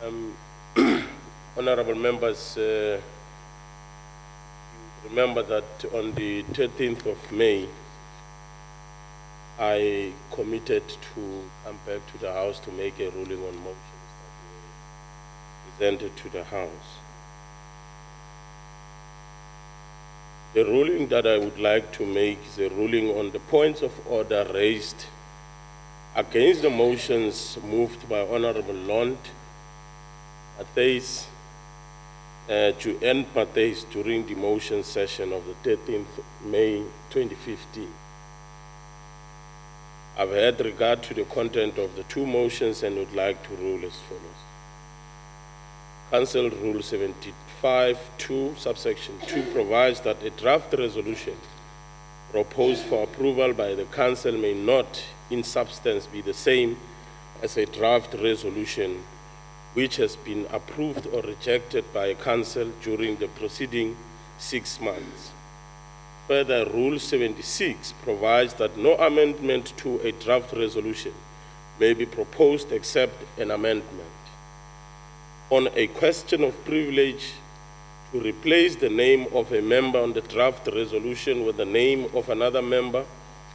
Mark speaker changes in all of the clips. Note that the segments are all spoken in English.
Speaker 1: Um, Honorable members, remember that on the 13th of May, I committed to come back to the House to make a ruling on motions that were presented to the House. The ruling that I would like to make is a ruling on the points of order raised against the motions moved by Honorable Lond, Matthys, and Matthys during the motion session of the 13th May 2015. I've had regard to the content of the two motions and would like to rule as follows. Council Rule 75(2), subsection 2 provides that a draft resolution proposed for approval by the Council may not, in substance, be the same as a draft resolution which has been approved or rejected by a Council during the preceding 6 months. Further, Rule 76 provides that no amendment to a draft resolution may be proposed except an amendment. On a question of privilege, to replace the name of a member on the draft resolution with the name of another member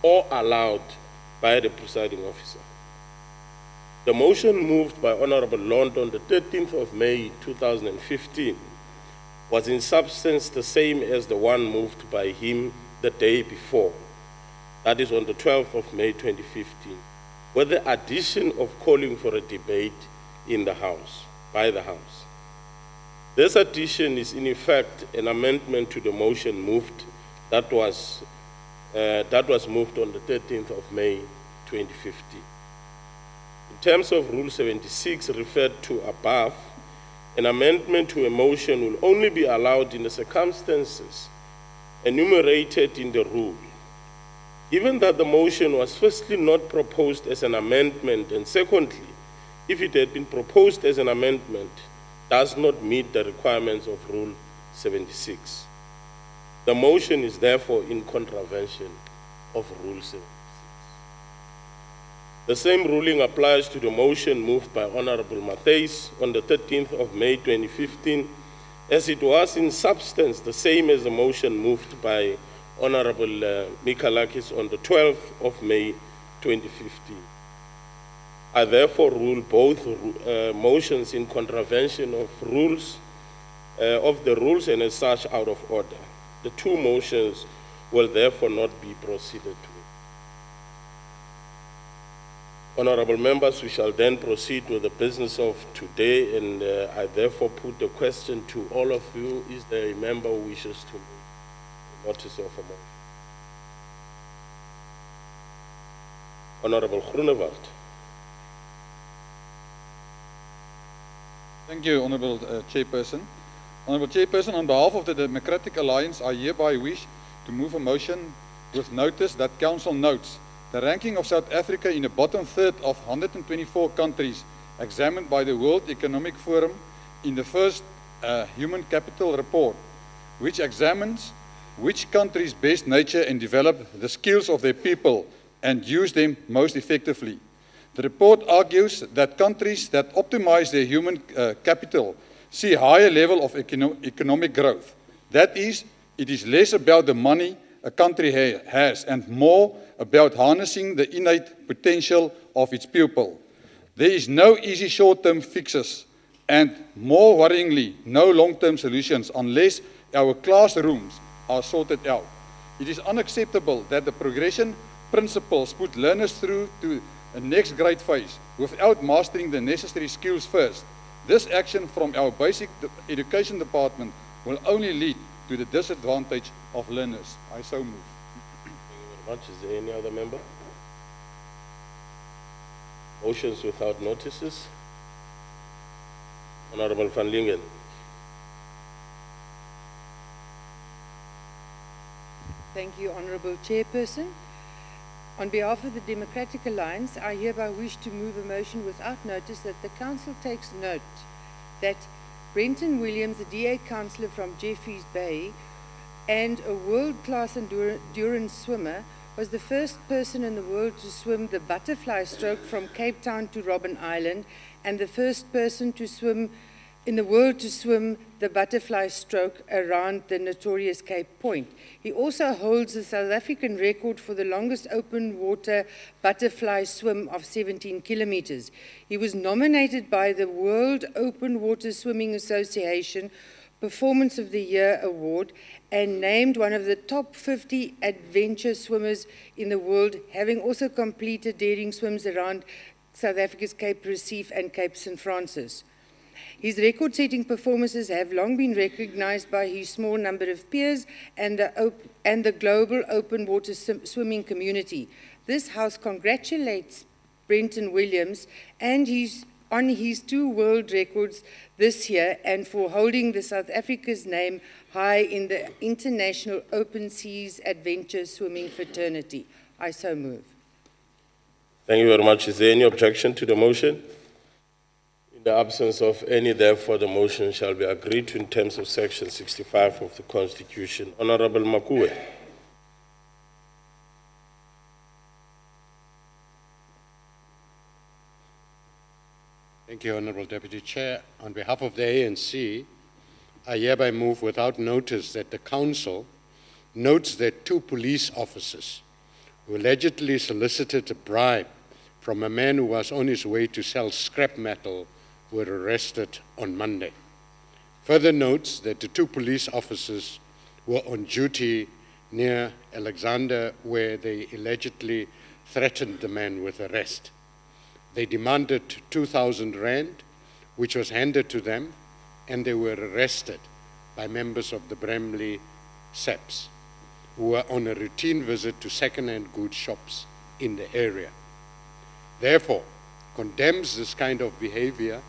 Speaker 1: or allowed by the presiding officer. The motion moved by Honorable Lond on the 13th of May 2015 was in substance the same as the one moved by him the day before, that is on the 12th of May 2015, with the addition of calling for a debate in the House, by the House. This addition is in effect an amendment to the motion moved that was moved on the 13th of May 2015. In terms of Rule 76 referred to above, an amendment to a motion will only be allowed in the circumstances enumerated in the rule. Given that the motion was firstly not proposed as an amendment, and secondly, if it had been proposed as an amendment, does not meet the requirements of Rule 76. The motion is therefore in contravention of Rule 76. The same ruling applies to the motion moved by Honorable Matthys on the 13th of May 2015, as it was in substance the same as the motion moved by Honorable Mikalakis on the 12th of May 2015. I therefore rule both motions in contravention of the rules and as such out of order. The two motions will therefore not be proceeded to. Honorable members, we shall then proceed with the business of today, and I therefore put the question to all of you: is there a member who wishes to move a notice of a motion? Honorable Groenewald.
Speaker 2: Thank you, Honourable Chairperson. Honourable Chairperson, on behalf of the Democratic Alliance, I hereby wish to move a motion with notice that Council notes the ranking of South Africa in the bottom third of 124 countries examined by the World Economic Forum in the first Human Capital Report, which examines which countries best nurture and develop the skills of their people and use them most effectively. The report argues that countries that optimize their human capital see a higher level of economic growth. That is, it is less about the money a country has and more about harnessing the innate potential of its people. There is no easy short-term fixes and, more worryingly, no long-term solutions unless our classrooms are sorted out. It is unacceptable that the progression principles put learners through to a next grade phase without mastering the necessary skills first. This action from our basic education department will only lead to the disadvantage of learners. I so move.
Speaker 1: Thank you very much. Is there any other member? Motions without notices? Honorable van Lingen.
Speaker 3: Thank you, Honourable Chairperson. On behalf of the Democratic Alliance, I hereby wish to move a motion without notice that the Council takes note that Brenton Williams, a DA councillor from Jeffreys Bay and a world-class endurance swimmer, was the first person in the world to swim the butterfly stroke from Cape Town to Robben Island and the first person to swim in the world to swim the butterfly stroke around the notorious Cape Point. He also holds the South African record for the longest open water butterfly swim of 17 kilometers. He was nominated by the World Open Water Swimming Association Performance of the Year Award and named one of the top 50 adventure swimmers in the world, having also completed daring swims around South Africa's Cape Recife and Cape St. Francis. His record-setting performances have long been recognized by his small number of peers and the global open water swimming community. This House congratulates Brenton Williams and on his 2 world records this year and for holding the South Africa's name high in the International Open Seas Adventure Swimming Fraternity. I so move.
Speaker 1: Thank you very much. Is there any objection to the motion? In the absence of any, therefore, the motion shall be agreed to in terms of Section 65 of the Constitution. Honorable Makue.
Speaker 4: Thank you, Honorable Deputy Chair. On behalf of the ANC, I hereby move without notice that the Council notes that 2 police officers who allegedly solicited a bribe from a man who was on his way to sell scrap metal were arrested on Monday. Further notes that the 2 police officers were on duty near Alexander where they allegedly threatened the man with arrest. They demanded 2,000 rand, which was handed to them, and they were arrested by members of the Bramley SAPS, who were on a routine visit to second-hand goods shops in the area. Therefore, condemns this kind of behavior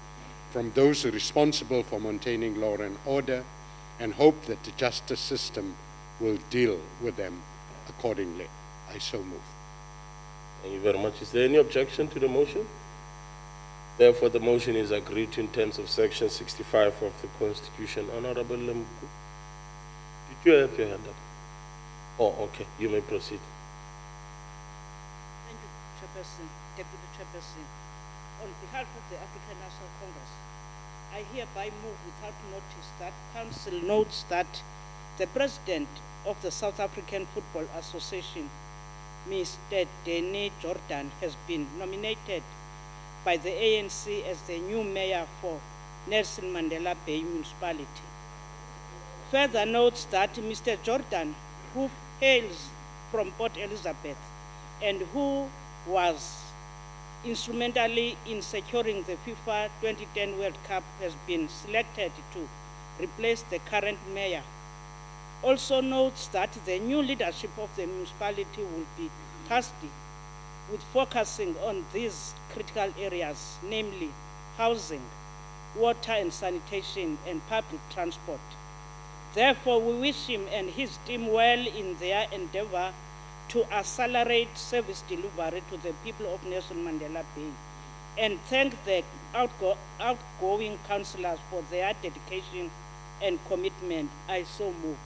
Speaker 4: from those responsible for maintaining law and order, and hope that the justice system will deal with them accordingly. I so move.
Speaker 1: Thank you very much. Is there any objection to the motion? Therefore, the motion is agreed to in terms of Section 65 of the Constitution. Honorable Lemku, did you have your hand up? Oh, okay. You may proceed.
Speaker 5: Thank you, Chairperson, Deputy Chairperson. On behalf of the African National Congress, I hereby move without notice that Council notes that the President of the South African Football Association, Mr. Danny Jordan, has been nominated by the ANC as the new mayor for Nelson Mandela Bay Municipality. Further notes that Mr. Jordan, who hails from Port Elizabeth and who was instrumentally in securing the FIFA 2010 World Cup, has been selected to replace the current mayor. Also notes that the new leadership of the municipality will be tasked with focusing on these critical areas, namely housing, water and sanitation, and public transport. Therefore, we wish him and his team well in their endeavor to accelerate service delivery to the people of Nelson Mandela Bay, and thank the outgoing councillors for their dedication and commitment. I so move.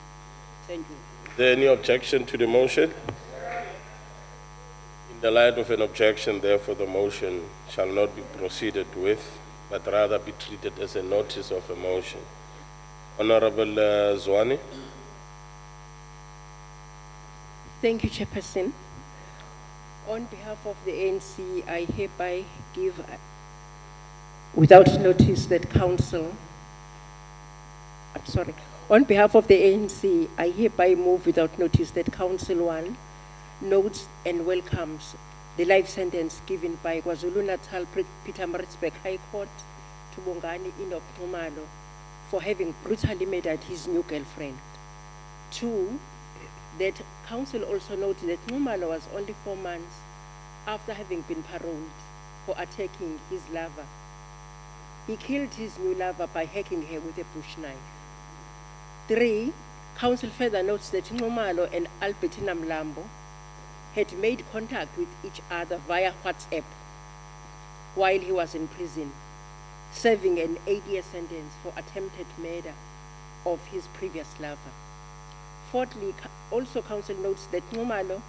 Speaker 5: Thank you.
Speaker 1: Is there any objection to the motion? In the light of an objection, therefore, the motion shall not be proceeded with, but rather be treated as a notice of a motion. Honorable Zwane.
Speaker 6: Thank you, Chairperson. On behalf of the ANC, I hereby give, without notice, that Council, on behalf of the ANC, I hereby move without notice that Council 1 notes and welcomes the life sentence given by KwaZulu-Natal Pietermaritzburg High Court to Bongani Enoch Nxumalo for having brutally murdered his new girlfriend. 2, that Council also noted that Nxumalo was only 4 months after having been paroled for attacking his lover. He killed his new lover by hacking her with a bush knife. 3, Council further notes that Nxumalo and Albertina Mlambo had made contact with each other via WhatsApp while he was in prison, serving an 8-year sentence for attempted murder of his previous lover. 4thly, also Council notes that Nxumalo,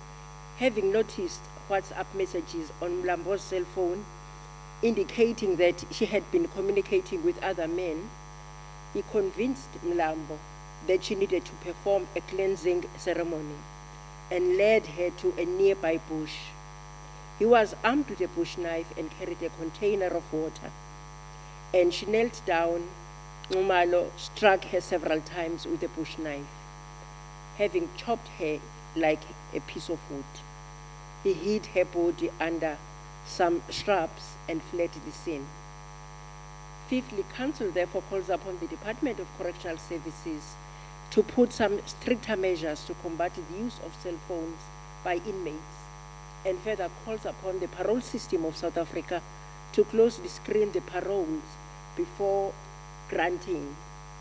Speaker 6: having noticed WhatsApp messages on Mlambo's cell phone, indicating that she had been communicating with other men, he convinced Mlambo that she needed to perform a cleansing ceremony and led her to a nearby bush. He was armed with a bush knife and carried a container of water. And she knelt down. Umalo struck her several times with a bush knife, having chopped her like a piece of wood. He hid her body under some shrubs and fled the scene. Fifthly, Council therefore calls upon the Department of Correctional Services to put some stricter measures to combat the use of cell phones by inmates, and further calls upon the parole system of South Africa to closely screen the paroles before granting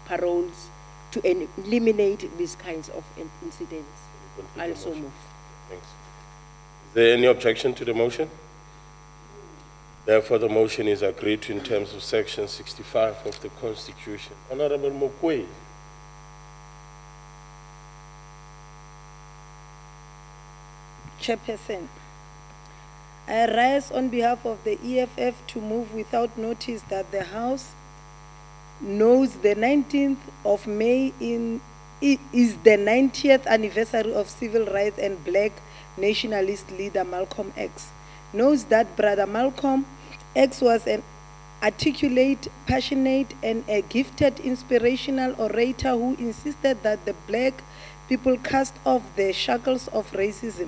Speaker 6: paroles to eliminate these kinds of incidents. I also move.
Speaker 1: Thanks. Is there any objection to the motion? Therefore, the motion is agreed to in terms of Section 65 of the Constitution. Honorable Mokwei.
Speaker 7: Chairperson, I rise on behalf of the EFF to move without notice that the House knows the 19th of May is the 90th anniversary of civil rights and black nationalist leader Malcolm X. Knows that Brother Malcolm X was an articulate, passionate, and a gifted inspirational orator who insisted that the black people cast off the shackles of racism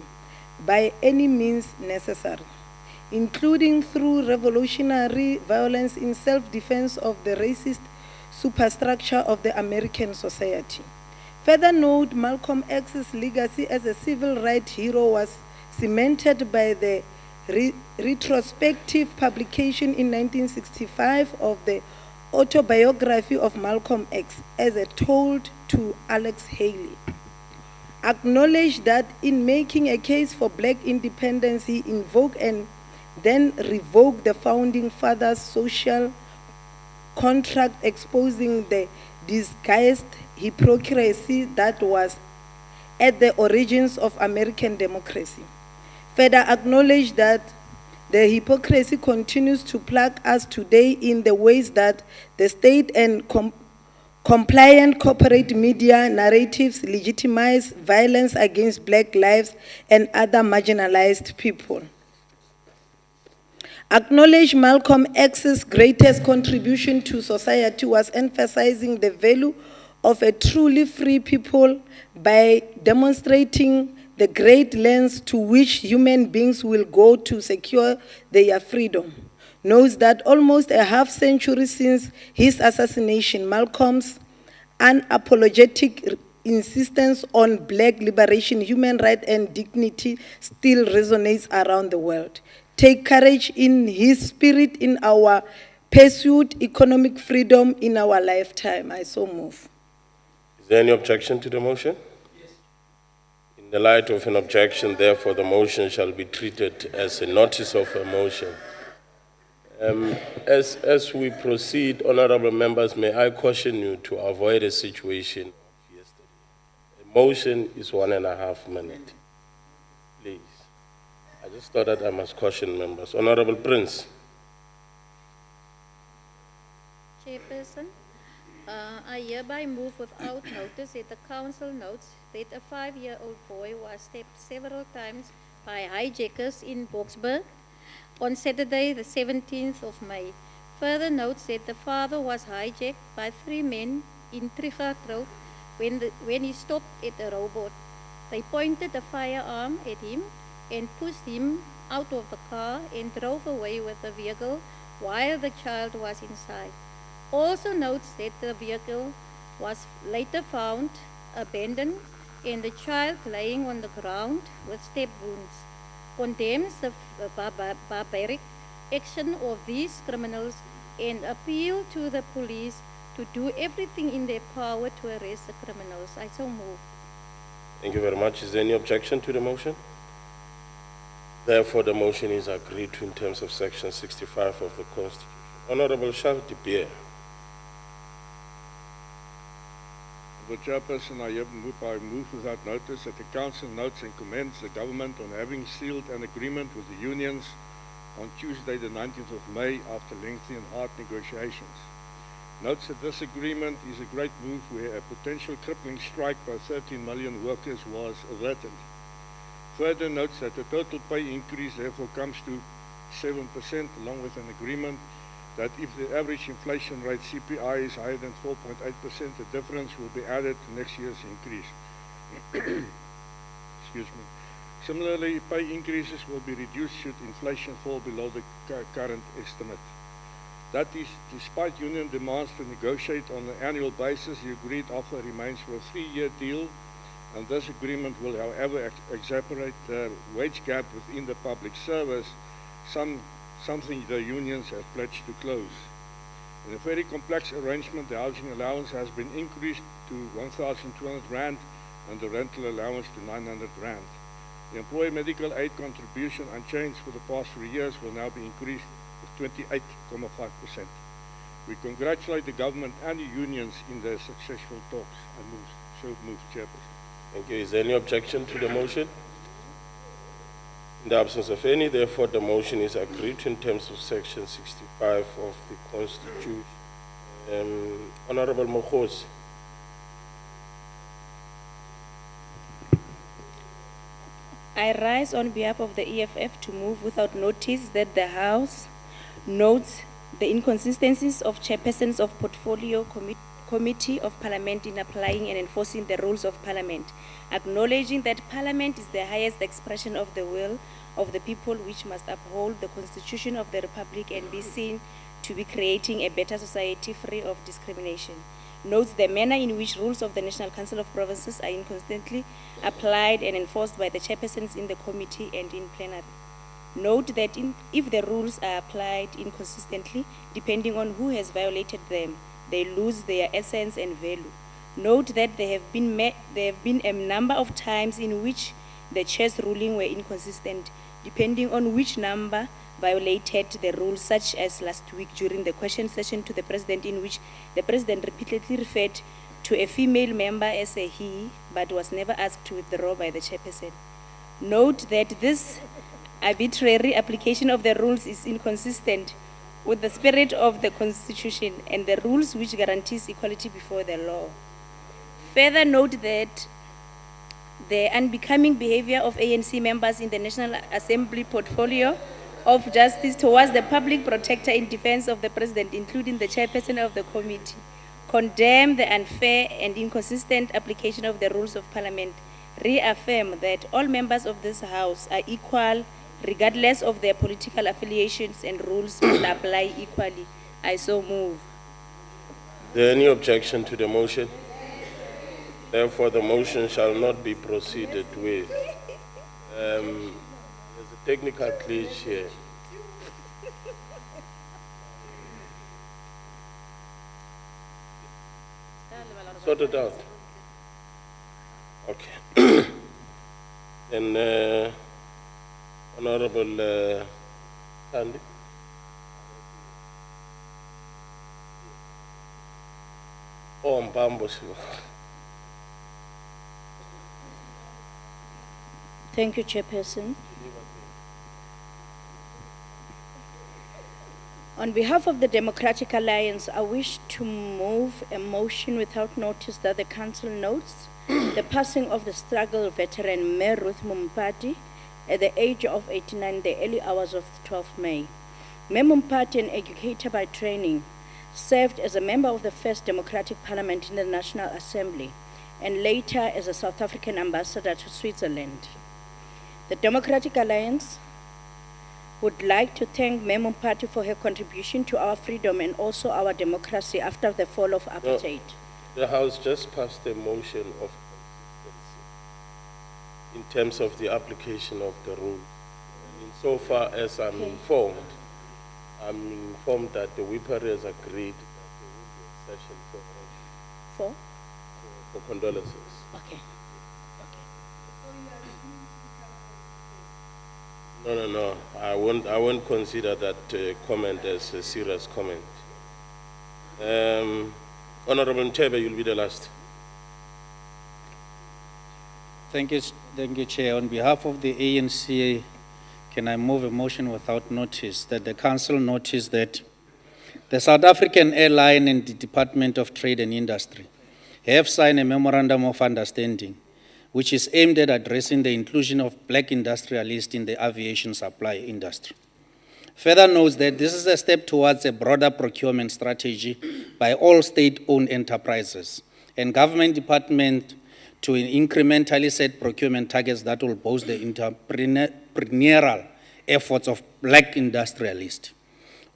Speaker 7: by any means necessary, including through revolutionary violence in self-defense of the racist superstructure of the American society. Further note, Malcolm X's legacy as a civil rights hero was cemented by the retrospective publication in 1965 of the autobiography of Malcolm X as told to Alex Haley. Acknowledged that in making a case for black independence, he invoked and then revoked the founding fathers' social contract, exposing the disguised hypocrisy that was at the origins of American democracy. Further acknowledged that the hypocrisy continues to plague us today in the ways that the state and compliant corporate media narratives legitimize violence against black lives and other marginalized people. Acknowledge Malcolm X's greatest contribution to society was emphasizing the value of a truly free people by demonstrating the great lengths to which human beings will go to secure their freedom. Knows that almost a half-century since his assassination, Malcolm's unapologetic insistence on black liberation, human rights, and dignity still resonates around the world. Take courage in his spirit in our pursuit, economic freedom in our lifetime. I so move.
Speaker 1: Is there any objection to the motion? Yes. In the light of an objection, therefore, the motion shall be treated as a notice of a motion. As we proceed, honorable members, may I caution you to avoid a situation of yesterday. A motion is 1.5 minutes. Please. I just thought that I must caution members. Honorable Prince.
Speaker 8: Chairperson, I hereby move without notice that the council notes that a 5-year-old boy was stabbed several times by hijackers in Boksburg on Saturday, the 17th of May. Further notes that the father was hijacked by 3 men in Trichardt Road when he stopped at a robot. They pointed a firearm at him and pushed him out of the car and drove away with the vehicle while the child was inside. Also notes that the vehicle was later found abandoned and the child laying on the ground with stab wounds. Condemns the barbaric action of these criminals and appeal to the police to do everything in their power to arrest the criminals. I so move.
Speaker 1: Thank you very much. Is there any objection to the motion? Therefore, the motion is agreed to in terms of Section 65 of the Constitution. Honorable Charles de Beer.
Speaker 9: The chairperson, I hereby move without notice that the council notes and commends the government on having sealed an agreement with the unions on Tuesday, the 19th of May, after lengthy and hard negotiations. Notes that this agreement is a great move where a potential crippling strike by 13 million workers was averted. Further notes that the total pay increase therefore comes to 7%, along with an agreement that if the average inflation rate CPI is higher than 4.8%, the difference will be added to next year's increase. Excuse me. Similarly, pay increases will be reduced should inflation fall below the current estimate. That is, despite union demands to negotiate on an annual basis, the agreed offer remains for a 3-year deal, and this agreement will, however, exacerbate the wage gap within the public service, something the unions have pledged to close. In a very complex arrangement, the housing allowance has been increased to 1,200 rand and the rental allowance to 900 rand. The employee medical aid contribution, unchanged for the past 3 years, will now be increased to 28.5%. We congratulate the government and the unions in their successful talks. I move, Chairperson.
Speaker 1: Thank you. Is there any objection to the motion? In the absence of any, therefore, the motion is agreed to in terms of Section 65 of the Constitution. Honorable Mokhosi.
Speaker 10: I rise on behalf of the EFF to move without notice that the House notes the inconsistencies of chairpersons of Portfolio Committee of Parliament in applying and enforcing the rules of Parliament, acknowledging that Parliament is the highest expression of the will of the people, which must uphold the Constitution of the Republic and be seen to be creating a better society free of discrimination. Notes the manner in which rules of the National Council of Provinces are inconsistently applied and enforced by the chairpersons in the committee and in plenary. Note that if the rules are applied inconsistently, depending on who has violated them, they lose their essence and value. Note that there have been a number of times in which the chair's ruling were inconsistent, depending on which number violated the rules, such as last week during the question session to the President, in which the President repeatedly referred to a female member as a he, but was never asked to withdraw by the chairperson. Note that this arbitrary application of the rules is inconsistent with the spirit of the Constitution and the rules which guarantees equality before the law. Further note that the unbecoming behavior of ANC members in the National Assembly portfolio of justice towards the public protector in defense of the President, including the chairperson of the committee, condemn the unfair and inconsistent application of the rules of Parliament, reaffirm that all members of this House are equal regardless of their political affiliations, and rules must apply equally. I so move.
Speaker 1: Is there any objection to the motion? Therefore, the motion shall not be proceeded with. There's a technical glitch here. Sort it out. Okay. Then, Honorable Sandy. Oh, Mbambo.
Speaker 10: Thank you, Chairperson. On behalf of the Democratic Alliance, I wish to move a motion without notice that the Council notes the passing of the struggle veteran Mayor Ruth Mumpati at the age of 89 in the early hours of 12 May. Mayor Mumpati, an educator by training, served as a member of the first Democratic Parliament in the National Assembly and later as a South African ambassador to Switzerland. The Democratic Alliance would like to thank Mayor Mumpati for her contribution to our freedom and also our democracy after the fall of apartheid.
Speaker 1: The House just passed a motion of consistency in terms of the application of the rule. Insofar as I'm informed that the whipper has agreed that there will be a session for condolences.
Speaker 10: Okay.
Speaker 1: No. I won't consider that comment as a serious comment. Honorable Ntebe, you'll be the last.
Speaker 11: Thank you, Chair. On behalf of the ANC can I move a motion without notice that the council notice that the South African Airline and the Department of Trade and Industry have signed a memorandum of understanding which is aimed at addressing the inclusion of black industrialists in the aviation supply industry. Further notes that this is a step towards a broader procurement strategy by all state-owned enterprises and government departments to incrementally set procurement targets that will boost the entrepreneurial efforts of black industrialists.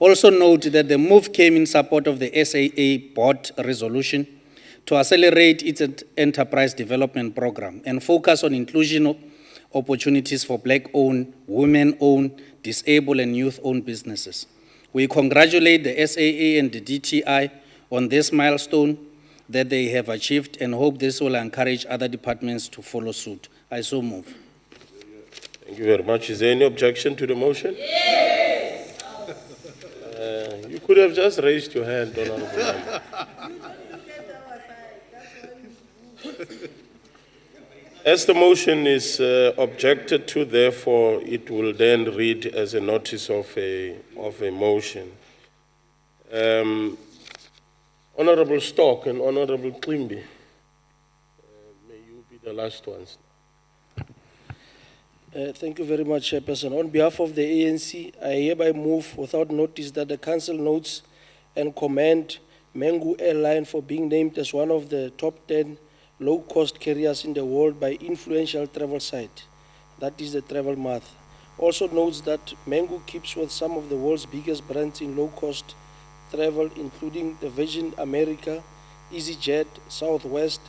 Speaker 11: Also note that the move came in support of the SAA board resolution to accelerate its enterprise development program and focus on inclusion of opportunities for black-owned, women-owned, disabled and youth-owned businesses. We congratulate the SAA and the DTI on this milestone that they have achieved and hope this will encourage other departments to follow suit. I so move.
Speaker 1: Thank you very much. Is there any objection to the motion? Yes. You could have just raised your hand, Honorable Member. As the motion is objected to, therefore, it will then read as a notice of a motion. Honorable Stock and Honorable Klimbi, may you be the last ones.
Speaker 12: Thank you very much, Chairperson. On behalf of the ANC, I hereby move without notice that the Council notes and commend Mango Airline for being named as one of the top 10 low-cost carriers in the world by influential travel site, that is the Travel Math. Also notes that Mango keeps with some of the world's biggest brands in low-cost travel, including the Virgin America, EasyJet, Southwest,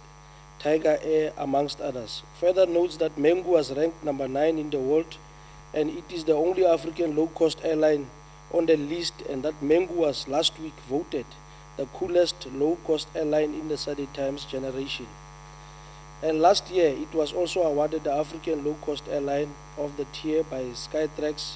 Speaker 12: Tiger Air, amongst others. Further notes that Mango was ranked number 9 in the world, and it is the only African low-cost airline on the list, and that Mango was last week voted the coolest low-cost airline in the Sunday Times generation. And last year, it was also awarded the African low-cost airline of the tier by Skytrax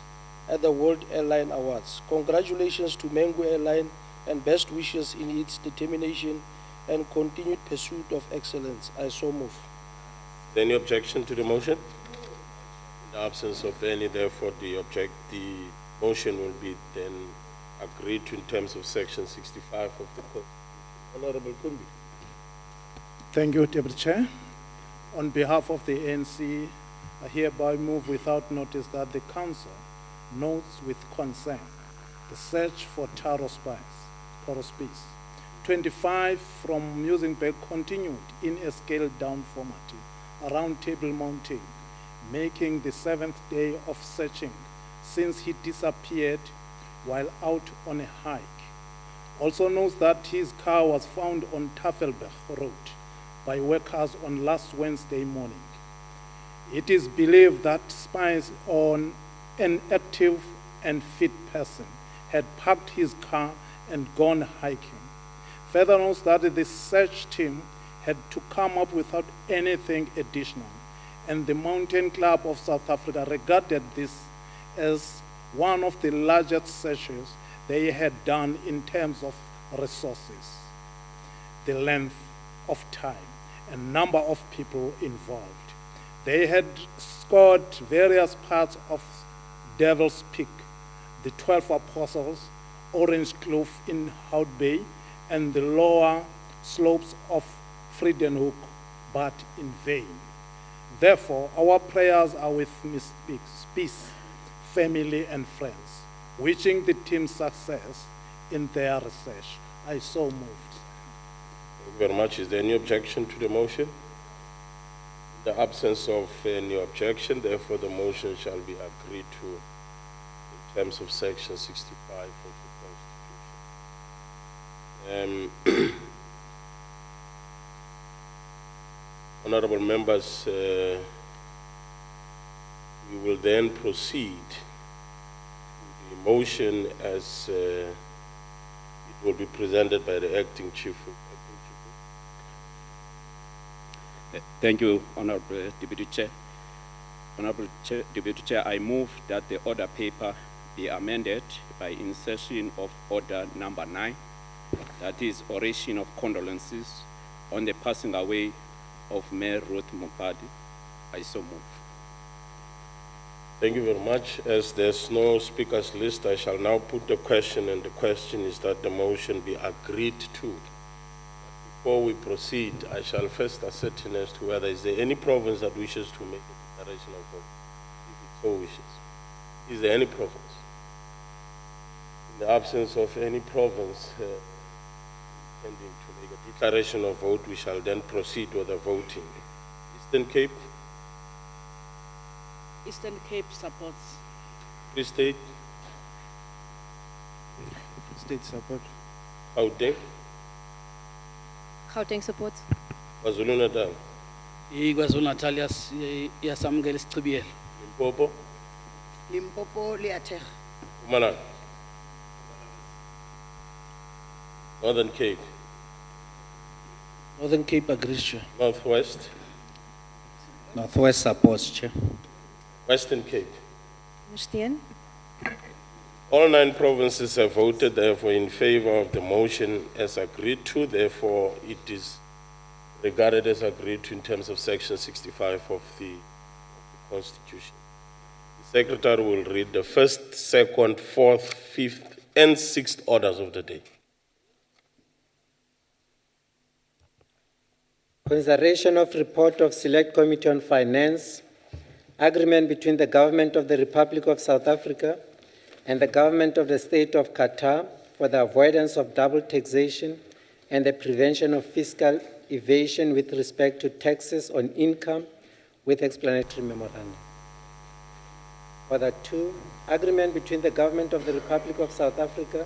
Speaker 12: at the World Airline Awards. Congratulations to Mango Airline and best wishes in its determination and continued pursuit of excellence. I so move.
Speaker 1: Any objection to the motion? In the absence of any, therefore, the motion will be then agreed to in terms of Section 65 of the Code. Honorable Kumbi.
Speaker 13: Thank you, Deputy Chair. On behalf of the ANC, I hereby move without notice that the Council notes with concern the search for Taro Speaks. 25 from Muizenberg continued in a scaled-down format around Table Mountain, making the 7th day of searching since he disappeared while out on a hike. Also notes that his car was found on Tafelberg Road by workers on last Wednesday morning. It is believed that spies on an active and fit person had parked his car and gone hiking. Further notes that the search team had to come up without anything additional, and the Mountain Club of South Africa regarded this as one of the largest searches they had done in terms of resources, the length of time, and number of people involved. They had scored various parts of Devil's Peak, the 12 Apostles, Orange Kloof in Hout Bay, and the lower slopes of Friedenhoek, but in vain. Therefore, our prayers are with Ms. Speaks, family and friends, wishing the team success in their research. I so moved.
Speaker 1: Thank you very much. Is there any objection to the motion? In the absence of any objection, therefore the motion shall be agreed to in terms of Section 65 of the Constitution. Honorable members, we will then proceed to the motion as it will be presented by the Acting Chief.
Speaker 14: Thank you, Honorable Deputy Chair. Honorable Deputy Chair, I move that the order paper be amended by insertion of order number 9, that is oration of condolences on the passing away of Mayor Ruth Mopadi. I so move.
Speaker 1: Thank you very much. As there's no speakers list, I shall now put the question, and the question is that the motion be agreed to. Before we proceed, I shall first ascertain as to whether is there any province that wishes to make a declaration of vote, if it so wishes. Is there any province? In the absence of any province intending to make a declaration of vote, we shall then proceed with the voting. Eastern Cape,
Speaker 5: Eastern Cape supports.
Speaker 1: Free State,
Speaker 12: State support.
Speaker 1: Gauteng,
Speaker 15: Gauteng supports.
Speaker 1: KwaZulu-Natal,
Speaker 16: KwaZulu-Natal yasamukela isichibiyelo.
Speaker 1: Limpopo,
Speaker 7: Limpopo liyathega.
Speaker 1: Mpumalanga, Northern Cape,
Speaker 12: Northern Cape agrees, Chair.
Speaker 1: Northwest,
Speaker 11: Northwest supports, Chair.
Speaker 1: Western Cape.
Speaker 15: Ondersteun.
Speaker 1: All 9 provinces have voted, therefore, in favor of the motion as agreed to. Therefore, it is regarded as agreed to in terms of Section 65 of the Constitution. The Secretary will read the first, second, fourth, fifth, and sixth orders of the day.
Speaker 17: Consideration of report of Select Committee on Finance, agreement between the Government of the Republic of South Africa and the Government of the State of Qatar for the avoidance of double taxation and the prevention of fiscal evasion with respect to taxes on income with explanatory memorandum. Order 2, agreement between the Government of the Republic of South Africa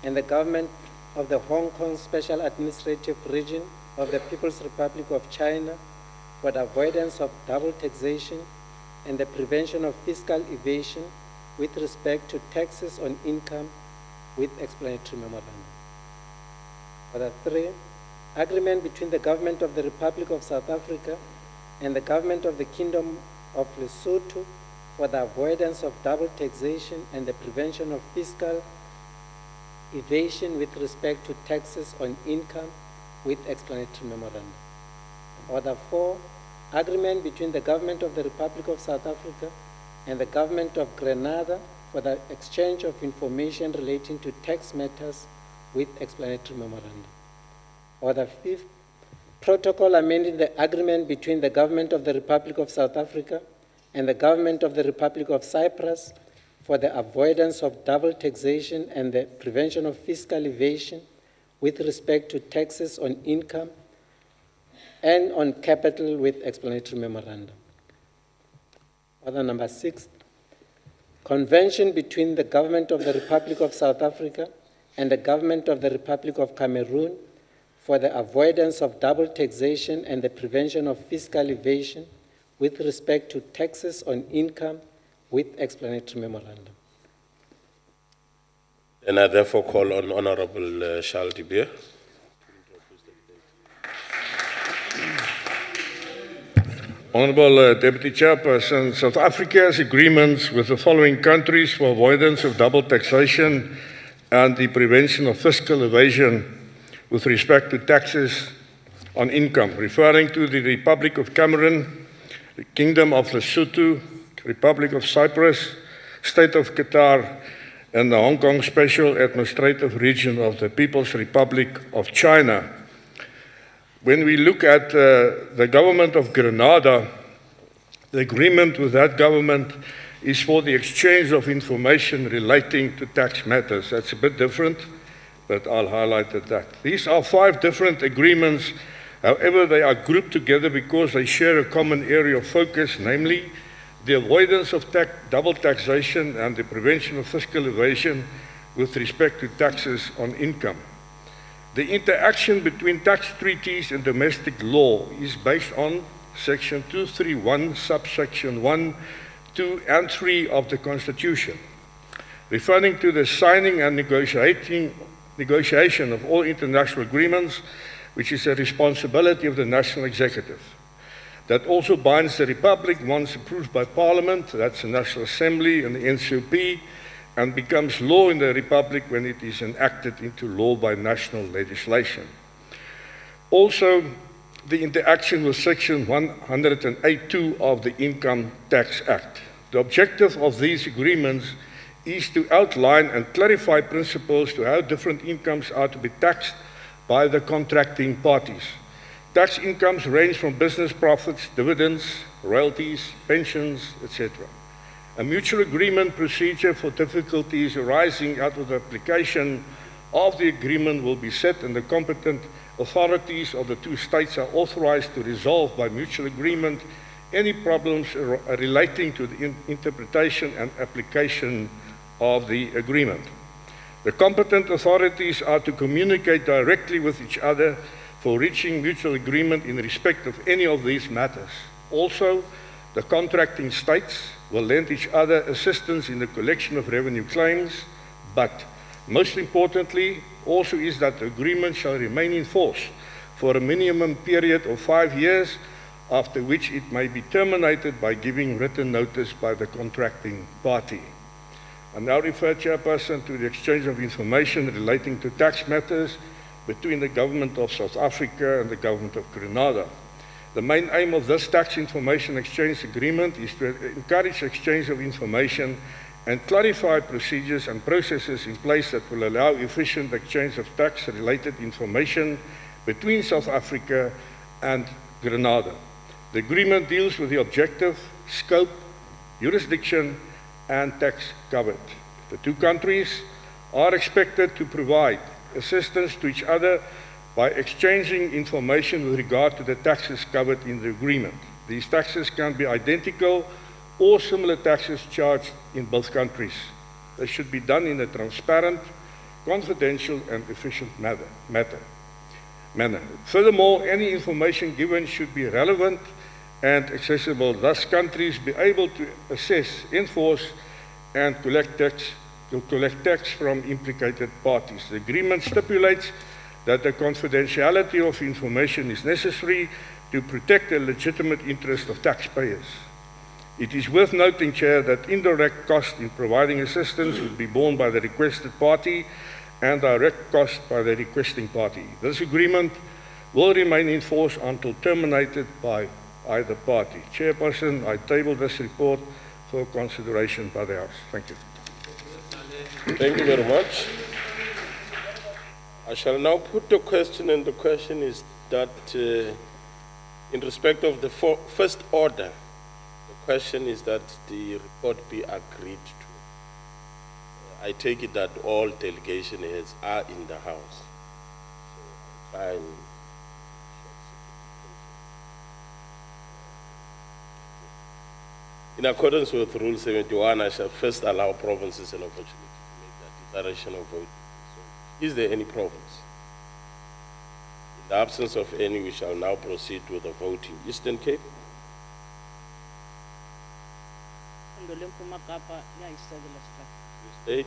Speaker 17: and the Government of the Hong Kong Special Administrative Region of the People's Republic of China for the avoidance of double taxation and the prevention of fiscal evasion with respect to taxes on income with explanatory memorandum. Order 3, agreement between the Government of the Republic of South Africa and the Government of the Kingdom of Lesotho for the avoidance of double taxation and the prevention of fiscal evasion with respect to taxes on income with explanatory memorandum. Order 4, agreement between the Government of the Republic of South Africa and the Government of Grenada for the exchange of information relating to tax matters with explanatory memorandum. Order 5, protocol amending the agreement between the Government of the Republic of South Africa and the Government of the Republic of Cyprus for the avoidance of double taxation and the prevention of fiscal evasion with respect to taxes on income and on capital with explanatory memorandum. Order number 6, convention between the Government of the Republic of South Africa and the Government of the Republic of Cameroon for the avoidance of double taxation and the prevention of fiscal evasion with respect to taxes on income with explanatory memorandum.
Speaker 1: And I therefore call on Honorable Charles de Beer.
Speaker 9: Honorable Deputy Chairperson, South Africa's agreements with the following countries for avoidance of double taxation and the prevention of fiscal evasion with respect to taxes on income, referring to the Republic of Cameroon, the Kingdom of Lesotho, Republic of Cyprus, State of Qatar, and the Hong Kong Special Administrative Region of the People's Republic of China. When we look at the government of Grenada, the agreement with that government is for the exchange of information relating to tax matters. That's a bit different, but I'll highlight that. These are 5 different agreements. However, they are grouped together because they share a common area of focus, namely the avoidance of double taxation and the prevention of fiscal evasion with respect to taxes on income. The interaction between tax treaties and domestic law is based on Section 231, subsection 1, 2, and 3 of the Constitution, referring to the signing and negotiation of all international agreements, which is a responsibility of the National Executive. That also binds the Republic once approved by Parliament, that's the National Assembly and the NCOP, and becomes law in the Republic when it is enacted into law by national legislation. Also, the interaction with Section 108(2) of the Income Tax Act. The objective of these agreements is to outline and clarify principles to how different incomes are to be taxed by the contracting parties. Tax incomes range from business profits, dividends, royalties, pensions, etc. A mutual agreement procedure for difficulties arising out of the application of the agreement will be set, and the competent authorities of the two states are authorized to resolve by mutual agreement any problems relating to the interpretation and application of the agreement. The competent authorities are to communicate directly with each other for reaching mutual agreement in respect of any of these matters. Also, the contracting states will lend each other assistance in the collection of revenue claims, but most importantly also is that the agreement shall remain in force for a minimum period of 5 years, after which it may be terminated by giving written notice by the contracting party. I now refer, Chairperson, to the exchange of information relating to tax matters between the Government of South Africa and the Government of Grenada. The main aim of this tax information exchange agreement is to encourage exchange of information and clarify procedures and processes in place that will allow efficient exchange of tax-related information between South Africa and Grenada. The agreement deals with the objective, scope, jurisdiction, and tax covered. The two countries are expected to provide assistance to each other by exchanging information with regard to the taxes covered in the agreement. These taxes can be identical or similar taxes charged in both countries. They should be done in a transparent, confidential, and efficient manner. Furthermore, any information given should be relevant and accessible. Thus, countries be able to assess, enforce, and collect tax from implicated parties. The agreement stipulates that the confidentiality of information is necessary to protect the legitimate interest of taxpayers. It is worth noting, Chair, that indirect cost in providing assistance will be borne by the requested party and direct cost by the requesting party. This agreement will remain in force until terminated by either party. Chairperson, I table this report for consideration by the House. Thank you.
Speaker 1: Thank you very much. I shall now put the question, and the question is that in respect of the first order, the question is that the report be agreed to. I take it that all delegation heads are in the House. So I'll try and in accordance with Rule 71, I shall first allow provinces an opportunity to make that declaration of vote. So, is there any province? In the absence of any, we shall now proceed with the voting. Eastern Cape? Free State?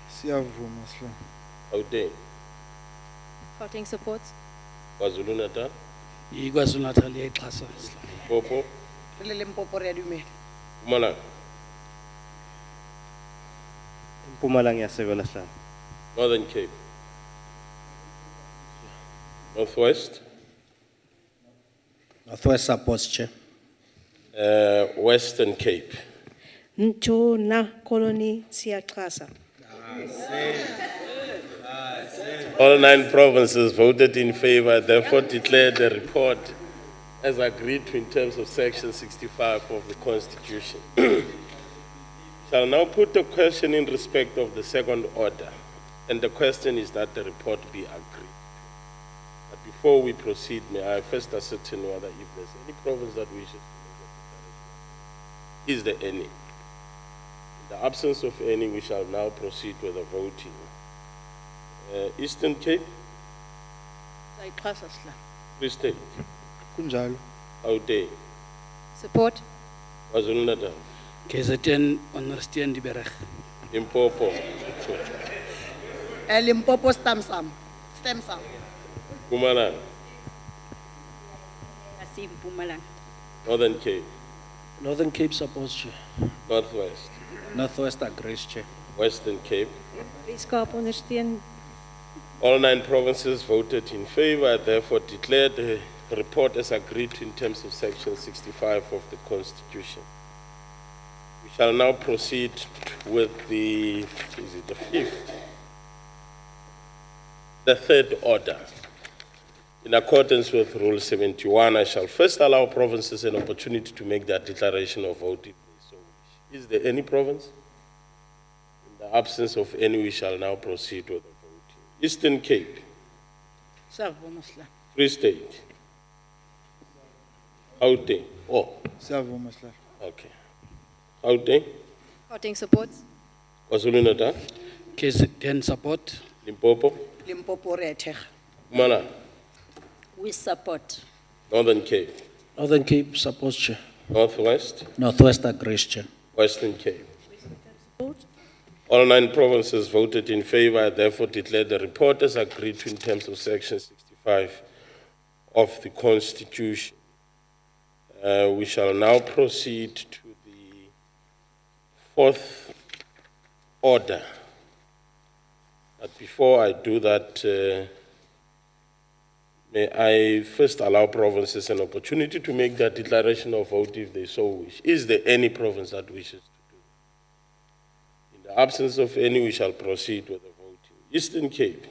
Speaker 2: Siyavuma, Sir.
Speaker 1: Gauteng?
Speaker 15: Gauteng supports.
Speaker 1: KwaZulu-Natal?
Speaker 16: KwaZulu-Natal iyayixhasa.
Speaker 1: Popo?
Speaker 7: Limpopo re a dumela.
Speaker 1: Mpumalanga?
Speaker 18: Mpumalanga iyasekela sihlalo.
Speaker 1: Northern Cape? Northwest?
Speaker 11: Northwest supports, Chair.
Speaker 1: Western Cape?
Speaker 19: Ntona Colony siyaxhasa.
Speaker 1: All 9 provinces voted in favor, therefore declare the report as agreed to in terms of Section 65 of the Constitution. Shall now put the question in respect of the second order, and the question is that the report be agreed. But before we proceed, may I first ascertain whether if there's any province that wishes to make a declaration. Is there any? In the absence of any, we shall now proceed with the voting. Eastern Cape? Free State?
Speaker 2: Kunjalo.
Speaker 1: Gauteng?
Speaker 15: Support.
Speaker 1: KwaZulu-Natal?
Speaker 16: KZN Honorstian Libereg.
Speaker 1: Limpopo?
Speaker 7: Limpopo stem sam.
Speaker 1: Mpumalanga?
Speaker 10: Asi Mpumalanga.
Speaker 1: Northern Cape?
Speaker 12: Northern Cape supports, Chair.
Speaker 1: Northwest?
Speaker 11: Northwest agrees, Chair.
Speaker 1: Western Cape?
Speaker 19: Weskaap ondersteun.
Speaker 1: All 9 provinces voted in favor. I therefore declare the report as agreed to in terms of section 65 of the Constitution. We shall now proceed with the fifth? The third order. In accordance with Rule 71, I shall first allow provinces an opportunity to make their declaration of vote if they so wish. Is there any province? In the absence of any, we shall now proceed with the voting. Eastern Cape,
Speaker 5: Siyavuma Sihlangu.
Speaker 1: Free State, Gauteng. Oh,
Speaker 2: Siyavuma Sihlangu.
Speaker 1: okay. Gauteng,
Speaker 15: Gauteng supports.
Speaker 1: KwaZulu-Natal,
Speaker 16: KZN support.
Speaker 1: Limpopo,
Speaker 7: Limpopo re a thekga.
Speaker 1: Mpumalanga,
Speaker 5: We support.
Speaker 1: Northern Cape,
Speaker 12: Northern Cape supports, Chair.
Speaker 1: Northwest,
Speaker 11: Northwest agrees, Chair.
Speaker 1: Western Cape. All 9 provinces voted in favor. I therefore declare the report as agreed to in terms of section 65 of the Constitution. We shall now proceed to the fourth order. But before I do that, may I first allow provinces an opportunity to make their declaration of vote if they so wish. Is there any province that wishes to do? In the absence of any, we shall proceed with the voting. Eastern Cape,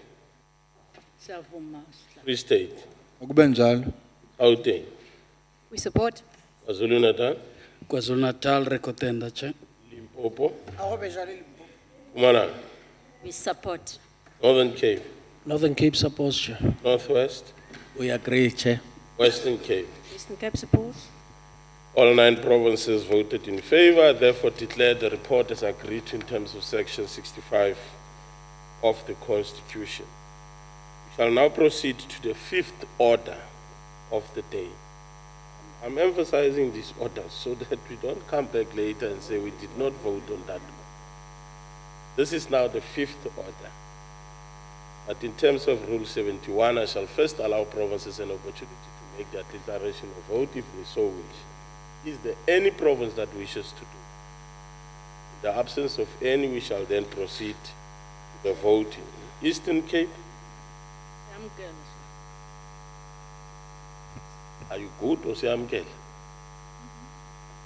Speaker 5: Siyavuma Sihlangu.
Speaker 1: Free State,
Speaker 2: Akube njalo.
Speaker 1: Gauteng,
Speaker 15: We support.
Speaker 1: KwaZulu-Natal,
Speaker 16: KwaZulu-Natal rekotenda, Chair.
Speaker 1: Limpopo, Mpumalanga,
Speaker 5: We support.
Speaker 1: Northern Cape,
Speaker 12: Northern Cape supports, Chair.
Speaker 1: Northwest,
Speaker 11: We agree, Chair.
Speaker 1: Western Cape.
Speaker 19: Eastern Cape supports.
Speaker 1: All 9 provinces voted in favor. I therefore declare the report as agreed to in terms of section 65 of the Constitution. We shall now proceed to the fifth order of the day. I'm emphasizing these orders so that we don't come back later and say we did not vote on that one. This is now the fifth order. But in terms of Rule 71, I shall first allow provinces an opportunity to make their declaration of vote if they so wish. Is there any province that wishes to do? In the absence of any, we shall then proceed to the voting. Eastern Cape,
Speaker 5: Siyamukela.
Speaker 1: are you good or siyamkela?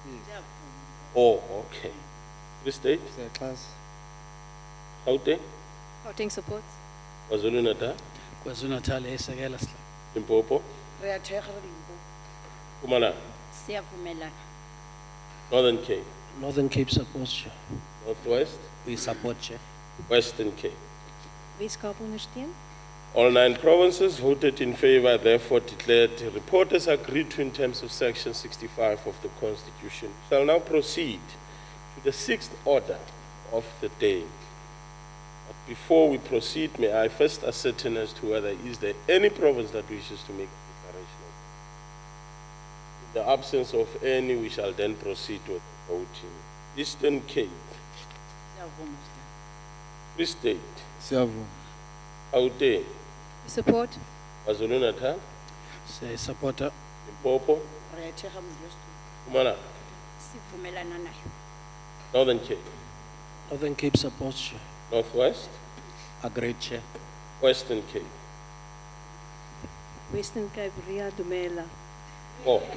Speaker 5: Siyavuma.
Speaker 1: Oh, okay. Free State, Gauteng,
Speaker 15: Gauteng supports.
Speaker 1: KwaZulu-Natal,
Speaker 16: KwaZulu-Natal esekela Sihlangu.
Speaker 1: Limpopo,
Speaker 7: Re a thekga re Limpopo.
Speaker 1: Mpumalanga,
Speaker 5: Siyavumelana.
Speaker 1: Northern Cape,
Speaker 12: Northern Cape supports, Chair.
Speaker 1: Northwest,
Speaker 11: We support, Chair.
Speaker 1: Western Cape.
Speaker 19: Weskaap ondersteun.
Speaker 1: All 9 provinces voted in favor. I therefore declared the report as agreed to in terms of section 65 of the Constitution. We shall now proceed to the sixth order of the day. But before we proceed, may I first ascertain as to whether is there any province that wishes to make a declaration of vote. In the absence of any, we shall then proceed with the voting. Eastern Cape,
Speaker 5: Siyavuma Sihlangu.
Speaker 1: Free State,
Speaker 2: Siyavuma.
Speaker 1: Gauteng,
Speaker 15: We support.
Speaker 1: KwaZulu-Natal,
Speaker 16: Siyayisupporta.
Speaker 1: Limpopo,
Speaker 7: Re a thekga Modulasetulo.
Speaker 1: Mpumalanga,
Speaker 5: Sivumelana nayo.
Speaker 1: Northern Cape,
Speaker 12: Northern Cape supports, Chair.
Speaker 1: Northwest,
Speaker 11: Agreed, Chair.
Speaker 1: Western Cape.
Speaker 19: Western Cape, Ria Dumela.
Speaker 1: Oh, okay.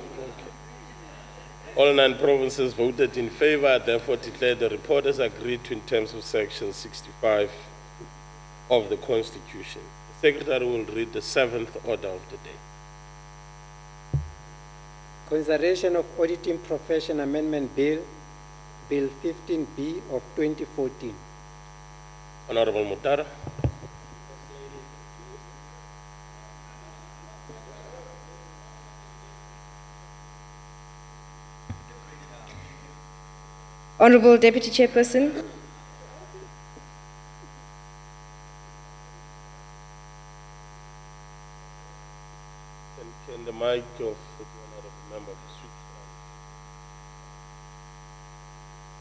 Speaker 1: All 9 provinces voted in favor. I therefore declare the report as agreed to in terms of section 65 of the Constitution. The Secretary will read the 7th order of the day.
Speaker 17: Consideration of Auditing Profession Amendment Bill, Bill 15B of 2014.
Speaker 1: Honorable Mutara.
Speaker 20: Honorable Deputy Chairperson,
Speaker 1: Can the mic of the honorable member switch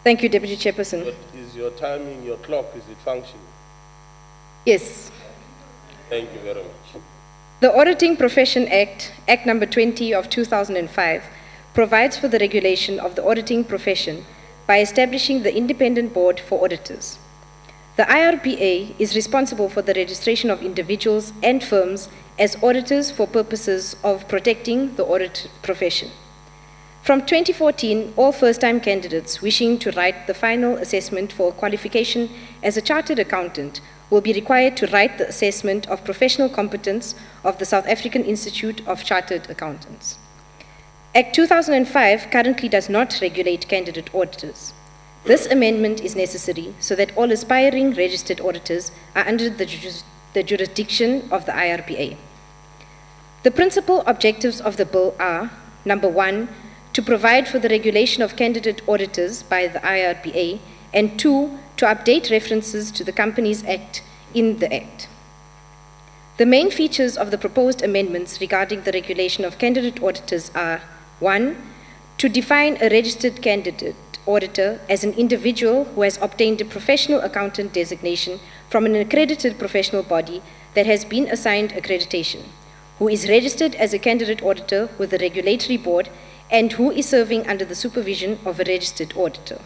Speaker 20: thank you, Deputy Chairperson.
Speaker 1: on? Is your timing, your clock, is it functioning?
Speaker 20: Yes.
Speaker 1: Thank you very much.
Speaker 20: The Auditing Profession Act, Act Number 20 of 2005, provides for the regulation of the auditing profession by establishing the Independent Board for Auditors. The The IRPA is responsible for the registration of individuals and firms as auditors for purposes of protecting the audit profession. From 2014, all first-time candidates wishing to write the final assessment for qualification as a chartered accountant will be required to write the assessment of professional competence of the South African Institute of Chartered Accountants. Act 2005 currently does not regulate candidate auditors. This amendment is necessary so that all aspiring registered auditors are under the jurisdiction of the IRPA. The principal objectives of the bill are, number one, to provide for the regulation of candidate auditors by the IRPA, and two, to update references to the Companies Act in the Act. The main features of the proposed amendments regarding the regulation of candidate auditors are, one, to define a registered candidate auditor as an individual who has obtained a professional accountant designation from an accredited professional body that has been assigned accreditation, who is registered as a candidate auditor with a regulatory board and who is serving under the supervision of a registered auditor.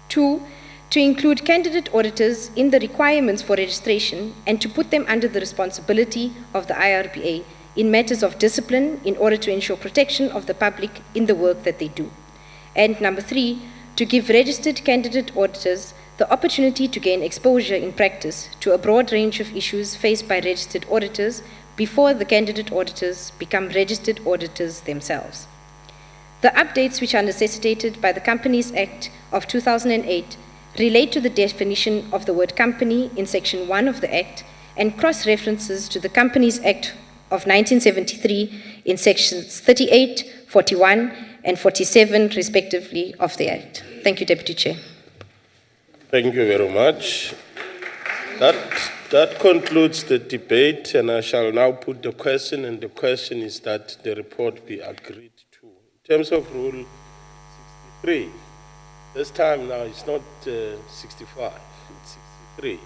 Speaker 20: Two, to include candidate auditors in the requirements for registration and to put them under the responsibility of the IRPA in matters of discipline in order to ensure protection of the public in the work that they do. And number three, to give registered candidate auditors the opportunity to gain exposure in practice to a broad range of issues faced by registered auditors before the candidate auditors become registered auditors themselves. The updates which are necessitated by the Companies Act of 2008 relate to the definition of the word company in Section 1 of the Act and cross-references to the Companies Act of 1973 in Sections 38, 41, and 47, respectively, of the Act. Thank you, Deputy Chair.
Speaker 1: Thank you very much. That concludes the debate, and I shall now put the question, and the question is that the report be agreed to. In terms of Rule 63, this time now it's not 65, it's 63.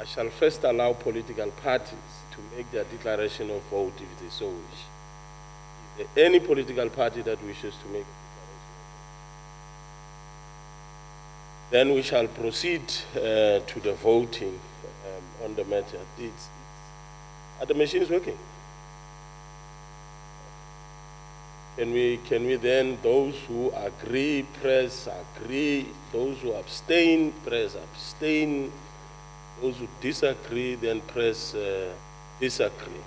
Speaker 1: I shall first allow political parties to make their declaration of vote if they so wish. Is there any political party that wishes to make a declaration of vote? Then we shall proceed to the voting on the matter. Are the machines working? Can we then, those who agree, press agree, those who abstain, press abstain, those who disagree, then press disagree.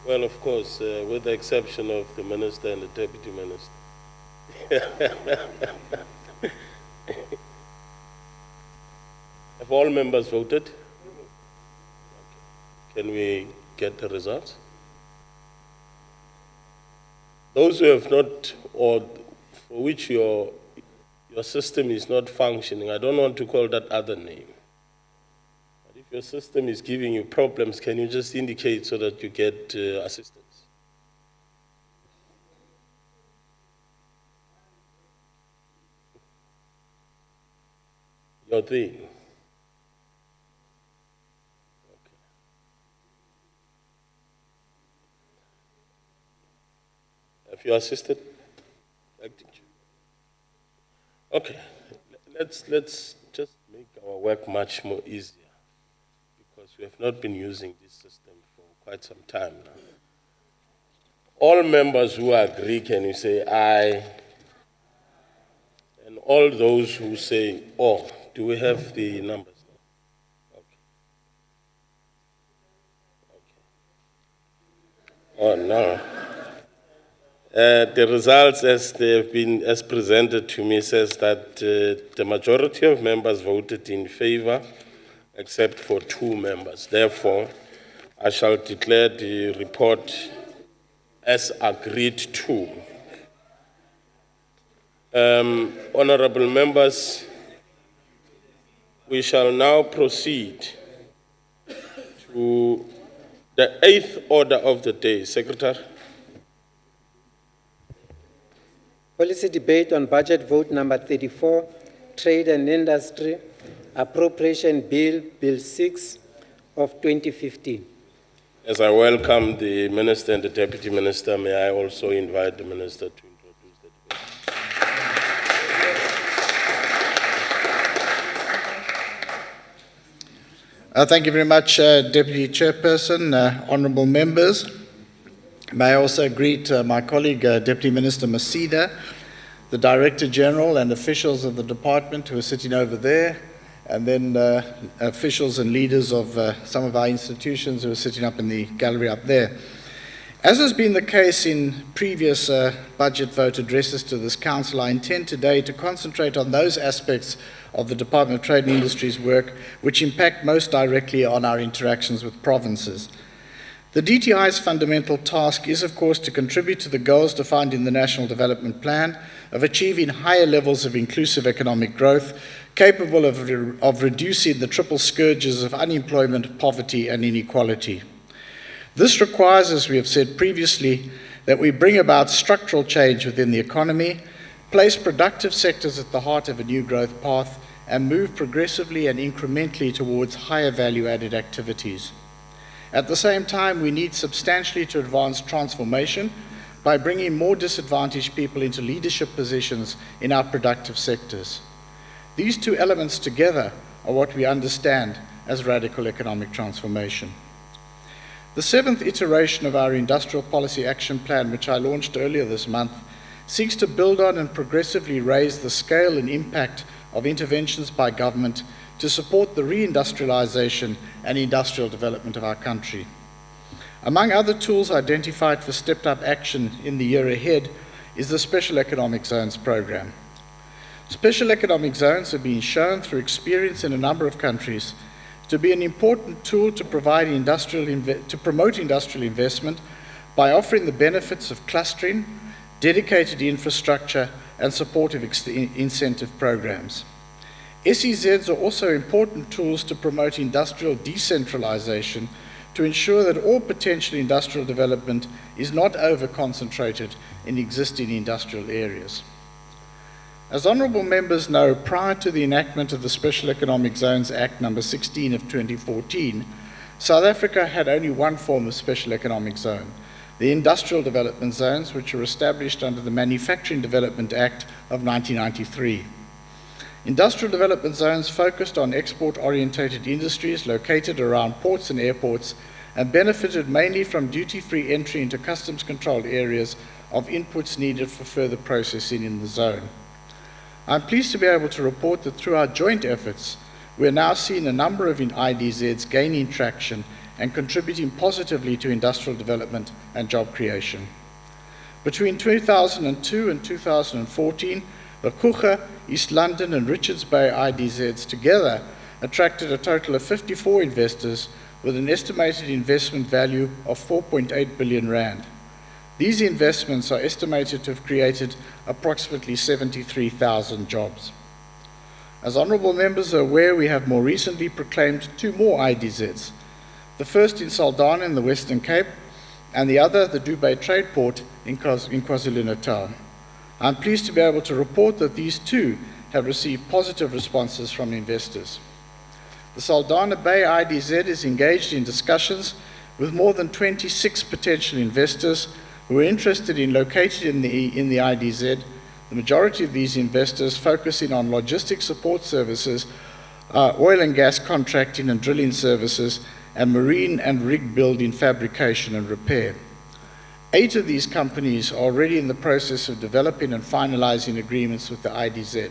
Speaker 1: Well, of course, with the exception of the minister and the deputy minister. Have all members voted? Okay. Can we get the results? Those who have not, or for which your system is not functioning, I don't want to call that other name. But if your system is giving you problems, can you just indicate so that you get assistance? Your thing. Have you assisted? Okay, let's just make our work much more easier, because we have not been using this system for quite some time now. All members who agree, can you say aye? And all those who say, oh, do we have the numbers? Okay. Oh, no. The results as they have been, as presented to me, says that the majority of members voted in favor, except for 2 members. Therefore, I shall declare the report as agreed to. Honorable members, we shall now proceed to the 8th order of the day. Secretary.
Speaker 17: Policy debate on budget vote number 34, Trade and Industry, Appropriation Bill, Bill 6 of 2015.
Speaker 1: As I welcome the Minister and the Deputy Minister, may I also invite the Minister to introduce the debate.
Speaker 13: Thank you very much, Deputy Chairperson, honourable members. May I also greet my colleague, Deputy Minister Masida, the Director General and officials of the department who are sitting over there, and then officials and leaders of some of our institutions who are sitting up in the gallery up there. As has been the case in previous budget vote addresses to this Council, I intend today to concentrate on those aspects of the Department of Trade and Industry's work which impact most directly on our interactions with provinces. The DTI's fundamental task is, of course, to contribute to the goals defined in the National Development Plan of achieving higher levels of inclusive economic growth, capable of reducing the triple scourges of unemployment, poverty, and inequality. This requires, as we have said previously, that we bring about structural change within the economy, place productive sectors at the heart of a new growth path, and move progressively and incrementally towards higher value-added activities. At the same time, we need substantially to advance transformation by bringing more disadvantaged people into leadership positions in our productive sectors. These two elements together are what we understand as radical economic transformation. The 7th iteration of our Industrial Policy Action Plan, which I launched earlier this month, seeks to build on and progressively raise the scale and impact of interventions by government to support the reindustrialization and industrial development of our country. Among other tools identified for stepped-up action in the year ahead is the Special Economic Zones program. Special economic zones have been shown through experience in a number of countries to be an important tool to promote industrial investment by offering the benefits of clustering, dedicated infrastructure, and supportive incentive programs. SEZs are also important tools to promote industrial decentralization to ensure that all potential industrial development is not over-concentrated in existing industrial areas. As honourable members know, prior to the enactment of the Special Economic Zones Act No. 16 of 2014, South Africa had only one form of special economic zone, the Industrial Development Zones, which were established under the Manufacturing Development Act of 1993. Industrial development zones focused on export-orientated industries located around ports and airports and benefited mainly from duty-free entry into customs-controlled areas of inputs needed for further processing in the zone. I'm pleased to be able to report that through our joint efforts, we're now seeing a number of IDZs gaining traction and contributing positively to industrial development and job creation. Between 2002 and 2014, the Kucha, East London and Richards Bay IDZs together attracted a total of 54 investors with an estimated investment value of 4.8 billion rand. These investments are estimated to have created approximately 73,000 jobs. As honourable members are aware, we have more recently proclaimed 2 more IDZs, the first in Saldanha in the Western Cape and the other, the Dubai Trade Port in KwaZulu-Natal. I'm pleased to be able to report that these too have received positive responses from investors. The Saldanha Bay IDZ is engaged in discussions with more than 26 potential investors who are interested in locating in the IDZ, the majority of these investors focusing on logistics support services, oil and gas contracting and drilling services, and marine and rig building, fabrication and repair. 8 of these companies are already in the process of developing and finalizing agreements with the IDZ.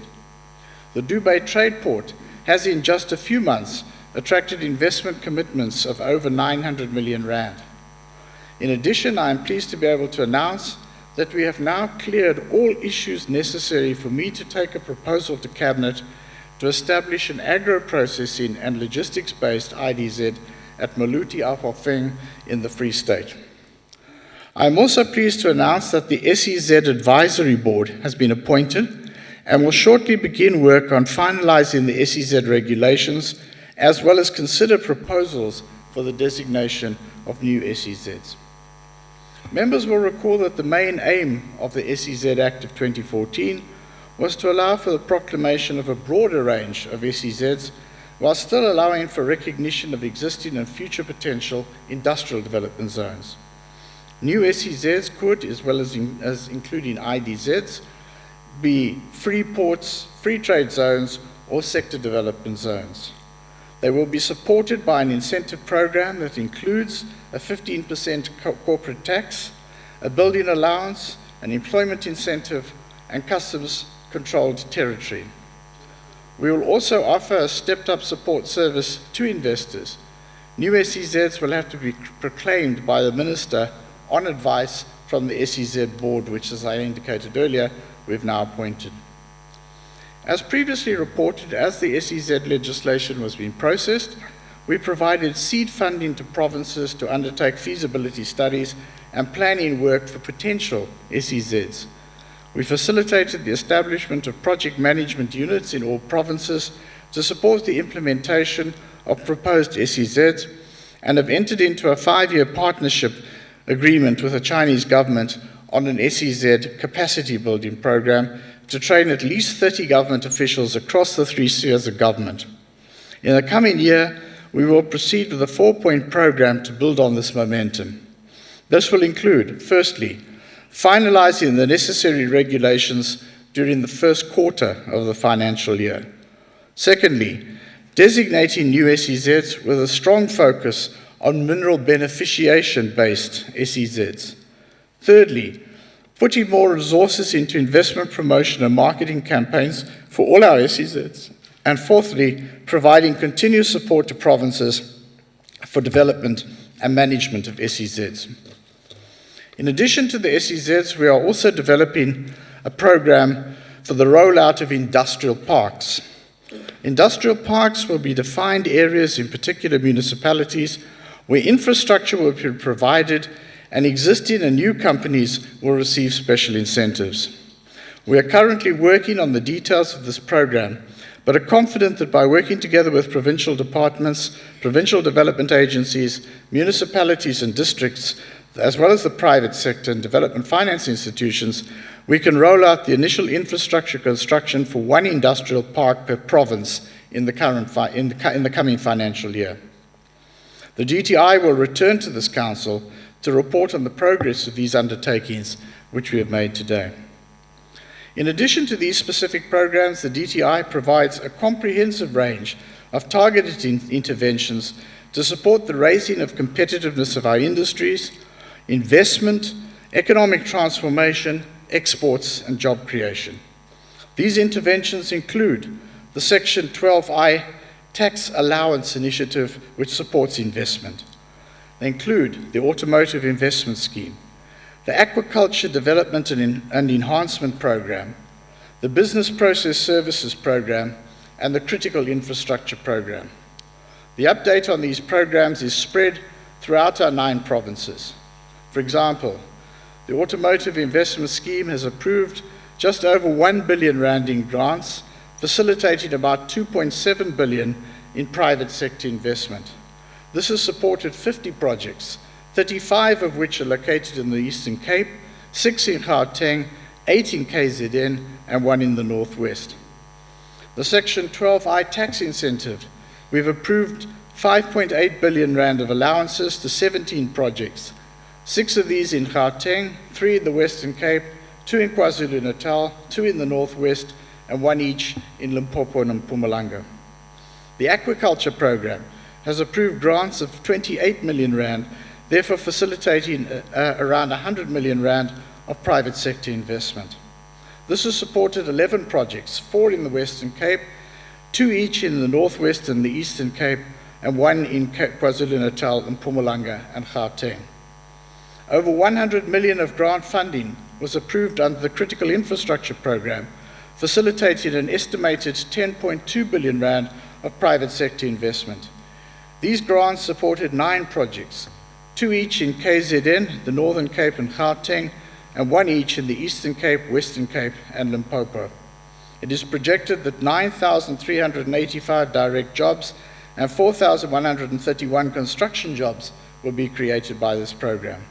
Speaker 13: The Dubai Trade Port has in just a few months attracted investment commitments of over 900 million rand. In addition, I am pleased to be able to announce that we have now cleared all issues necessary for me to take a proposal to Cabinet to establish an agro-processing and logistics-based IDZ at Maluti Afofeng in the Free State. I am also pleased to announce that the SEZ Advisory Board has been appointed and will shortly begin work on finalizing the SEZ regulations as well as consider proposals for the designation of new SEZs. Members will recall that the main aim of the SEZ Act of 2014 was to allow for the proclamation of a broader range of SEZs while still allowing for recognition of existing and future potential industrial development zones. New SEZs could, as well as including IDZs, be free ports, free trade zones, or sector development zones. They will be supported by an incentive program that includes a 15% corporate tax, a building allowance, an employment incentive, and customs-controlled territory. We will also offer a stepped-up support service to investors. New SEZs will have to be proclaimed by the Minister on advice from the SEZ board, which, as I indicated earlier, we've now appointed. As previously reported, as the SEZ legislation was being processed, we provided seed funding to provinces to undertake feasibility studies and planning work for potential SEZs. We facilitated the establishment of project management units in all provinces to support the implementation of proposed SEZs and have entered into a 5-year partnership agreement with the Chinese government on an SEZ capacity building program to train at least 30 government officials across the 3 spheres of government. In the coming year, we will proceed with a 4-point program to build on this momentum. This will include, firstly, finalizing the necessary regulations during the first quarter of the financial year. Secondly, designating new SEZs with a strong focus on mineral beneficiation-based SEZs. Thirdly, putting more resources into investment promotion and marketing campaigns for all our SEZs. And fourthly, providing continuous support to provinces for development and management of SEZs. In addition to the SEZs, we are also developing a program for the rollout of industrial parks. Industrial parks will be defined areas in particular municipalities where infrastructure will be provided and existing and new companies will receive special incentives. We are currently working on the details of this program, but are confident that by working together with provincial departments, provincial development agencies, municipalities and districts, as well as the private sector and development finance institutions, we can roll out the initial infrastructure construction for 1 industrial park per province in the coming financial year. The DTI will return to this council to report on the progress of these undertakings, which we have made today. In addition to these specific programs, the DTI provides a comprehensive range of targeted interventions to support the raising of competitiveness of our industries, investment, economic transformation, exports, and job creation. These interventions include the Section 12I Tax Allowance Initiative, which supports investment. They include the Automotive Investment Scheme, the Aquaculture Development and Enhancement Program, the Business Process Services Program, and the Critical Infrastructure Program. The update on these programs is spread throughout our 9 provinces. For example, the Automotive Investment Scheme has approved just over 1 billion rand in grants, facilitating about 2.7 billion in private sector investment. This has supported 50 projects, 35 of which are located in the Eastern Cape, 6 in Gauteng, 8 in KZN, and 1 in the Northwest. The Section 12I tax incentive, we've approved 5.8 billion rand of allowances to 17 projects, 6 of these in Gauteng, 3 in the Western Cape, 2 in KwaZulu-Natal, 2 in the Northwest, and 1 each in Limpopo and Mpumalanga. The aquaculture program has approved grants of 28 million rand, therefore facilitating around 100 million rand of private sector investment. This has supported 11 projects, 4 in the Western Cape, 2 each in the Northwest and the Eastern Cape, and 1 in KwaZulu-Natal, Mpumalanga, and Gauteng. Over 100 million of grant funding was approved under the Critical Infrastructure Program, facilitating an estimated 10.2 billion rand of private sector investment. These grants supported 9 projects, 2 each in KZN, the Northern Cape and Gauteng, and 1 each in the Eastern Cape, Western Cape, and Limpopo. It is projected that 9,385 direct jobs and 4,131 construction jobs will be created by this program.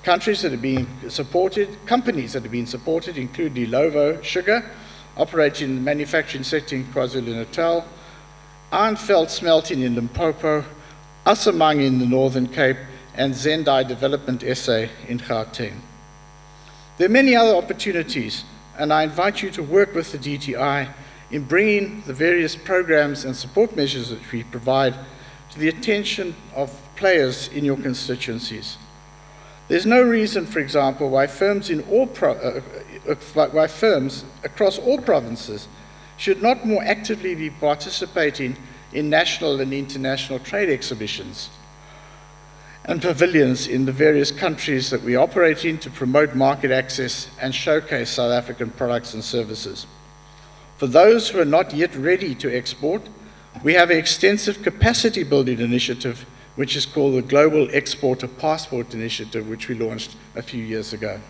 Speaker 13: Companies that have been supported include Delovo Sugar, operating in the manufacturing sector in KwaZulu-Natal, Arnfeld Smelting in Limpopo, Asamang in the Northern Cape, and Zendai Development SA in Gauteng. There are many other opportunities, and I invite you to work with the DTI in bringing the various programs and support measures that we provide to the attention of players in your constituencies. There's no reason, for example, why firms across all provinces should not more actively be participating in national and international trade exhibitions and pavilions in the various countries that we operate in to promote market access and showcase South African products and services. For those who are not yet ready to export, we have an extensive capacity building initiative which is called the Global Exporter Passport Initiative, which we launched a few years ago.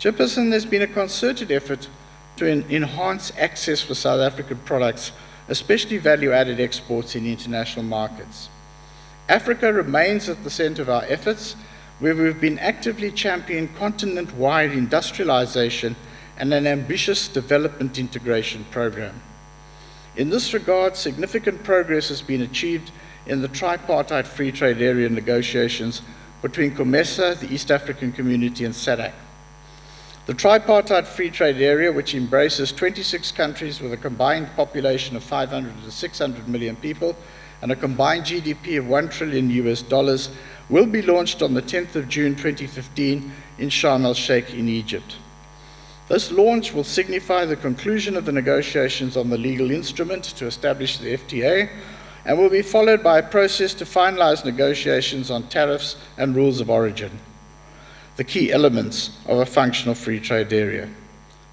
Speaker 13: Chairperson, there's been a concerted effort to enhance access for South African products, especially value-added exports in international markets. Africa remains at the center of our efforts, where we've been actively championing continent-wide industrialization and an ambitious development integration program. In this regard, significant progress has been achieved in the tripartite free trade area negotiations between COMESA, the East African Community, and SADC. The tripartite free trade area, which embraces 26 countries with a combined population of 500 to 600 million people and a combined GDP of $1 trillion, will be launched on the 10th of June 2015 in Sharm el-Sheikh in Egypt. This launch will signify the conclusion of the negotiations on the legal instrument to establish the FTA, and will be followed by a process to finalize negotiations on tariffs and rules of origin, the key elements of a functional free trade area.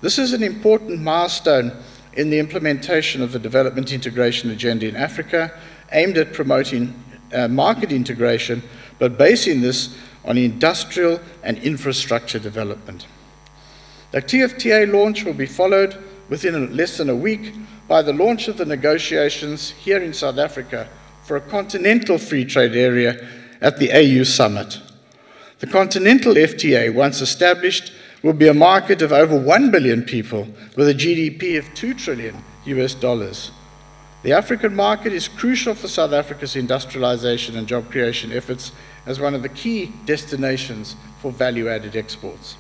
Speaker 13: This is an important milestone in the implementation of the development integration agenda in Africa, aimed at promoting market integration, but basing this on industrial and infrastructure development. The TFTA launch will be followed within less than a week by the launch of the negotiations here in South Africa for a continental free trade area at the AU Summit. The continental FTA, once established, will be a market of over 1 billion people with a GDP of $2 trillion. The African market is crucial for South Africa's industrialization and job creation efforts as one of the key destinations for value-added exports.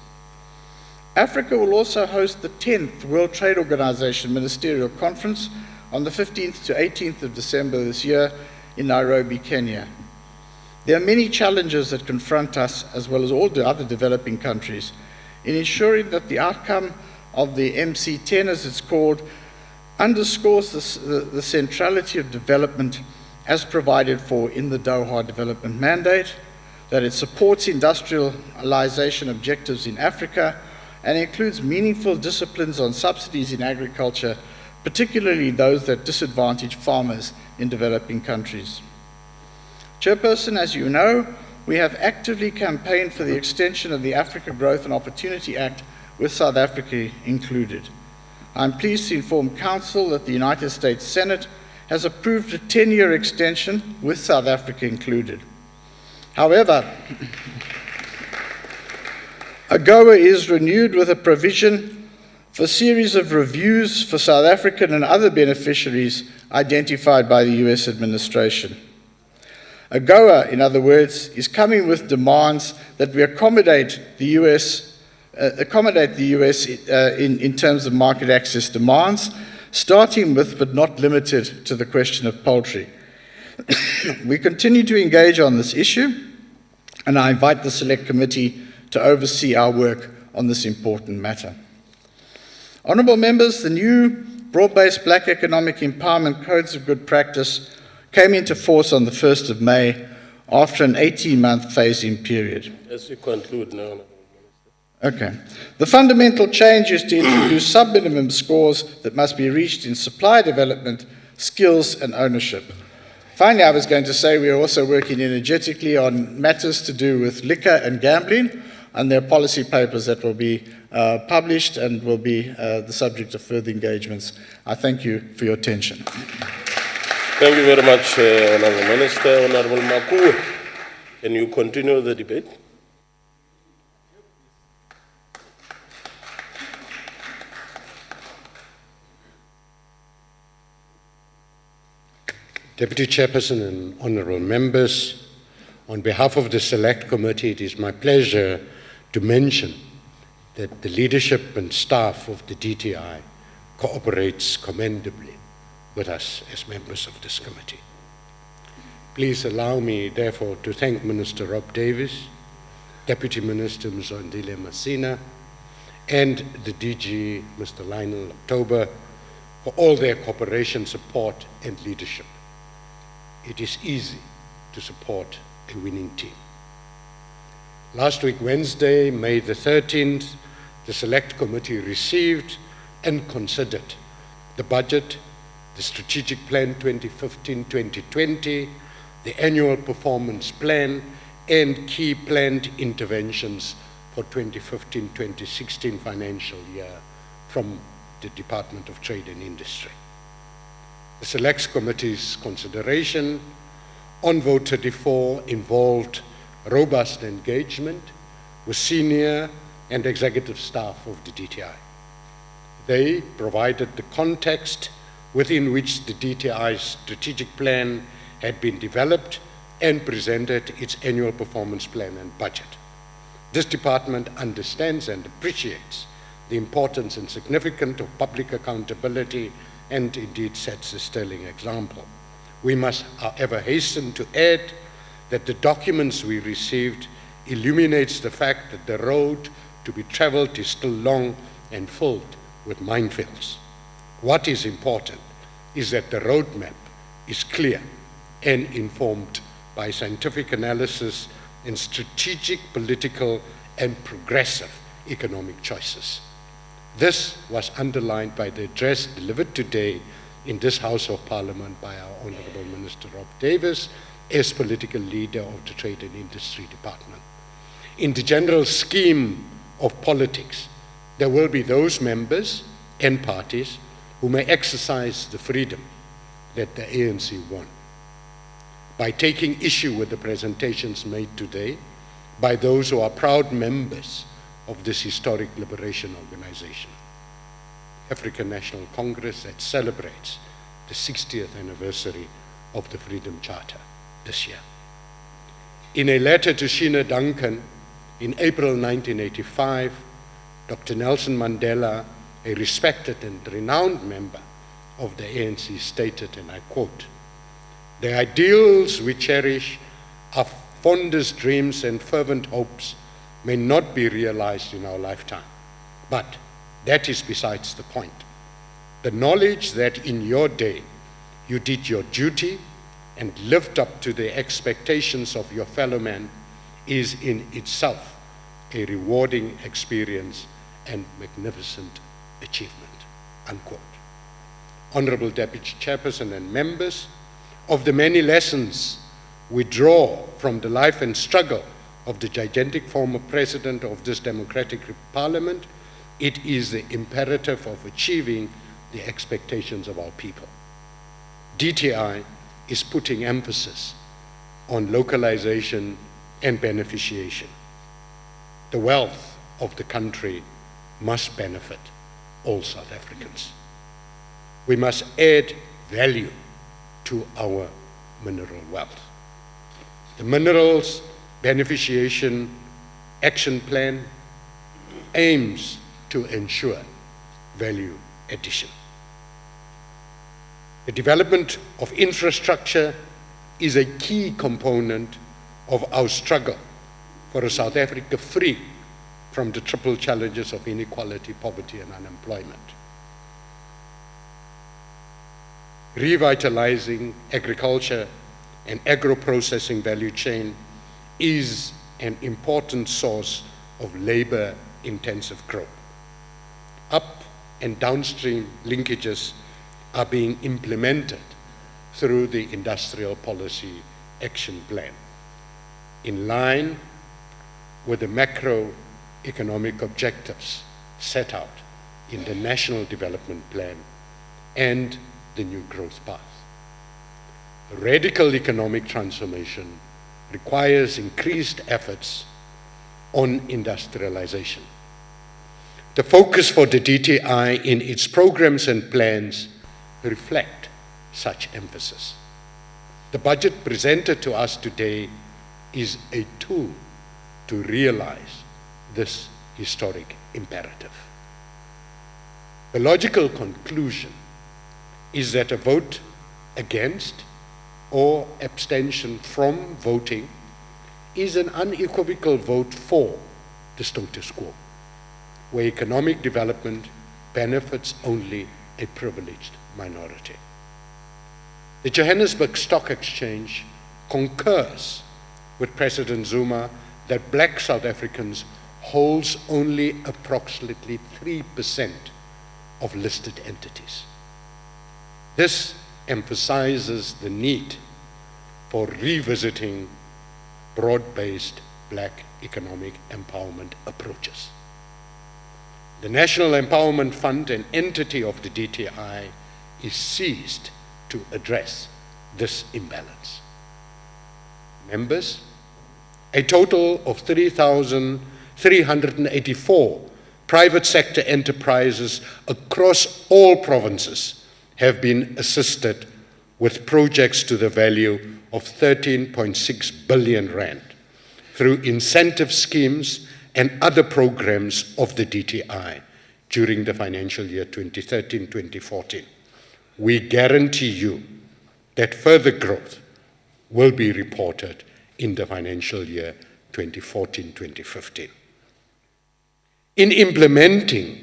Speaker 13: Africa will also host the 10th World Trade Organization Ministerial Conference on the 15th to 18th of December this year in Nairobi, Kenya. There are many challenges that confront us, as well as all the other developing countries, in ensuring that the outcome of the MC10, as it's called, underscores the centrality of development as provided for in the Doha Development Mandate, that it supports industrialization objectives in Africa, and includes meaningful disciplines on subsidies in agriculture, particularly those that disadvantage farmers in developing countries. Chairperson, as you know, we have actively campaigned for the extension of the Africa Growth and Opportunity Act, with South Africa included. I'm pleased to inform Council that the United States Senate has approved a 10-year extension, with South Africa included. However, AGOA is renewed with a provision for a series of reviews for South African and other beneficiaries identified by the US administration. AGOA, in other words, is coming with demands that we accommodate the US in terms of market access demands, starting with but not limited to the question of poultry. We continue to engage on this issue, and I invite the Select Committee to oversee our work on this important matter. Honourable members, the new broad-based Black Economic Empowerment Codes of Good Practice came into force on the 1st of May after an 18-month phasing period.
Speaker 1: As we conclude now.
Speaker 13: Okay. The fundamental change is to introduce sub-minimum scores that must be reached in supply development, skills and ownership. Finally, I was going to say we are also working energetically on matters to do with liquor and gambling, and there are policy papers that will be published and will be the subject of further engagements. I thank you for your attention.
Speaker 1: Thank you very much, Honourable Minister. Honourable Makue, can you continue the debate?
Speaker 4: Deputy Chairperson and honourable members, on behalf of the Select Committee, it is my pleasure to mention that the leadership and staff of the DTI cooperates commendably with us as members of this committee. Please allow me, therefore, to thank Minister Rob Davis, Deputy Minister Mzondile Masina, and the DG, Mr. Lionel October, for all their cooperation, support, and leadership. It is easy to support a winning team. Last week, Wednesday, May the 13th, the Select Committee received and considered the budget, the Strategic Plan 2015-2020, the Annual Performance Plan, and key planned interventions for 2015-2016 financial year from the Department of Trade and Industry. The Select Committee's consideration on Vote 34 involved robust engagement with senior and executive staff of the DTI. They provided the context within which the DTI's strategic plan had been developed and presented its annual performance plan and budget. This department understands and appreciates the importance and significance of public accountability and indeed sets a sterling example. We must, however, hasten to add that the documents we received illuminates the fact that the road to be traveled is still long and filled with minefields. What is important is that the roadmap is clear and informed by scientific analysis and strategic, political, and progressive economic choices. This was underlined by the address delivered today in this House of Parliament by our Honourable Minister Rob Davis as political leader of the Trade and Industry Department. In the general scheme of politics, there will be those members and parties who may exercise the freedom that the ANC won. By taking issue with the presentations made today by those who are proud members of this historic liberation organization, African National Congress, that celebrates the 60th anniversary of the Freedom Charter this year. In a letter to Sheena Duncan in April 1985, Dr. Nelson Mandela, a respected and renowned member of the ANC, stated, and I quote, "The ideals we cherish, our fondest dreams and fervent hopes may not be realized in our lifetime, but that is besides the point. The knowledge that in your day you did your duty and lived up to the expectations of your fellow man is in itself a rewarding experience and magnificent achievement," unquote. Honorable Deputy Chairperson and members, of the many lessons we draw from the life and struggle of the gigantic former president of this democratic parliament, it is the imperative of achieving the expectations of our people. DTI is putting emphasis on localization and beneficiation. The wealth of the country must benefit all South Africans. We must add value to our mineral wealth. The Minerals Beneficiation Action Plan aims to ensure value addition. The development of infrastructure is a key component of our struggle for a South Africa free from the triple challenges of inequality, poverty, and unemployment. Revitalizing agriculture and agro-processing value chain is an important source of labor-intensive growth. Up and downstream linkages are being implemented through the Industrial Policy Action Plan, in line with the macroeconomic objectives set out in the National Development Plan and the New Growth Path. Radical economic transformation requires increased efforts on industrialization. The focus for the DTI in its programs and plans reflect such emphasis. The budget presented to us today is a tool to realize this historic imperative. The logical conclusion is that a vote against or abstention from voting is an unequivocal vote for the status quo, where economic development benefits only a privileged minority. The Johannesburg Stock Exchange concurs with President Zuma that black South Africans holds only approximately 3% of listed entities. This emphasizes the need for revisiting broad-based black economic empowerment approaches. The National Empowerment Fund, an entity of the DTI, is seized to address this imbalance. Members, a total of 3,384 private sector enterprises across all provinces have been assisted with projects to the value of 13.6 billion rand through incentive schemes and other programs of the DTI during the financial year 2013-2014. We guarantee you that further growth will be reported in the financial year 2014-2015. In implementing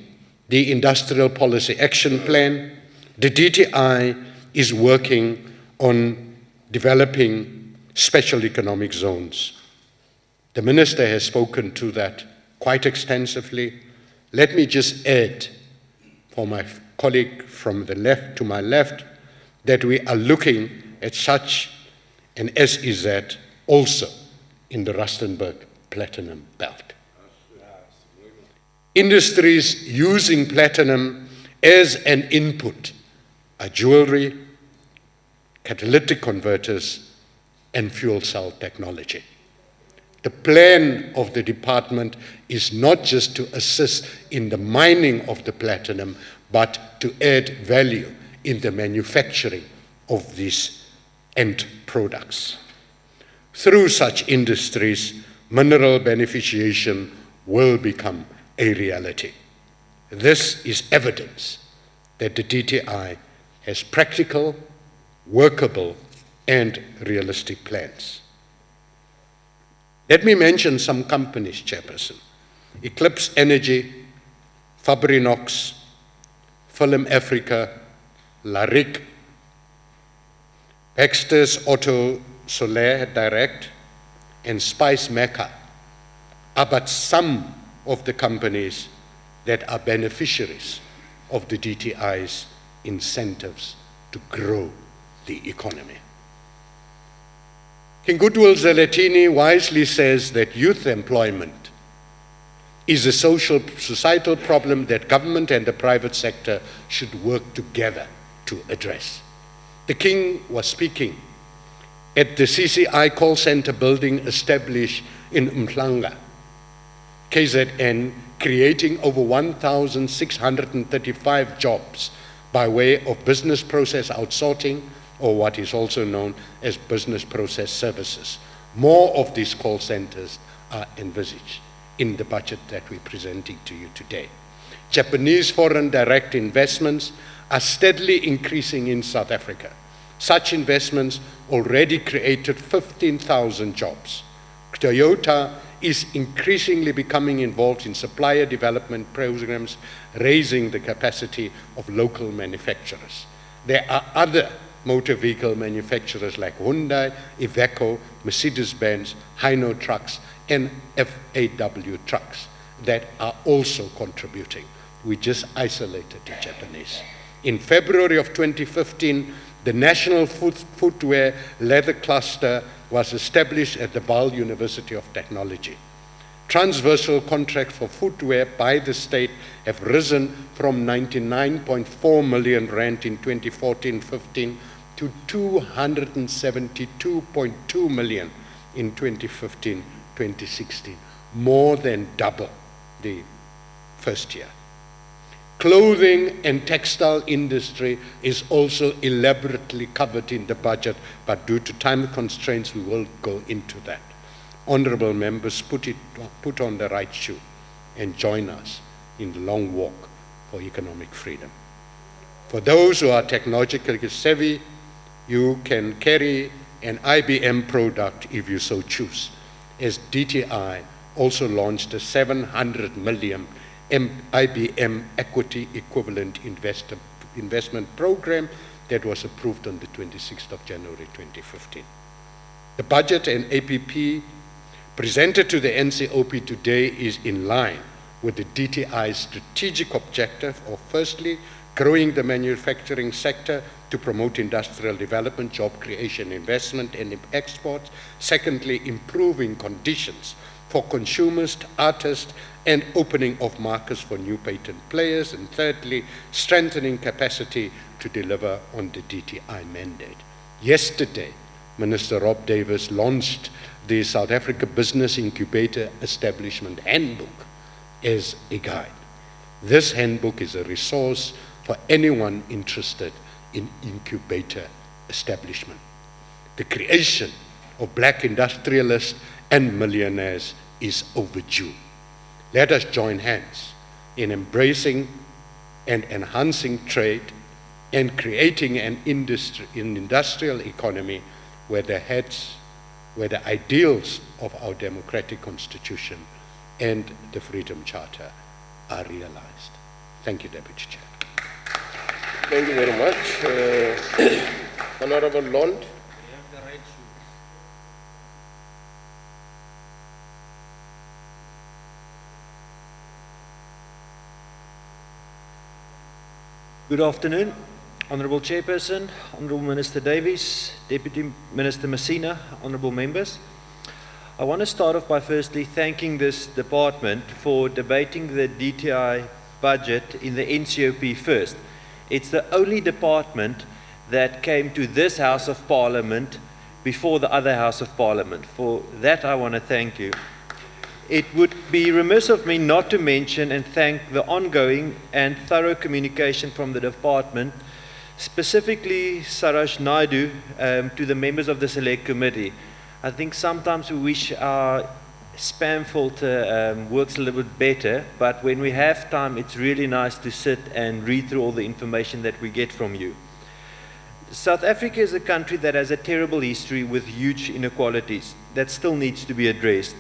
Speaker 4: the Industrial Policy Action Plan, the DTI is working on developing special economic zones. The Minister has spoken to that quite extensively. Let me just add, for my colleague from the left to my left, that we are looking at such an SEZ also in the Rustenburg Platinum Belt. Industries using platinum as an input are jewelry, catalytic converters, and fuel cell technology. The plan of the department is not just to assist in the mining of the platinum, but to add value in the manufacturing of these end products. Through such industries, mineral beneficiation will become a reality. This is evidence that the DTI has practical, workable, and realistic plans. Let me mention some companies, Chairperson. Eclipse Energy, Fabrinox, Film Africa, Laric, Baxter's Auto Solaire Direct, and Spice Mecca are but some of the companies that are beneficiaries of the DTI's incentives to grow the economy. King Goodwill Zelatini wisely says that youth employment is a societal problem that government and the private sector should work together to address. The King was speaking at the CCI call center building established in Umhlanga, KZN, creating over 1,635 jobs by way of business process outsourcing, or what is also known as business process services. More of these call centers are envisaged in the budget that we're presenting to you today. Japanese foreign direct investments are steadily increasing in South Africa. Such investments already created 15,000 jobs. Toyota is increasingly becoming involved in supplier development programs, raising the capacity of local manufacturers. There are other motor vehicle manufacturers like Hyundai, Iveco, Mercedes-Benz, Hino Trucks, and FAW Trucks that are also contributing. We just isolated the Japanese. In February of 2015, the National Footwear Leather Cluster was established at the Vaal University of Technology. Transversal contracts for footwear by the state have risen from 99.4 million rand in 2014-15 to 272.2 million in 2015-2016, more than double the first year. Clothing and textile industry is also elaborately covered in the budget, but due to time constraints, we will go into that. Honorable members, put on the right shoe and join us in the long walk for economic freedom. For those who are technologically savvy, you can carry an IBM product if you so choose, as DTI also launched a 700 million IBM equity equivalent investment program that was approved on the 26th of January 2015. The budget and APP presented to the NCOP today is in line with the DTI's strategic objective of firstly, growing the manufacturing sector to promote industrial development, job creation, investment, and exports. Secondly, improving conditions for consumers, artists, and opening of markets for new patent players. And thirdly, strengthening capacity to deliver on the DTI mandate. Yesterday, Minister Rob Davis launched the South Africa Business Incubator Establishment Handbook as a guide. This handbook is a resource for anyone interested in incubator establishment. The creation of black industrialists and millionaires is overdue. Let us join hands in embracing and enhancing trade and creating an industrial economy where the ideals of our democratic constitution and the Freedom Charter are realized. Thank you, Deputy Chair.
Speaker 1: Thank you very much. Honorable Lond.
Speaker 19: Good afternoon, Honourable Chairperson, Honourable Minister Davies, Deputy Minister Messina, Honourable Members. I want to start off by firstly thanking this department for debating the DTI budget in the NCOP first. It's the only department that came to this House of Parliament before the other House of Parliament. For that I want to thank you. It would be remiss of me not to mention and thank the ongoing and thorough communication from the department, specifically Saraj Naidu, to the members of the Select Committee. I think sometimes we wish our spam filter works a little bit better, but when we have time, it's really nice to sit and read through all the information that we get from you. South Africa is a country that has a terrible history with huge inequalities that still needs to be addressed.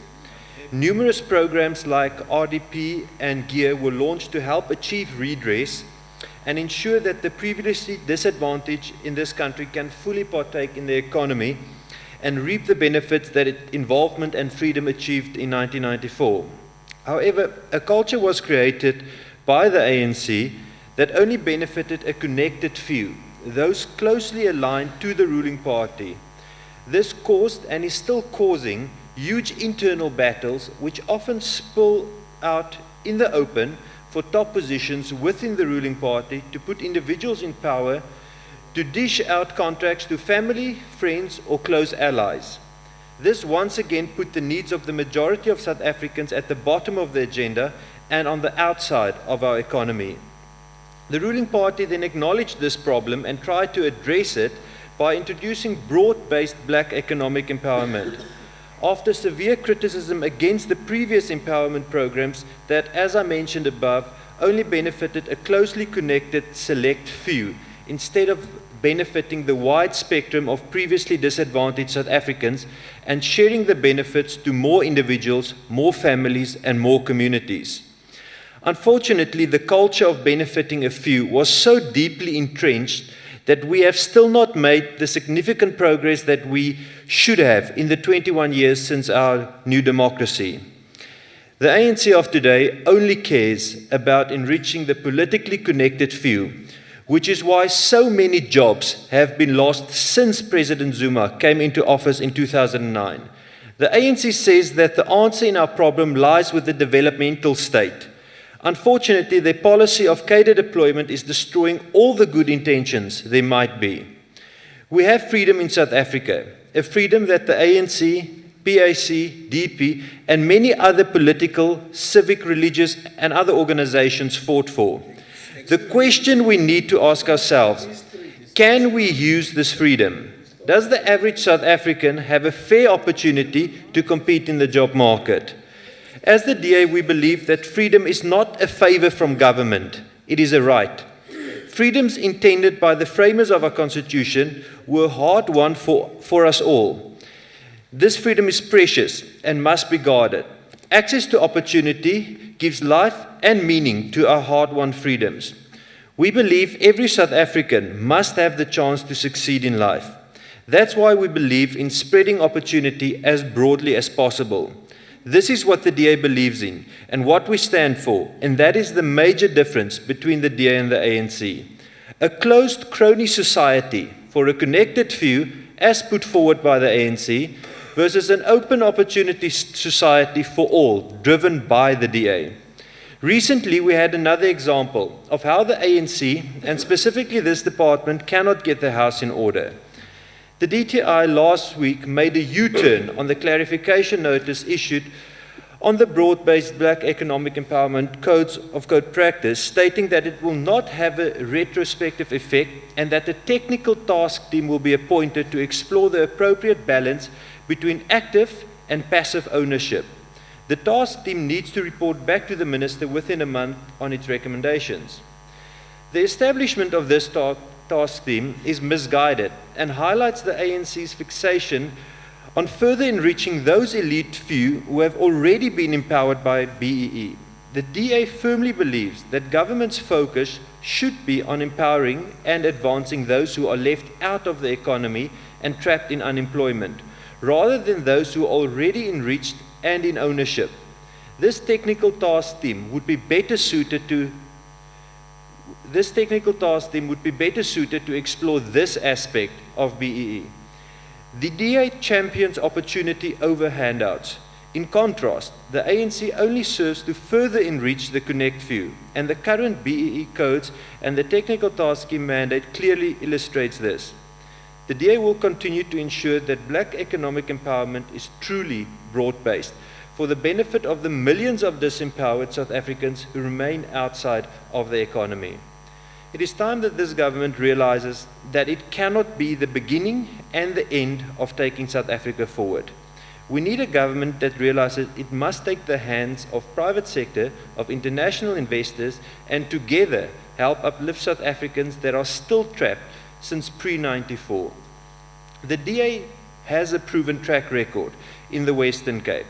Speaker 19: Numerous programs like RDP and GEAR were launched to help achieve redress and ensure that the previously disadvantaged in this country can fully partake in the economy and reap the benefits that involvement and freedom achieved in 1994. However, a culture was created by the ANC that only benefited a connected few, those closely aligned to the ruling party. This caused and is still causing huge internal battles which often spill out in the open for top positions within the ruling party to put individuals in power to dish out contracts to family, friends, or close allies. This once again put the needs of the majority of South Africans at the bottom of the agenda and on the outside of our economy. The ruling party then acknowledged this problem and tried to address it by introducing broad-based black economic empowerment. After severe criticism against the previous empowerment programs that, as I mentioned above, only benefited a closely connected select few, instead of benefiting the wide spectrum of previously disadvantaged South Africans and sharing the benefits to more individuals, more families, and more communities. Unfortunately, the culture of benefiting a few was so deeply entrenched that we have still not made the significant progress that we should have in the 21 years since our new democracy. The ANC of today only cares about enriching the politically connected few, which is why so many jobs have been lost since President Zuma came into office in 2009. The ANC says that the answer in our problem lies with the developmental state. Unfortunately, their policy of cadre deployment is destroying all the good intentions there might be. We have freedom in South Africa, a freedom that the ANC, PAC, DP, and many other political, civic, religious, and other organizations fought for. The question we need to ask ourselves, can we use this freedom? Does the average South African have a fair opportunity to compete in the job market? As the DA, we believe that freedom is not a favor from government. It is a right. Freedoms intended by the framers of our Constitution were hard-won for us all. This freedom is precious and must be guarded. Access to opportunity gives life and meaning to our hard-won freedoms. We believe every South African must have the chance to succeed in life. That's why we believe in spreading opportunity as broadly as possible. This is what the DA believes in and what we stand for, and that is the major difference between the DA and the ANC. A closed crony society for a connected few, as put forward by the ANC, versus an open opportunity society for all, driven by the DA. Recently, we had another example of how the ANC, and specifically this department, cannot get the house in order. The DTI last week made a U-turn on the clarification notice issued on the broad-based Black Economic Empowerment Codes of Code Practice, stating that it will not have a retrospective effect and that a technical task team will be appointed to explore the appropriate balance between active and passive ownership. The task team needs to report back to the Minister within a month on its recommendations. The establishment of this task team is misguided and highlights the ANC's fixation on further enriching those elite few who have already been empowered by BEE. The DA firmly believes that government's focus should be on empowering and advancing those who are left out of the economy and trapped in unemployment, rather than those who are already enriched and in ownership. This technical task team would be better suited to explore this aspect of BEE. The DA champions opportunity over handouts. In contrast, the ANC only serves to further enrich the connect few, and the current BEE codes and the technical task team mandate clearly illustrates this. The DA will continue to ensure that Black economic empowerment is truly broad-based for the benefit of the millions of disempowered South Africans who remain outside of the economy. It is time that this government realizes that it cannot be the beginning and the end of taking South Africa forward. We need a government that realizes it must take the hands of private sector, of international investors, and together help uplift South Africans that are still trapped since pre-94. The DA has a proven track record in the Western Cape.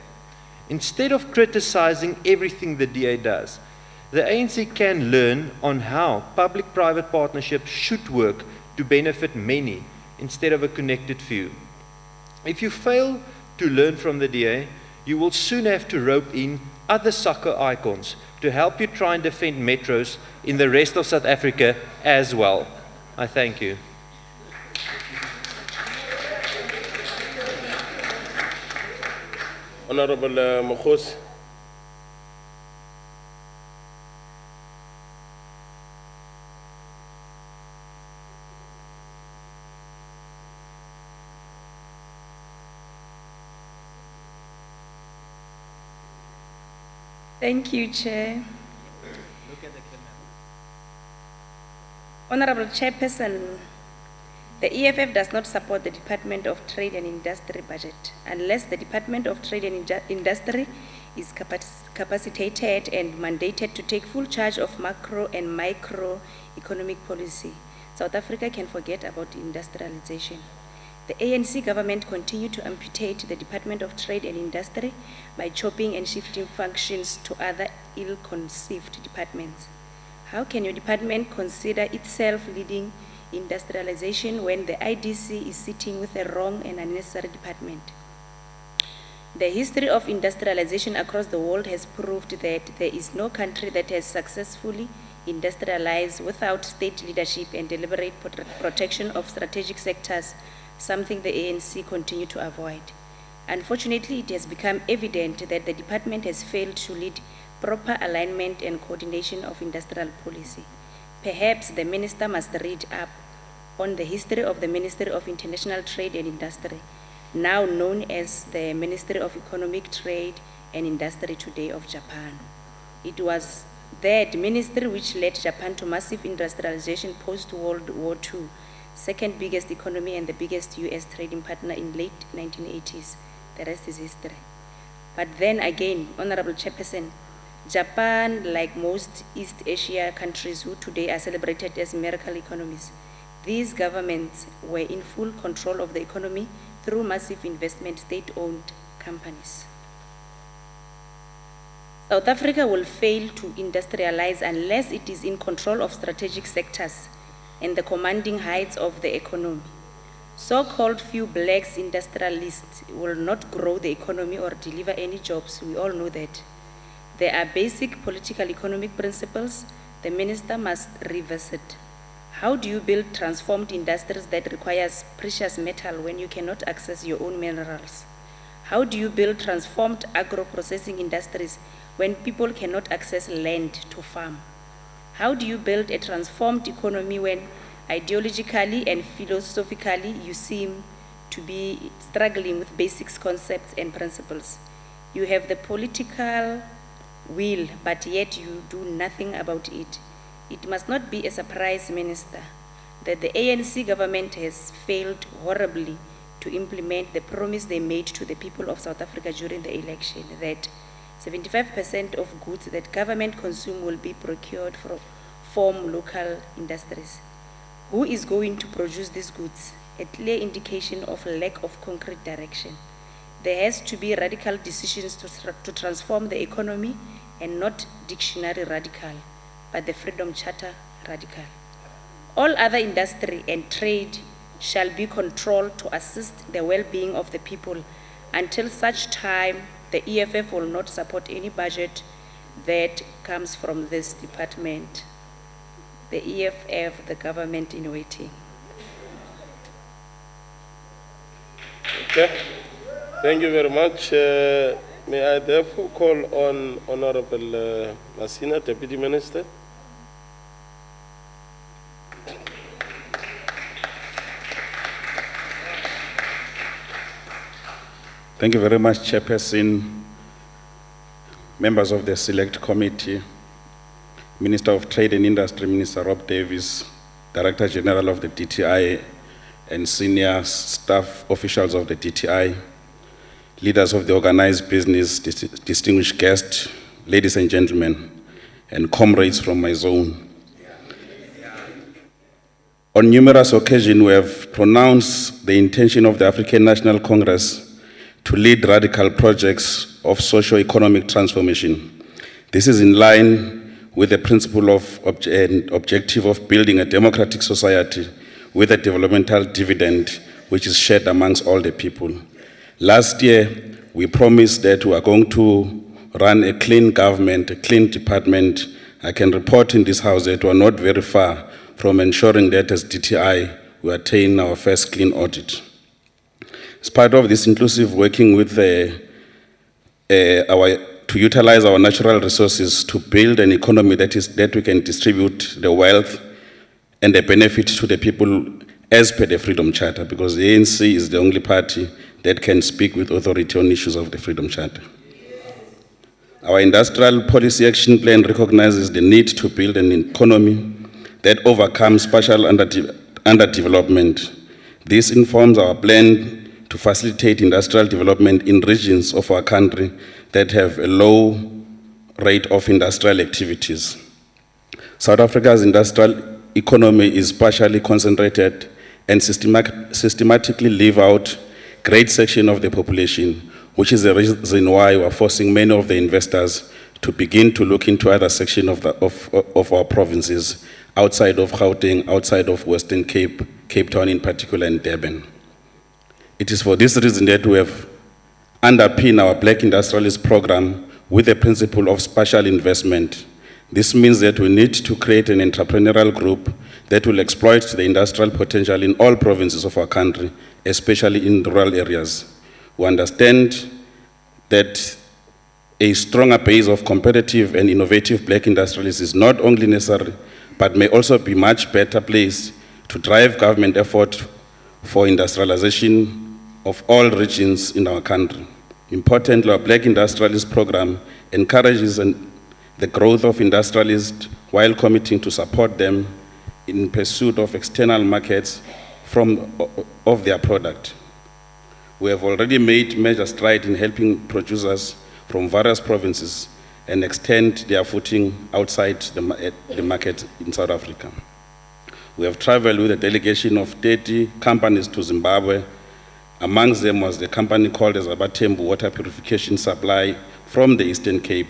Speaker 19: Instead of criticizing everything the DA does, the ANC can learn on how public-private partnerships should work to benefit many instead of a connected few. If you fail to learn from the DA, you will soon have to rope in other soccer icons to help you try and defend metros in the rest of South Africa as well. I thank you.
Speaker 1: Honorable Mokhosi.
Speaker 10: Thank you, Chair. Honorable Chairperson, the EFF does not support the Department of Trade and Industry budget unless the Department of Trade and Industry is capacitated and mandated to take full charge of macro and micro economic policy. South Africa can forget about industrialization. The ANC government continued to amputate the Department of Trade and Industry by chopping and shifting functions to other ill-conceived departments. How can your department consider itself leading industrialization when the IDC is sitting with a wrong and unnecessary department? The history of industrialization across the world has proved that there is no country that has successfully industrialized without state leadership and deliberate protection of strategic sectors, something the ANC continue to avoid. Unfortunately, it has become evident that the department has failed to lead proper alignment and coordination of industrial policy. Perhaps the minister must read up on the history of the Ministry of International Trade and Industry, now known as the Ministry of Economic Trade and Industry today of Japan. It was that ministry which led Japan to massive industrialization post-World War II, second biggest economy and the biggest US trading partner in late 1980s. The rest is history. But then again, Honorable Chairperson, Japan, like most East Asia countries who today are celebrated as miracle economies, these governments were in full control of the economy through massive investment, state-owned companies. South Africa will fail to industrialize unless it is in control of strategic sectors and the commanding heights of the economy. So-called few blacks industrialists will not grow the economy or deliver any jobs. We all know that. There are basic political economic principles the minister must revisit. How do you build transformed industries that requires precious metal when you cannot access your own minerals? How do you build transformed agro-processing industries when people cannot access land to farm? How do you build a transformed economy when ideologically and philosophically you seem to be struggling with basic concepts and principles? You have the political will, but yet you do nothing about it. It must not be a surprise, Minister, that the ANC government has failed horribly to implement the promise they made to the people of South Africa during the election, that 75% of goods that government consume will be procured from local industries. Who is going to produce these goods? A clear indication of lack of concrete direction. There has to be radical decisions to transform the economy, and not dictionary radical, but the Freedom Charter radical. All other industry and trade shall be controlled to assist the well-being of the people until such time the EFF will not support any budget that comes from this department. The EFF, the government in waiting.
Speaker 1: Okay. Thank you very much. May I therefore call on Honorable Masina, Deputy Minister?
Speaker 19: Thank you very much, Chairperson, members of the Select Committee, Minister of Trade and Industry, Minister Rob Davis, Director General of the DTI, and senior staff officials of the DTI, leaders of the organized business, distinguished guests, ladies and gentlemen, and comrades from my zone. On numerous occasions, we have pronounced the intention of the African National Congress to lead radical projects of socio-economic transformation. This is in line with the principle of objective of building a democratic society with a developmental dividend which is shared amongst all the people. Last year, we promised that we are going to run a clean government, a clean department. I can report in this house that we are not very far from ensuring that as DTI, we attain our first clean audit. As part of this inclusive working with to utilize our natural resources to build an economy that we can distribute the wealth and the benefit to the people as per the Freedom Charter, because the ANC is the only party that can speak with authority on issues of the Freedom Charter. Our industrial policy action plan recognizes the need to build an economy that overcomes spatial underdevelopment. This informs our plan to facilitate industrial development in regions of our country that have a low rate of industrial activities. South Africa's industrial economy is partially concentrated and systematically leave out great section of the population, which is the reason why we are forcing many of the investors to begin to look into other sections of our provinces, outside of Gauteng, outside of Western Cape, Cape Town in particular, and Durban. It is for this reason that we have underpinned our Black Industrialist program with the principle of spatial investment. This means that we need to create an entrepreneurial group that will exploit the industrial potential in all provinces of our country, especially in rural areas. We understand that a stronger base of competitive and innovative Black industrialists is not only necessary, but may also be much better placed to drive government effort for industrialization of all regions in our country. Importantly, our Black Industrialist program encourages the growth of industrialists while committing to support them in pursuit of external markets of their product. We have already made major strides in helping producers from various provinces and extend their footing outside the market in South Africa. We have traveled with a delegation of 30 companies to Zimbabwe. Amongst them was the company called Zabatembu Water Purification Supply from the Eastern Cape,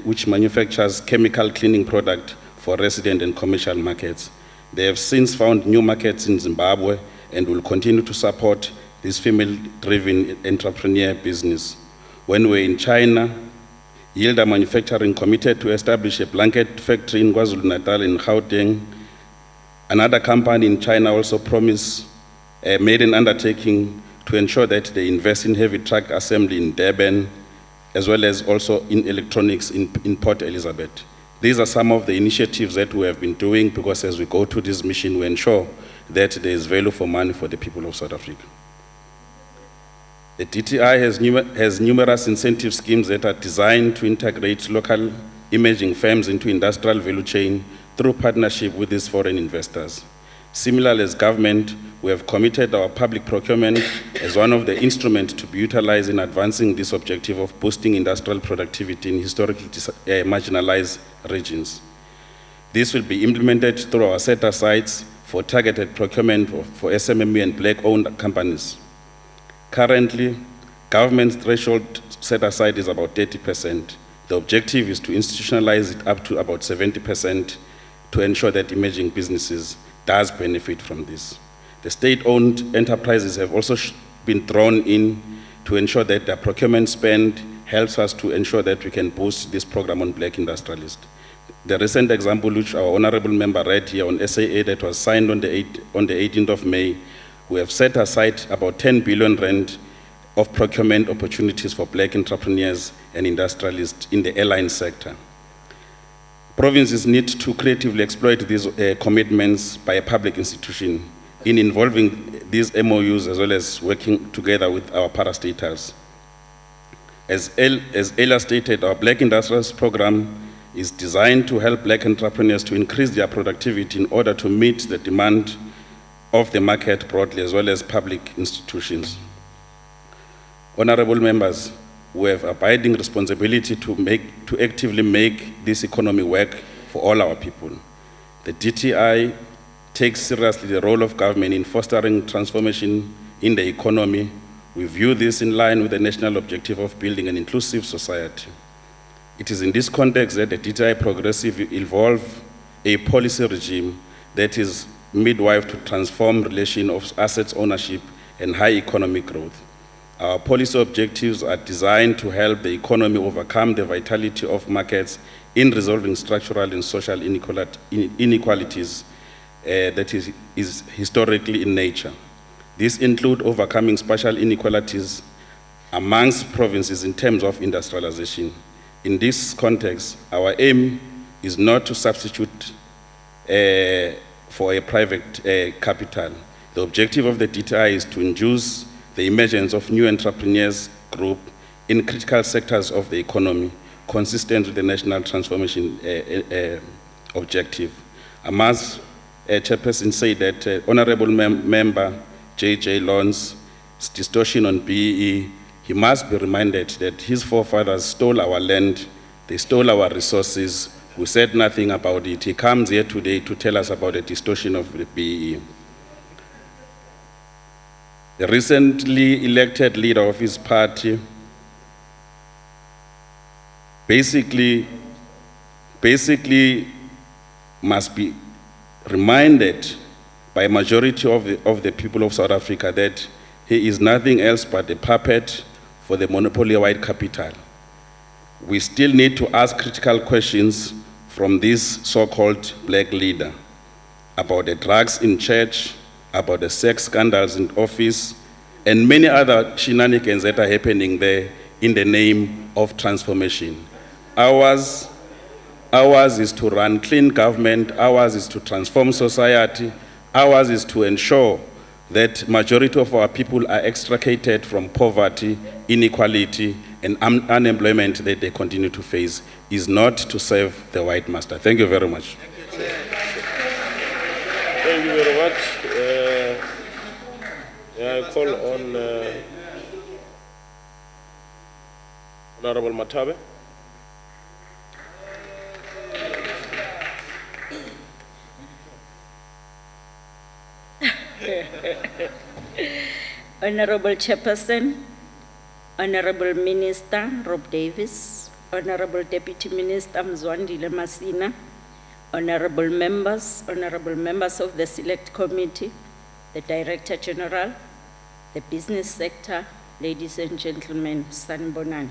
Speaker 19: which manufactures chemical cleaning product for resident and commercial markets. They have since found new markets in Zimbabwe and will continue to support this female-driven entrepreneur business. When we were in China, Yilda Manufacturing committed to establish a blanket factory in KwaZulu-Natal in Gauteng. Another company in China also made an undertaking to ensure that they invest in heavy truck assembly in Durban, as well as also in electronics in Port Elizabeth. These are some of the initiatives that we have been doing, because as we go to this mission, we ensure that there is value for money for the people of South Africa. The DTI has numerous incentive schemes that are designed to integrate local emerging firms into industrial value chain through partnership with these foreign investors. Similarly, as government, we have committed our public procurement as one of the instruments to be utilized in advancing this objective of boosting industrial productivity in historically marginalized regions. This will be implemented through our set-asides for targeted procurement for SMME and black-owned companies. Currently, government's threshold set-aside is about 30%. The objective is to institutionalize it up to about 70% to ensure that emerging businesses does benefit from this. The state-owned enterprises have also been drawn in to ensure that their procurement spend helps us to ensure that we can boost this program on black industrialists. The recent example which our honorable member read here on SAA that was signed on the 18th of May, we have set aside about 10 billion rand of procurement opportunities for black entrepreneurs and industrialists in the airline sector. Provinces need to creatively exploit these commitments by a public institution in involving these MOUs as well as working together with our parastatals. As earlier stated, our Black Industrials Program is designed to help black entrepreneurs to increase their productivity in order to meet the demand of the market broadly as well as public institutions. Honorable members, we have abiding responsibility to actively make this economy work for all our people. The DTI takes seriously the role of government in fostering transformation in the economy. We view this in line with the national objective of building an inclusive society. It is in this context that the DTI progressively evolve a policy regime that is midwife to transform relation of assets ownership and high economic growth. Our policy objectives are designed to help the economy overcome the vitality of markets in resolving structural and social inequalities that is historically in nature. These include overcoming spatial inequalities amongst provinces in terms of industrialization. In this context, our aim is not to substitute for a private capital. The objective of the DTI is to induce the emergence of new entrepreneurs group in critical sectors of the economy, consistent with the national transformation objective. I must, Chairperson, say that Honorable Member J.J. Lon's distortion on BEE, he must be reminded that his forefathers stole our land, they stole our resources, we said nothing about it. He comes here today to tell us about the distortion of the BEE. The recently elected leader of his party basically must be reminded by a majority of the people of South Africa that he is nothing else but a puppet for the monopoly of white capital. We still need to ask critical questions from this so-called black leader about the drugs in church, about the sex scandals in office, and many other shenanigans that are happening there in the name of transformation. Ours is to run clean government, ours is to transform society, ours is to ensure that majority of our people are extricated from poverty, inequality, and unemployment that they continue to face, is not to serve the white master. Thank you very much.
Speaker 1: Thank you very much. I call on Honorable Matabe.
Speaker 10: Honorable Chairperson, Honorable Minister Rob Davis, Honorable Deputy Minister Mzwandile Masina, honorable members of the Select Committee, the Director General, the business sector, ladies and gentlemen, sanibonani.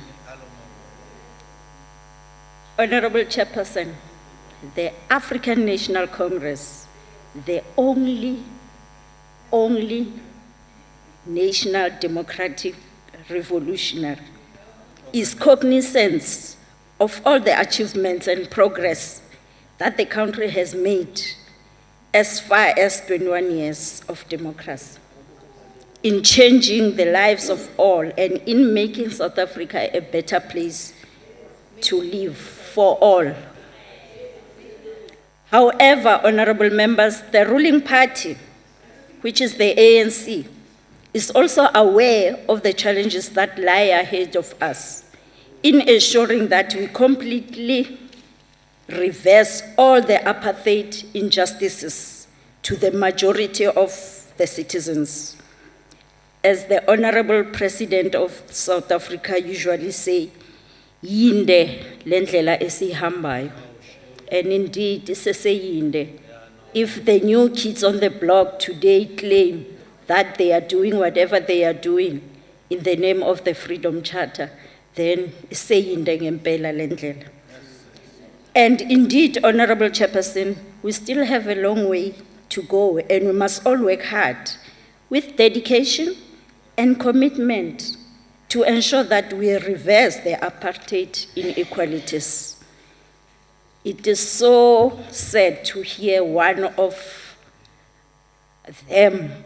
Speaker 10: Honorable Chairperson, the African National Congress, the only national democratic revolutionary, is cognizant of all the achievements and progress that the country has made as far as 21 years of democracy, in changing the lives of all and in making South Africa a better place to live for all. However, honorable members, the ruling party, which is the ANC, is also aware of the challenges that lie ahead of us in ensuring that we completely reverse all the apartheid injustices to the majority of the citizens. As the Honorable President of South Africa usually say, yinde lendlela esihambayo. And indeed, yinde. If the new kids on the block today claim that they are doing whatever they are doing in the name of the Freedom Charter, then yinde ngempela lendlela. And indeed, Honorable Chairperson, we still have a long way to go, and we must all work hard with dedication and commitment to ensure that we reverse the apartheid inequalities. It is so sad to hear one of them,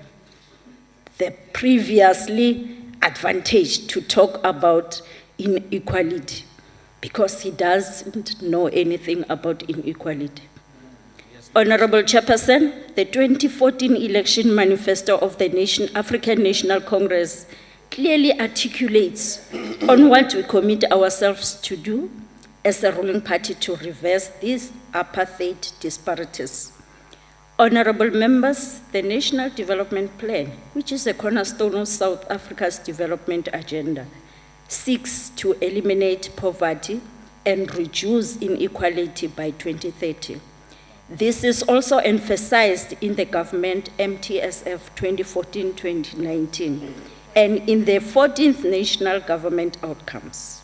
Speaker 10: the previously advantaged, to talk about inequality, because he doesn't know anything about inequality. Honorable Chairperson, the 2014 election manifesto of the African National Congress clearly articulates on what we commit ourselves to do as a ruling party to reverse these apartheid disparities. Honorable members, the National Development Plan, which is a cornerstone of South Africa's development agenda, seeks to eliminate poverty and reduce inequality by 2030. This is also emphasized in the government MTSF 2014-2019 and in the 14th National Government Outcomes.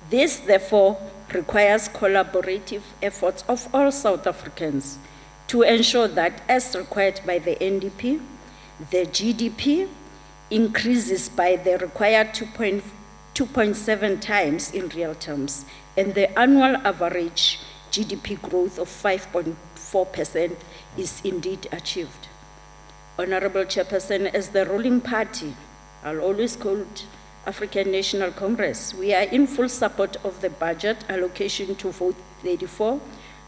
Speaker 10: This, therefore, requires collaborative efforts of all South Africans to ensure that, as required by the NDP, the GDP increases by the required 2.7 times in real terms, and the annual average GDP growth of 5.4% is indeed achieved. Honorable Chairperson, as the ruling party, I'll always quote African National Congress, we are in full support of the budget allocation to vote 34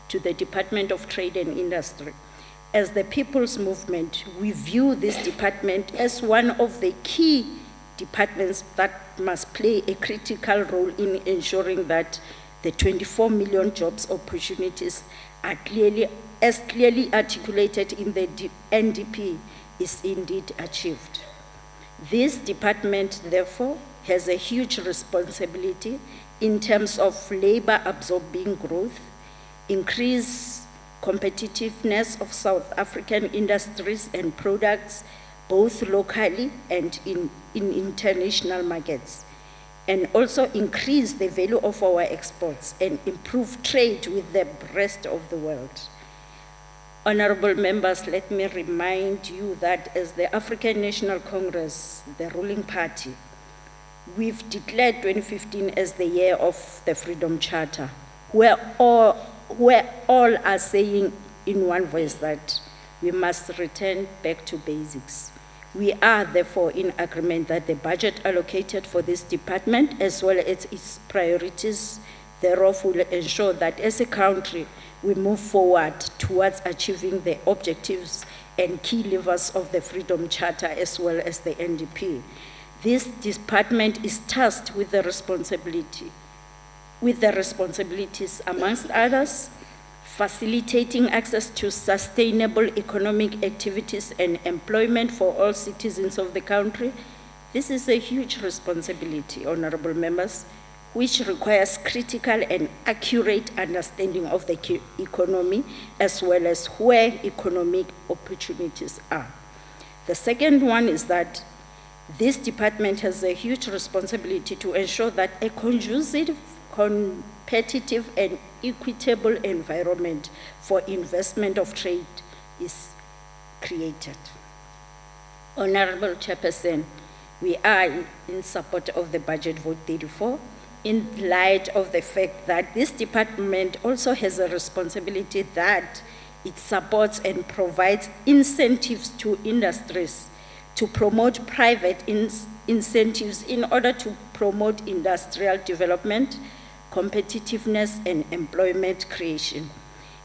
Speaker 10: to the Department of Trade and Industry. As the People's Movement, we view this department as one of the key departments that must play a critical role in ensuring that the 24 million jobs opportunities are clearly articulated in the NDP is indeed achieved. This department, therefore, has a huge responsibility in terms of labor absorbing growth, increase competitiveness of South African industries and products, both locally and in international markets, and also increase the value of our exports and improve trade with the rest of the world. Honorable members, let me remind you that as the African National Congress, the ruling party, we've declared 2015 as the year of the Freedom Charter, where all are saying in one voice that we must return back to basics. We are therefore in agreement that the budget allocated for this department, as well as its priorities thereof, will ensure that as a country, we move forward towards achieving the objectives and key levers of the Freedom Charter, as well as the NDP. This department is tasked with the responsibilities, amongst others, facilitating access to sustainable economic activities and employment for all citizens of the country. This is a huge responsibility, honorable members, which requires critical and accurate understanding of the economy as well as where economic opportunities are. The second one is that this department has a huge responsibility to ensure that a conducive, competitive and equitable environment for investment of trade is created. Honorable Chairperson, we are in support of the budget vote 34 in light of the fact that this department also has a responsibility that it supports and provides incentives to industries to promote private incentives in order to promote industrial development, competitiveness and employment creation.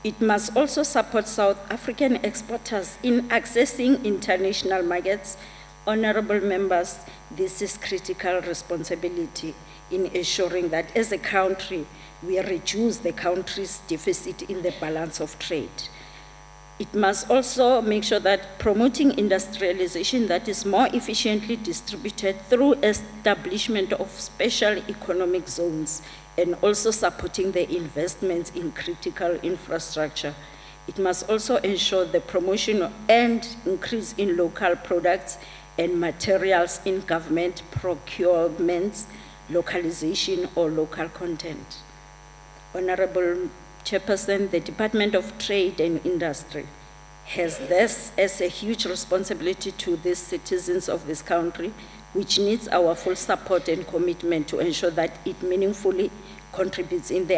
Speaker 10: It must also support South African exporters in accessing international markets. Honorable members, this is critical responsibility in ensuring that as a country, we reduce the country's deficit in the balance of trade. It must also make sure that promoting industrialization that is more efficiently distributed through establishment of special economic zones and also supporting the investments in critical infrastructure. It must also ensure the promotion and increase in local products and materials in government procurements, localization or local content. Honorable Chairperson, the Department of Trade and Industry has this as a huge responsibility to the citizens of this country, which needs our full support and commitment to ensure that it meaningfully contributes in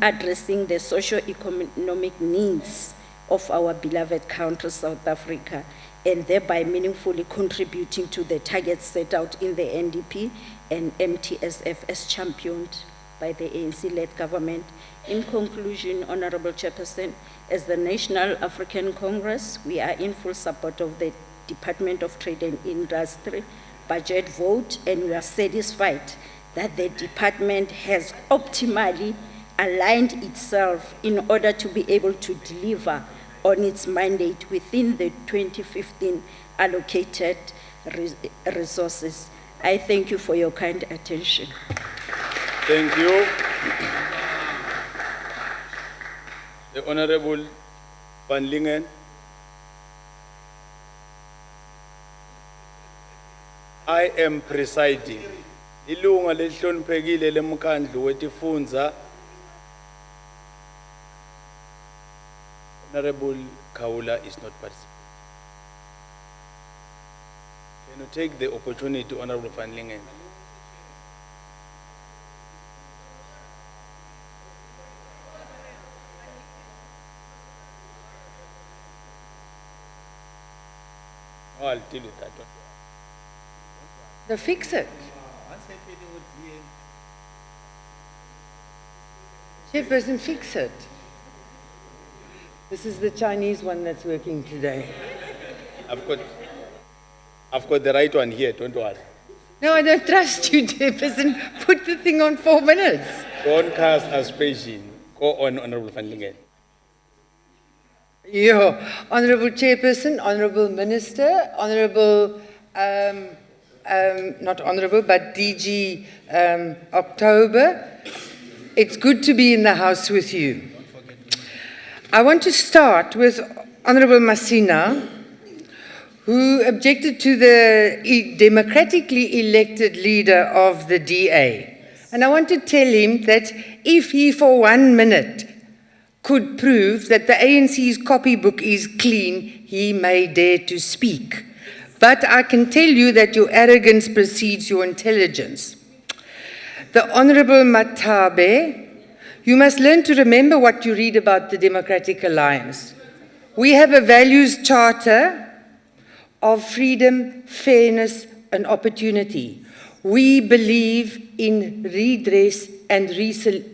Speaker 10: addressing the socio-economic needs of our beloved country, South Africa, and thereby meaningfully contributing to the targets set out in the NDP and MTSF as championed by the ANC-led government. In conclusion, Honorable Chairperson, as the National African Congress, we are in full support of the Department of Trade and Industry budget vote, and we are satisfied that the department has optimally aligned itself in order to be able to deliver on its mandate within the 2015 allocated resources. I thank you for your kind attention.
Speaker 19: Thank you. The Honorable Van Lingen. I am presiding. Ilunga lehloniphekile lemkhandlu wetifundza. Honorable Kaula is not participating. Can you take the opportunity, Honorable Van Lingen? Oh, I'll deal with that one.
Speaker 3: No, fix it. Chairperson, fix it. This is the Chinese one that's working today.
Speaker 19: I've got the right one here, don't worry.
Speaker 3: No, I don't trust you, Chairperson. Put the thing on 4 minutes.
Speaker 19: Don't cast aspersion. Go on, Honorable Van Lingen.
Speaker 3: Yeah, Honorable Chairperson, Honorable Minister, Honorable, not Honorable, but DG October. It's good to be in the house with you. I want to start with Honorable Masina, who objected to the democratically elected leader of the DA. And I want to tell him that if he for 1 minute could prove that the ANC's copybook is clean, he may dare to speak. But I can tell you that your arrogance precedes your intelligence. The Honorable Matabe, you must learn to remember what you read about the Democratic Alliance. We have a values charter of freedom, fairness, and opportunity. We believe in redress and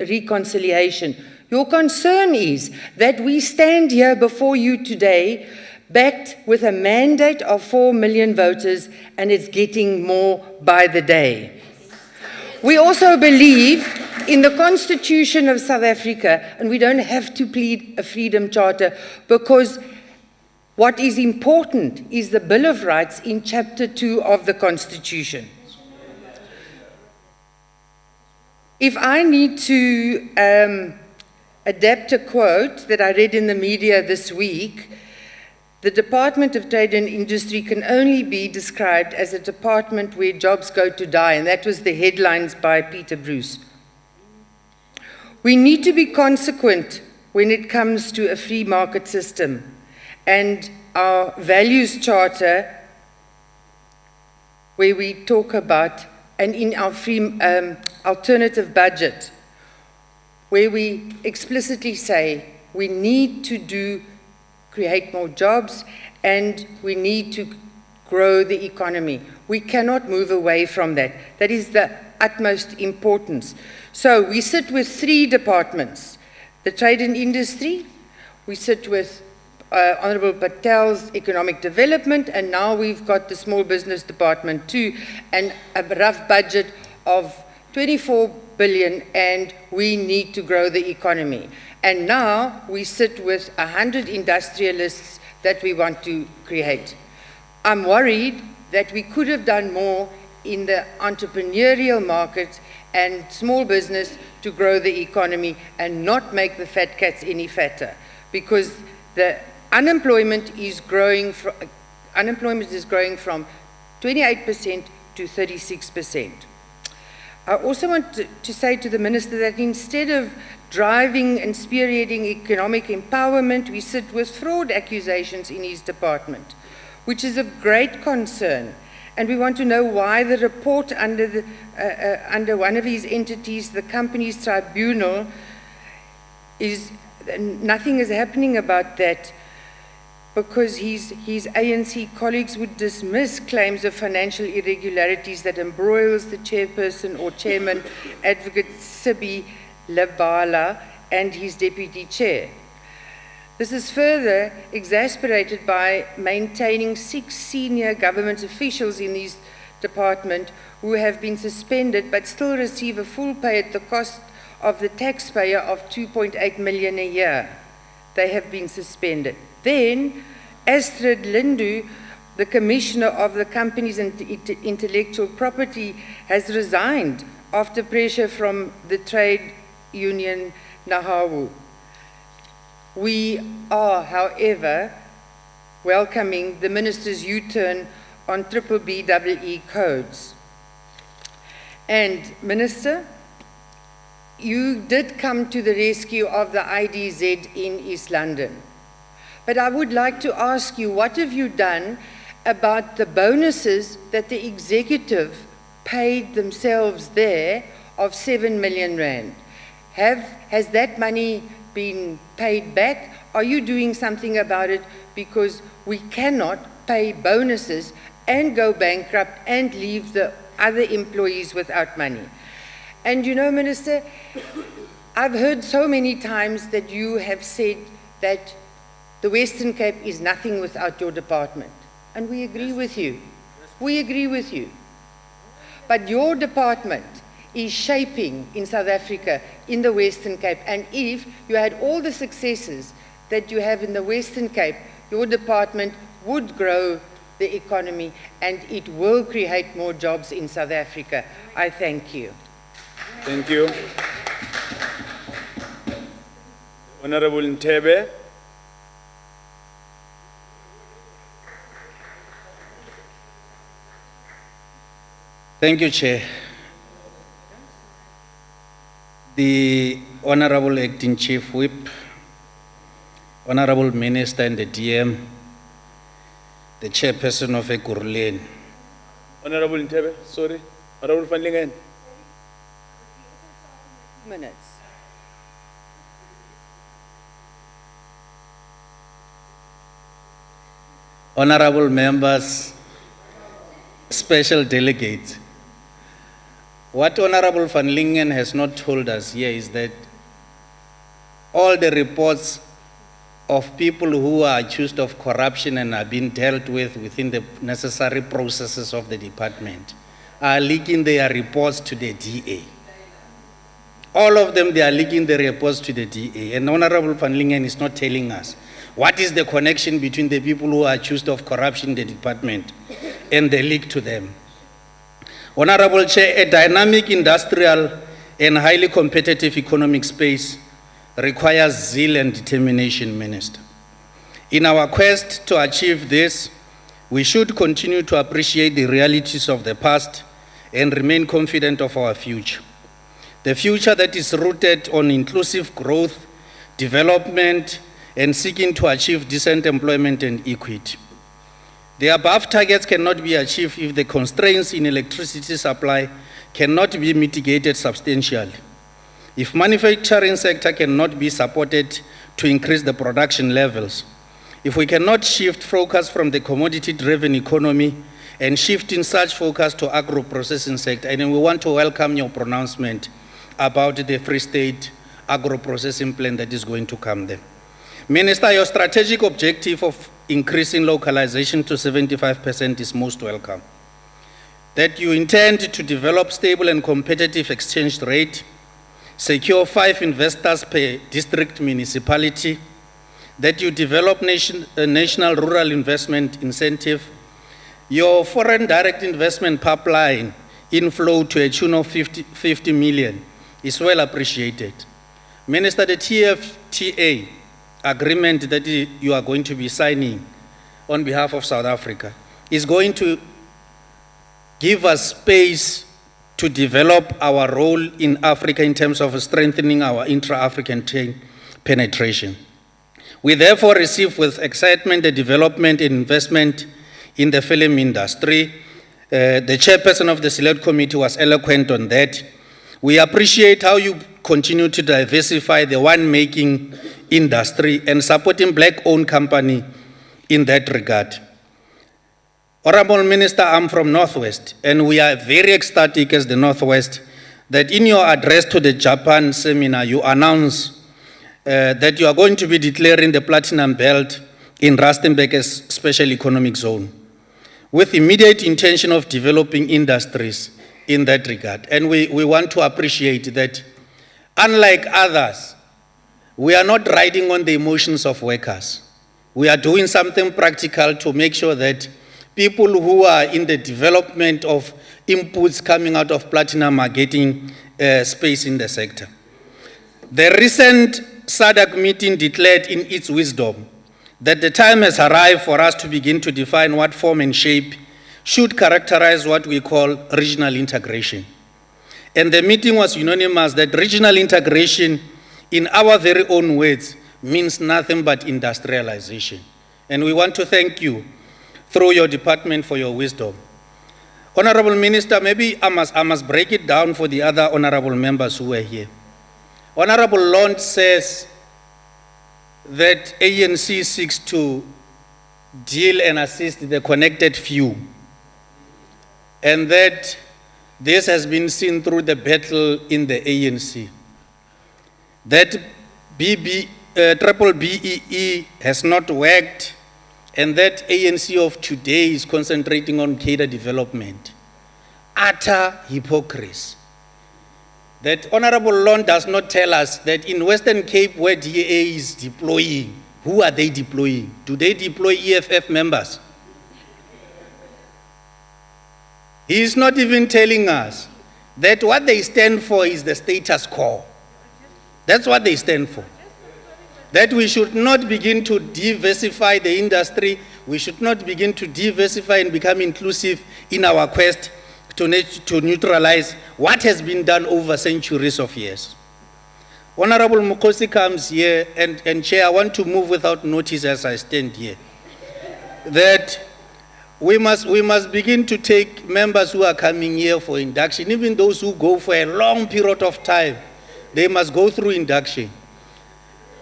Speaker 3: reconciliation. Your concern is that we stand here before you today backed with a mandate of 4 million voters, and it's getting more by the day. We also believe in the Constitution of South Africa, and we don't have to plead a freedom charter, because what is important is the Bill of Rights in Chapter 2 of the Constitution. If I need to adapt a quote that I read in the media this week, the Department of Trade and Industry can only be described as a department where jobs go to die, and that was the headlines by Peter Bruce. We need to be consequent when it comes to a free market system, and our values charter, where we talk about, and in our free alternative budget, where we explicitly say we need to create more jobs and we need to grow the economy. We cannot move away from that. That is the utmost importance. So we sit with 3 departments: the Trade and Industry, we sit with Honorable Patel's Economic Development, and now we've got the Small Business Department too, and a rough budget of 24 billion, and we need to grow the economy. And now we sit with 100 industrialists that we want to create. I'm worried that we could have done more in the entrepreneurial market and small business to grow the economy and not make the fat cats any fatter, because the unemployment is growing from 28% to 36%. I also want to say to the Minister that instead of driving and spearheading economic empowerment, we sit with fraud accusations in his department, which is of great concern. And we want to know why the report under one of his entities, the Companies Tribunal, nothing is happening about that, because his ANC colleagues would dismiss claims of financial irregularities that embroils the chairperson or chairman, Advocate Sibi Labala, and his deputy chair. This is further exasperated by maintaining 6 senior government officials in his department who have been suspended but still receive a full pay at the cost of the taxpayer of 2.8 million a year. They have been suspended. Then, Astrid Lindu, the Commissioner of the Companies and Intellectual Property, has resigned after pressure from the trade union Nahawu. We are, however, welcoming the Minister's U-turn on BBBEE codes. And, Minister, you did come to the rescue of the IDZ in East London. But I would like to ask you, what have you done about the bonuses that the executive paid themselves there of 7 million rand? Has that money been paid back? Are you doing something about it? Because we cannot pay bonuses and go bankrupt and leave the other employees without money. And you know, Minister, I've heard so many times that you have said that the Western Cape is nothing without your department. And we agree with you. We agree with you. But your department is shaping in South Africa, in the Western Cape. And if you had all the successes that you have in the Western Cape, your department would grow the economy and it will create more jobs in South Africa. I thank you.
Speaker 19: Thank you. Honorable Ntebe.
Speaker 11: Thank you, Chair. The Honorable Acting Chief Whip, Honorable Minister and the DM, the Chairperson of Ekurhuleni.
Speaker 19: Honorable Ntebe, sorry. Honorable Van Lingen.
Speaker 3: Minutes.
Speaker 11: Honorable members, special delegates. What Honorable Van Lingen has not told us here is that all the reports of people who are accused of corruption and are being dealt with within the necessary processes of the department are leaking their reports to the DA. All of them, they are leaking the reports to the DA. And Honorable Van Lingen is not telling us what is the connection between the people who are accused of corruption in the department and the leak to them. Honorable Chair, a dynamic industrial and highly competitive economic space requires zeal and determination, Minister. In our quest to achieve this, we should continue to appreciate the realities of the past and remain confident of our future. The future that is rooted on inclusive growth, development, and seeking to achieve decent employment and equity. The above targets cannot be achieved if the constraints in electricity supply cannot be mitigated substantially. If manufacturing sector cannot be supported to increase the production levels, if we cannot shift focus from the commodity-driven economy and shift in such focus to agro-processing sector, and we want to welcome your pronouncement about the Free State agro-processing plan that is going to come there. Minister, your strategic objective of increasing localization to 75% is most welcome. That you intend to develop stable and competitive exchange rate, secure 5 investors per district municipality, that you develop national rural investment incentive, your foreign direct investment pipeline inflow to a tune of 50 million is well appreciated. Minister, the TFTA agreement that you are going to be signing on behalf of South Africa is going to give us space to develop our role in Africa in terms of strengthening our intra-African trade penetration. We therefore receive with excitement the development and investment in the film industry. The chairperson of the Select Committee was eloquent on that. We appreciate how you continue to diversify the wine-making industry and supporting black-owned company in that regard. Honorable Minister, I'm from Northwest, and we are very ecstatic as the Northwest that in your address to the Japan seminar, you announce that you are going to be declaring the Platinum Belt in Rustenburg as special economic zone, with immediate intention of developing industries in that regard. And we want to appreciate that, unlike others, we are not riding on the emotions of workers. We are doing something practical to make sure that people who are in the development of inputs coming out of platinum are getting space in the sector. The recent SADC meeting declared in its wisdom that the time has arrived for us to begin to define what form and shape should characterize what we call regional integration. And the meeting was unanimous that regional integration, in our very own words, means nothing but industrialization. And we want to thank you through your department for your wisdom. Honorable Minister, maybe I must break it down for the other honorable members who are here. Honorable Lund says that ANC seeks to deal and assist the connected few, and that this has been seen through the battle in the ANC. That triple BEE has not worked, and that ANC of today is concentrating on cadre development. Utter hypocrisy. That Honorable Lund does not tell us that in Western Cape where DA is deploying, who are they deploying? Do they deploy EFF members? He is not even telling us that what they stand for is the status quo. That's what they stand for. That we should not begin to diversify the industry, we should not begin to diversify and become inclusive in our quest to neutralize what has been done over centuries of years. Honorable Mukosi comes here, and Chair, I want to move without notice as I stand here, that we must begin to take members who are coming here for induction, even those who go for a long period of time, they must go through induction.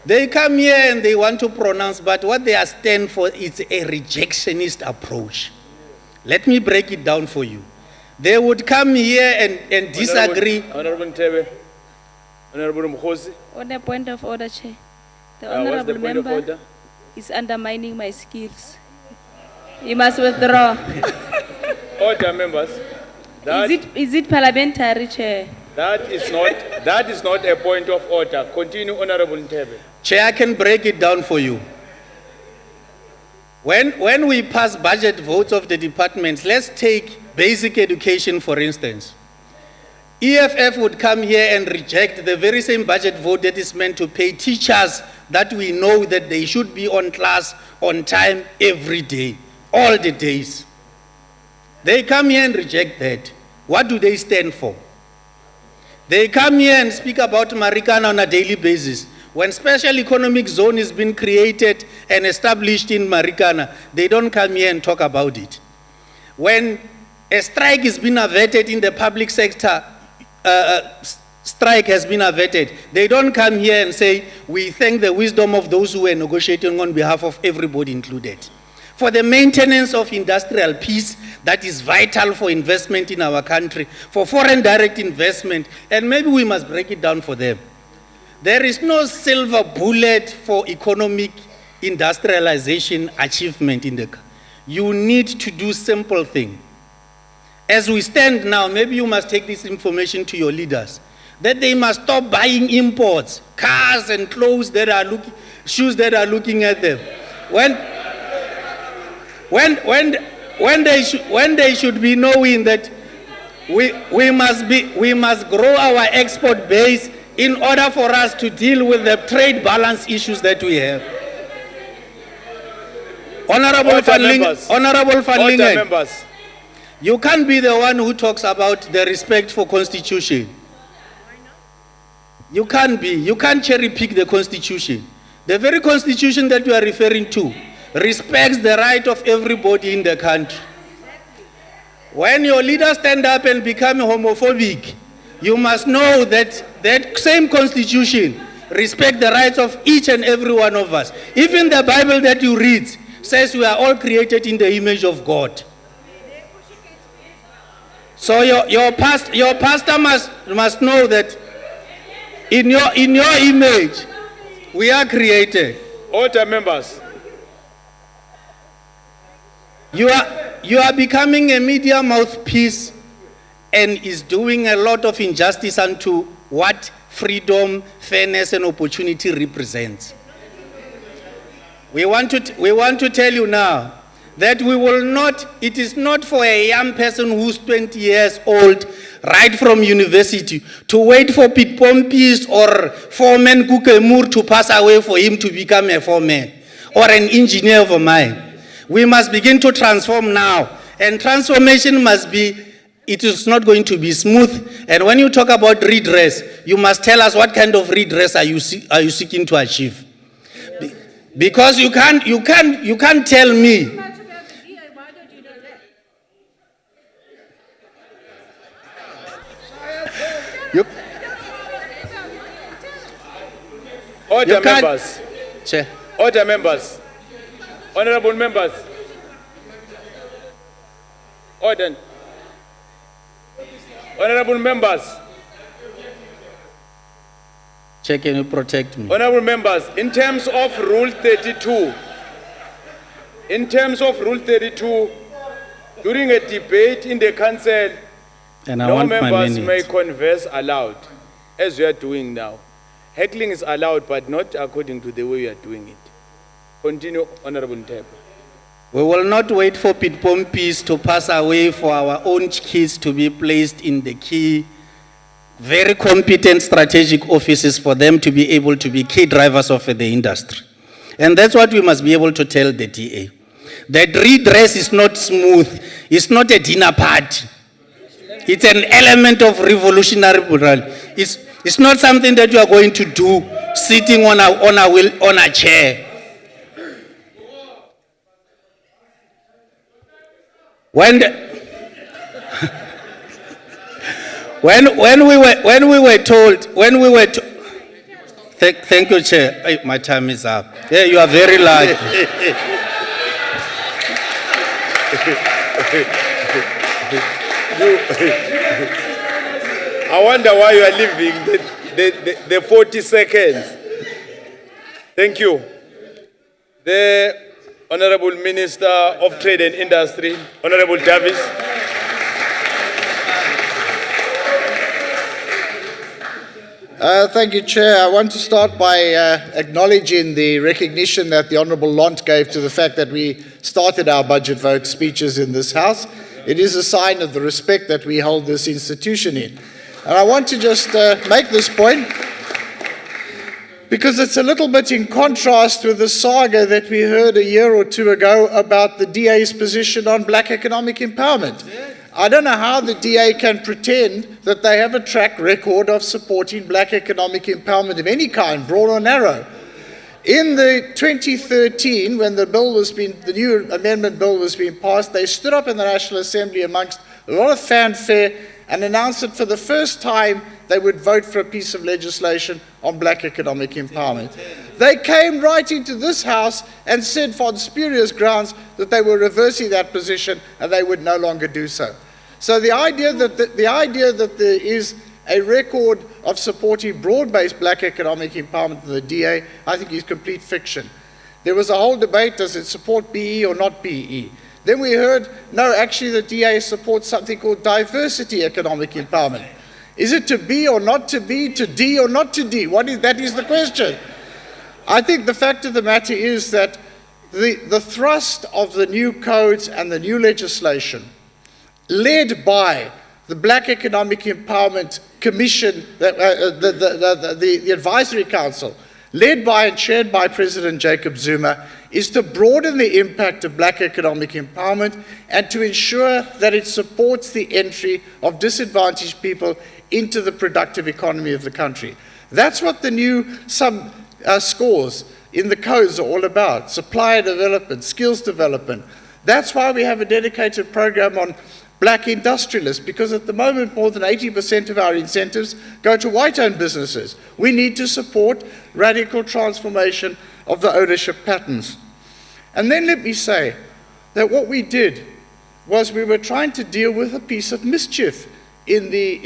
Speaker 11: They come here and they want to pronounce, but what they are stand for is a rejectionist approach. Let me break it down for you. They would come here and disagree.
Speaker 1: Honorable Ntebe, Honorable Mkhosi.
Speaker 10: On a point of order, Chair, the
Speaker 1: What's
Speaker 10: honorable
Speaker 1: the point of
Speaker 10: member
Speaker 1: order?
Speaker 10: is undermining my skills. He must withdraw.
Speaker 1: Order, members.
Speaker 10: Is it parliamentary, Chair?
Speaker 19: That is not a point of order. Continue, Honorable Ntebe.
Speaker 11: Chair, I can break it down for you. When we pass budget votes of the departments, let's take basic education, for instance. EFF would come here and reject the very same budget vote that is meant to pay teachers that we know that they should be on class on time every day, all the days. They come here and reject that. What do they stand for? They come here and speak about Marikana on a daily basis. When special economic zone is being created and established in Marikana, they don't come here and talk about it. When a strike is being averted in the public sector, strike has been averted, they don't come here and say, we thank the wisdom of those who were negotiating on behalf of everybody included. For the maintenance of industrial peace, that is vital for investment in our country, for foreign direct investment, and maybe we must break it down for them. There is no silver bullet for economic industrialization achievement in the country. You need to do simple things. As we stand now, maybe you must take this information to your leaders, that they must stop buying imports, cars and clothes that are looking, shoes that are looking at them. When they should be knowing that we must grow our export base in order for us to deal with the trade balance issues that we have. Honorable Van Lingen, you can't be the one who talks about the respect for Constitution. You can't be. You can't cherry pick the Constitution. The very Constitution that you are referring to respects the right of everybody in the country. When your leaders stand up and become homophobic, you must know that that same Constitution respects the rights of each and every one of us. Even the Bible that you read says we are all created in the image of God. So your pastor must know that in your image we are created.
Speaker 19: Order, members.
Speaker 11: You are becoming a media mouthpiece and is doing a lot of injustice unto what freedom, fairness, and opportunity represents. We want to tell you now that we will not, it is not for a young person who's 20 years old, right from university, to wait for Pete Pompies or foreman Kukemur to pass away for him to become a foreman or an engineer of a mine. We must begin to transform now, and transformation must be, it is not going to be smooth. And when you talk about redress, you must tell us what kind of redress are you seeking to achieve. Because you can't tell me.
Speaker 19: Order, members.
Speaker 11: Chair.
Speaker 19: Order, members. Honorable members. Order. Honorable members.
Speaker 11: Chair, can you protect me?
Speaker 19: Honorable members, in terms of Rule 32, during a debate in the council,
Speaker 11: And I
Speaker 19: no
Speaker 11: want my
Speaker 19: members may
Speaker 11: minutes.
Speaker 19: converse aloud, as we are doing now. Heckling is allowed, but not according to the way we are doing it. Continue, Honorable Ntebe.
Speaker 11: We will not wait for Pete Pompies to pass away for our own kids to be placed in the key, very competent strategic offices for them to be able to be key drivers of the industry. And that's what we must be able to tell the DA. That redress is not smooth. It's not a dinner party. It's an element of revolutionary morale. It's not something that you are going to do sitting on a chair. When we were told, thank you, Chair. Hey, my time is up. Yeah, you are very lucky.
Speaker 19: I wonder why you are leaving the 40 seconds. Thank you. The Honorable Minister of Trade and Industry, Honorable Davis. Thank you, Chair. I want to start by acknowledging the recognition that the Honourable Lont gave to the fact that we started our budget vote speeches in this House. It is a sign of the respect that we hold this institution in. And I want to just make this point because it's a little bit in contrast with the saga that we heard a year or two ago about the DA's position on black economic empowerment. I don't know how the DA can pretend that they have a track record of supporting black economic empowerment of any kind, broad or narrow. In the 2013, when the new amendment bill was being passed, they stood up in the National Assembly amongst a lot of fanfare and announced that for the first time they would vote for a piece of legislation on black economic empowerment. They came right into this House and said on spurious grounds that they were reversing that position and they would no longer do so. So the idea that there is a record of supporting broad-based black economic empowerment of the DA, I think is complete fiction. There was a whole debate, does it support BE or not BE? Then we heard, no, actually the DA supports something called diversity economic empowerment. Is it to be or not to be, to D or not to D? That is the question. I think the fact of the matter is that the thrust of the new codes and the new legislation, led by the Black Economic Empowerment Commission, the Advisory Council, led by and chaired by President Jacob Zuma, is to broaden the impact of black economic empowerment and to ensure that it supports the entry of disadvantaged people into the productive economy of the country. That's what the new scores in the codes are all about: supplier development, skills development. That's why we have a dedicated program on black industrialists, because at the moment more than 80% of our incentives go to white-owned businesses. We need to support radical transformation of the ownership patterns. And then let me say that what we did was we were trying to deal with a piece of mischief in the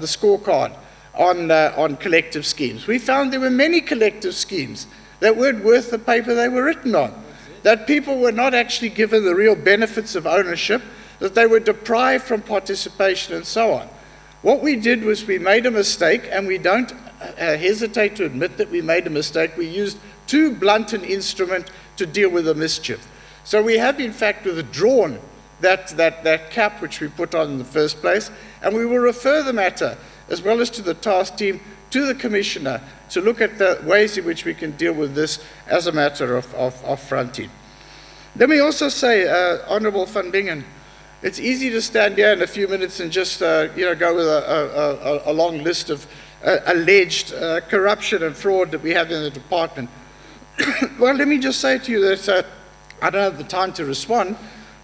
Speaker 19: scorecard on collective schemes. We found there were many collective schemes that weren't worth the paper they were written on, that people were not actually given the real benefits of ownership, that they were deprived from participation and so on. What we did was we made a mistake, and we don't hesitate to admit that we made a mistake. We used too blunt an instrument to deal with the mischief. So we have in fact withdrawn that cap which we put on in the first place, and we will refer the matter, as well as to the task team, to the Commissioner to look at the ways in which we can deal with this as a matter of fronting. Let me also say, Honourable Van Bingen, it's easy to stand here in a few minutes and just go with a long list of alleged corruption and fraud that we have in the department. Well, let me just say to you that I don't have the time to respond,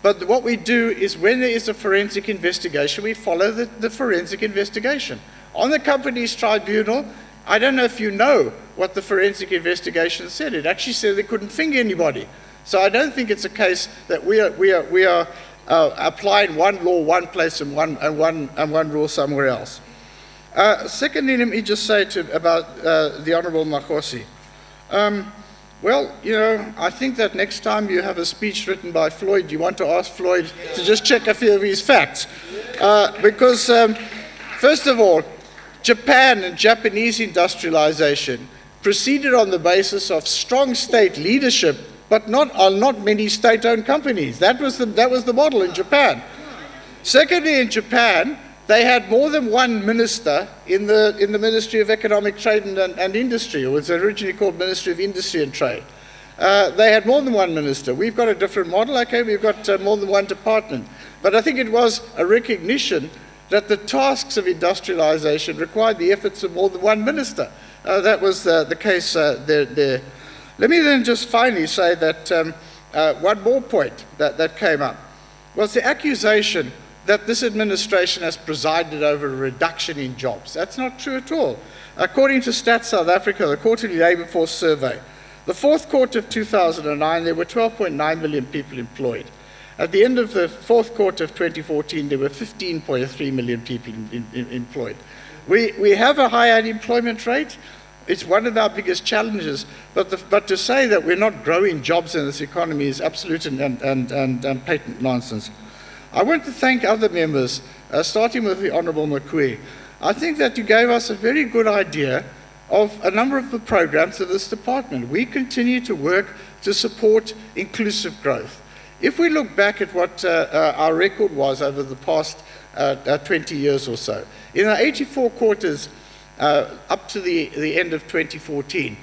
Speaker 19: but what we do is when there is a forensic investigation, we follow the forensic investigation. On the Companies Tribunal, I don't know if you know what the forensic investigation said. It actually said they couldn't finger anybody. So I don't think it's a case that we are applying one law one place and one rule somewhere else. Secondly, let me just say about the Honourable Makhosi. Well, I think that next time you have a speech written by Floyd, you want to ask Floyd to just check a few of his facts. Because, first of all, Japan and Japanese industrialization proceeded on the basis of strong state leadership, but not many state-owned companies. That was the model in Japan. Secondly, in Japan, they had more than one minister in the Ministry of Economic Trade and Industry. It was originally called Ministry of Industry and Trade. They had more than one minister. We've got a different model. Okay, we've got more than one department. But I think it was a recognition that the tasks of industrialization required the efforts of more than one minister. That was the case there. Let me then just finally say that one more point that came up was the accusation that this administration has presided over a reduction in jobs. That's not true at all. According to Stats South Africa, the quarterly labour force survey, the fourth quarter of 2009, there were 12.9 million people employed. At the end of the fourth quarter of 2014, there were 15.3 million people employed. We have a high unemployment rate. It's one of our biggest challenges. But to say that we're not growing jobs in this economy is absolute and patent nonsense. I want to thank other members, starting with the Honourable Makwe. I think that you gave us a very good idea of a number of the programs of this department. We continue to work to support inclusive growth. If we look back at what our record was over the past 20 years or so, in our 84 quarters up to the end of 2014,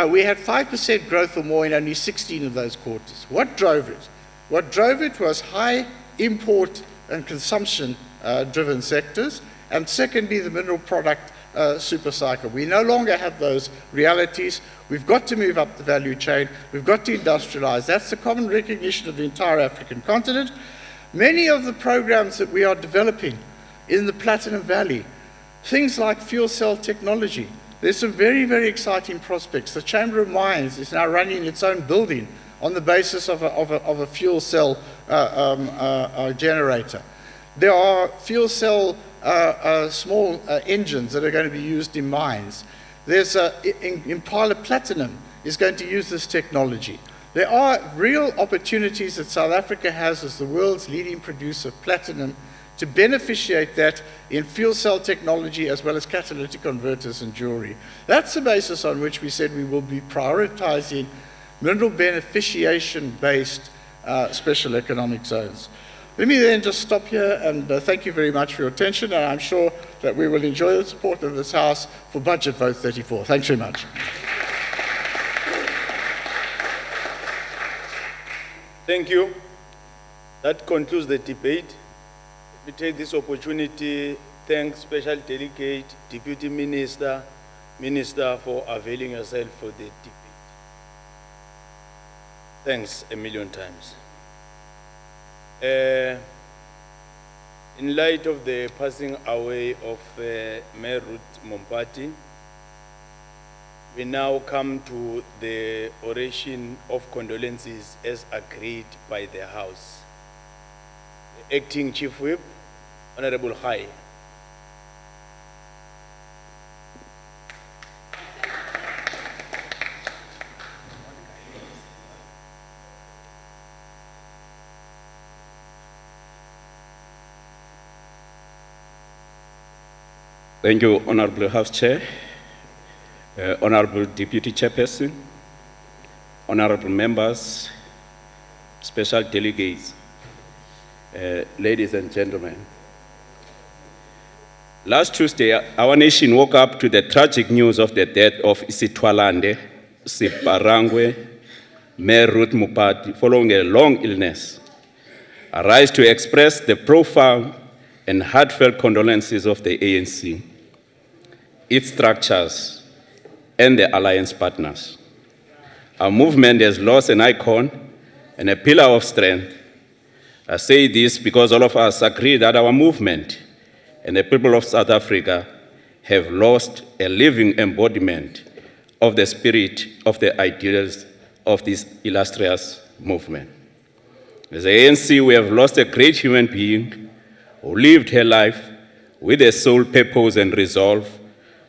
Speaker 19: we had 5% growth or more in only 16 of those quarters. What drove it? What drove it was high import and consumption driven sectors, and secondly, the mineral product super cycle. We no longer have those realities. We've got to move up the value chain. We've got to industrialize. That's the common recognition of the entire African continent. Many of the programs that we are developing in the Platinum Valley, things like fuel cell technology, there's some very, very exciting prospects. The Chamber of Mines is now running its own building on the basis of a fuel cell generator. There are fuel cell small engines that are going to be used in mines. There's Impala Platinum is going to use this technology. There are real opportunities that South Africa has as the world's leading producer of platinum to beneficiate that in fuel cell technology as well as catalytic converters and jewelry. That's the basis on which we said we will be prioritizing mineral beneficiation-based special economic zones. Let me then just stop here and thank you very much for your attention, and I'm sure that we will enjoy the support of this House for Budget Vote 34. Thanks very much.
Speaker 21: Thank you. That concludes the debate. We take this opportunity, thank Special Delegate, Deputy Minister, Minister for availing yourself for the debate. Thanks a million times. In light of the passing away of Mayor Ruth Mompati, we now come to the oration of condolences as agreed by the House. The Acting Chief Whip, Honorable Khai.
Speaker 14: Thank you, Honorable House Chair, Honorable Deputy Chairperson, Honorable Members, Special Delegates, ladies and gentlemen. Last Tuesday, our nation woke up to the tragic news of the death of Isitwalande Siparangwe, Mayor Ruth Mompati, following a long illness. I rise to express the profound and heartfelt condolences of the ANC, its structures, and the alliance partners. Our movement has lost an icon and a pillar of strength. I say this because all of us agree that our movement and the people of South Africa have lost a living embodiment of the spirit of the ideals of this illustrious movement. As the ANC, we have lost a great human being who lived her life with a sole purpose and resolve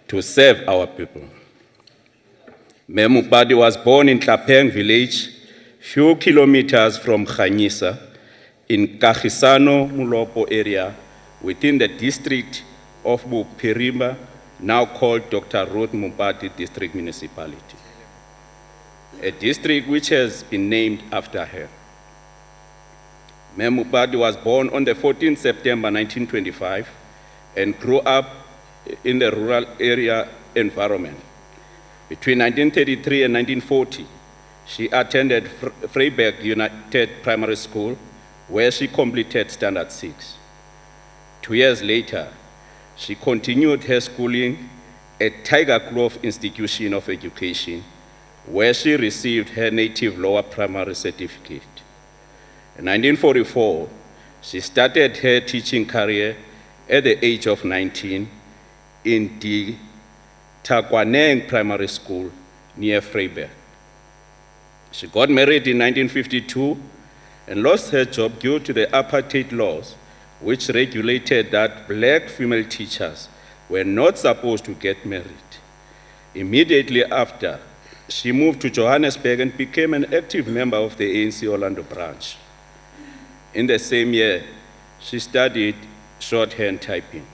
Speaker 14: to serve our people. Mayor Mompati was born in Tlapeng village, few kilometers from Khanyisa, in Kagisano Mulopo area, within the district of Buphirima, now called Dr. Ruth Mompati District Municipality, a district which has been named after her. Mayor Mompati was born on the 14th September 1925 and grew up in the rural area environment. Between 1933 and 1940, she attended Vryburg United Primary School, where she completed Standard 6. 2 years later, she continued her schooling at Tiger Grove Institution of Education, where she received her native lower primary certificate. In 1944, she started her teaching career at the age of 19 in the Takwaneng Primary School near Vryburg. She got married in 1952 and lost her job due to the apartheid laws, which regulated that black female teachers were not supposed to get married. Immediately after, she moved to Johannesburg and became an active member of the ANC Orlando branch. In the same year, she studied shorthand typing.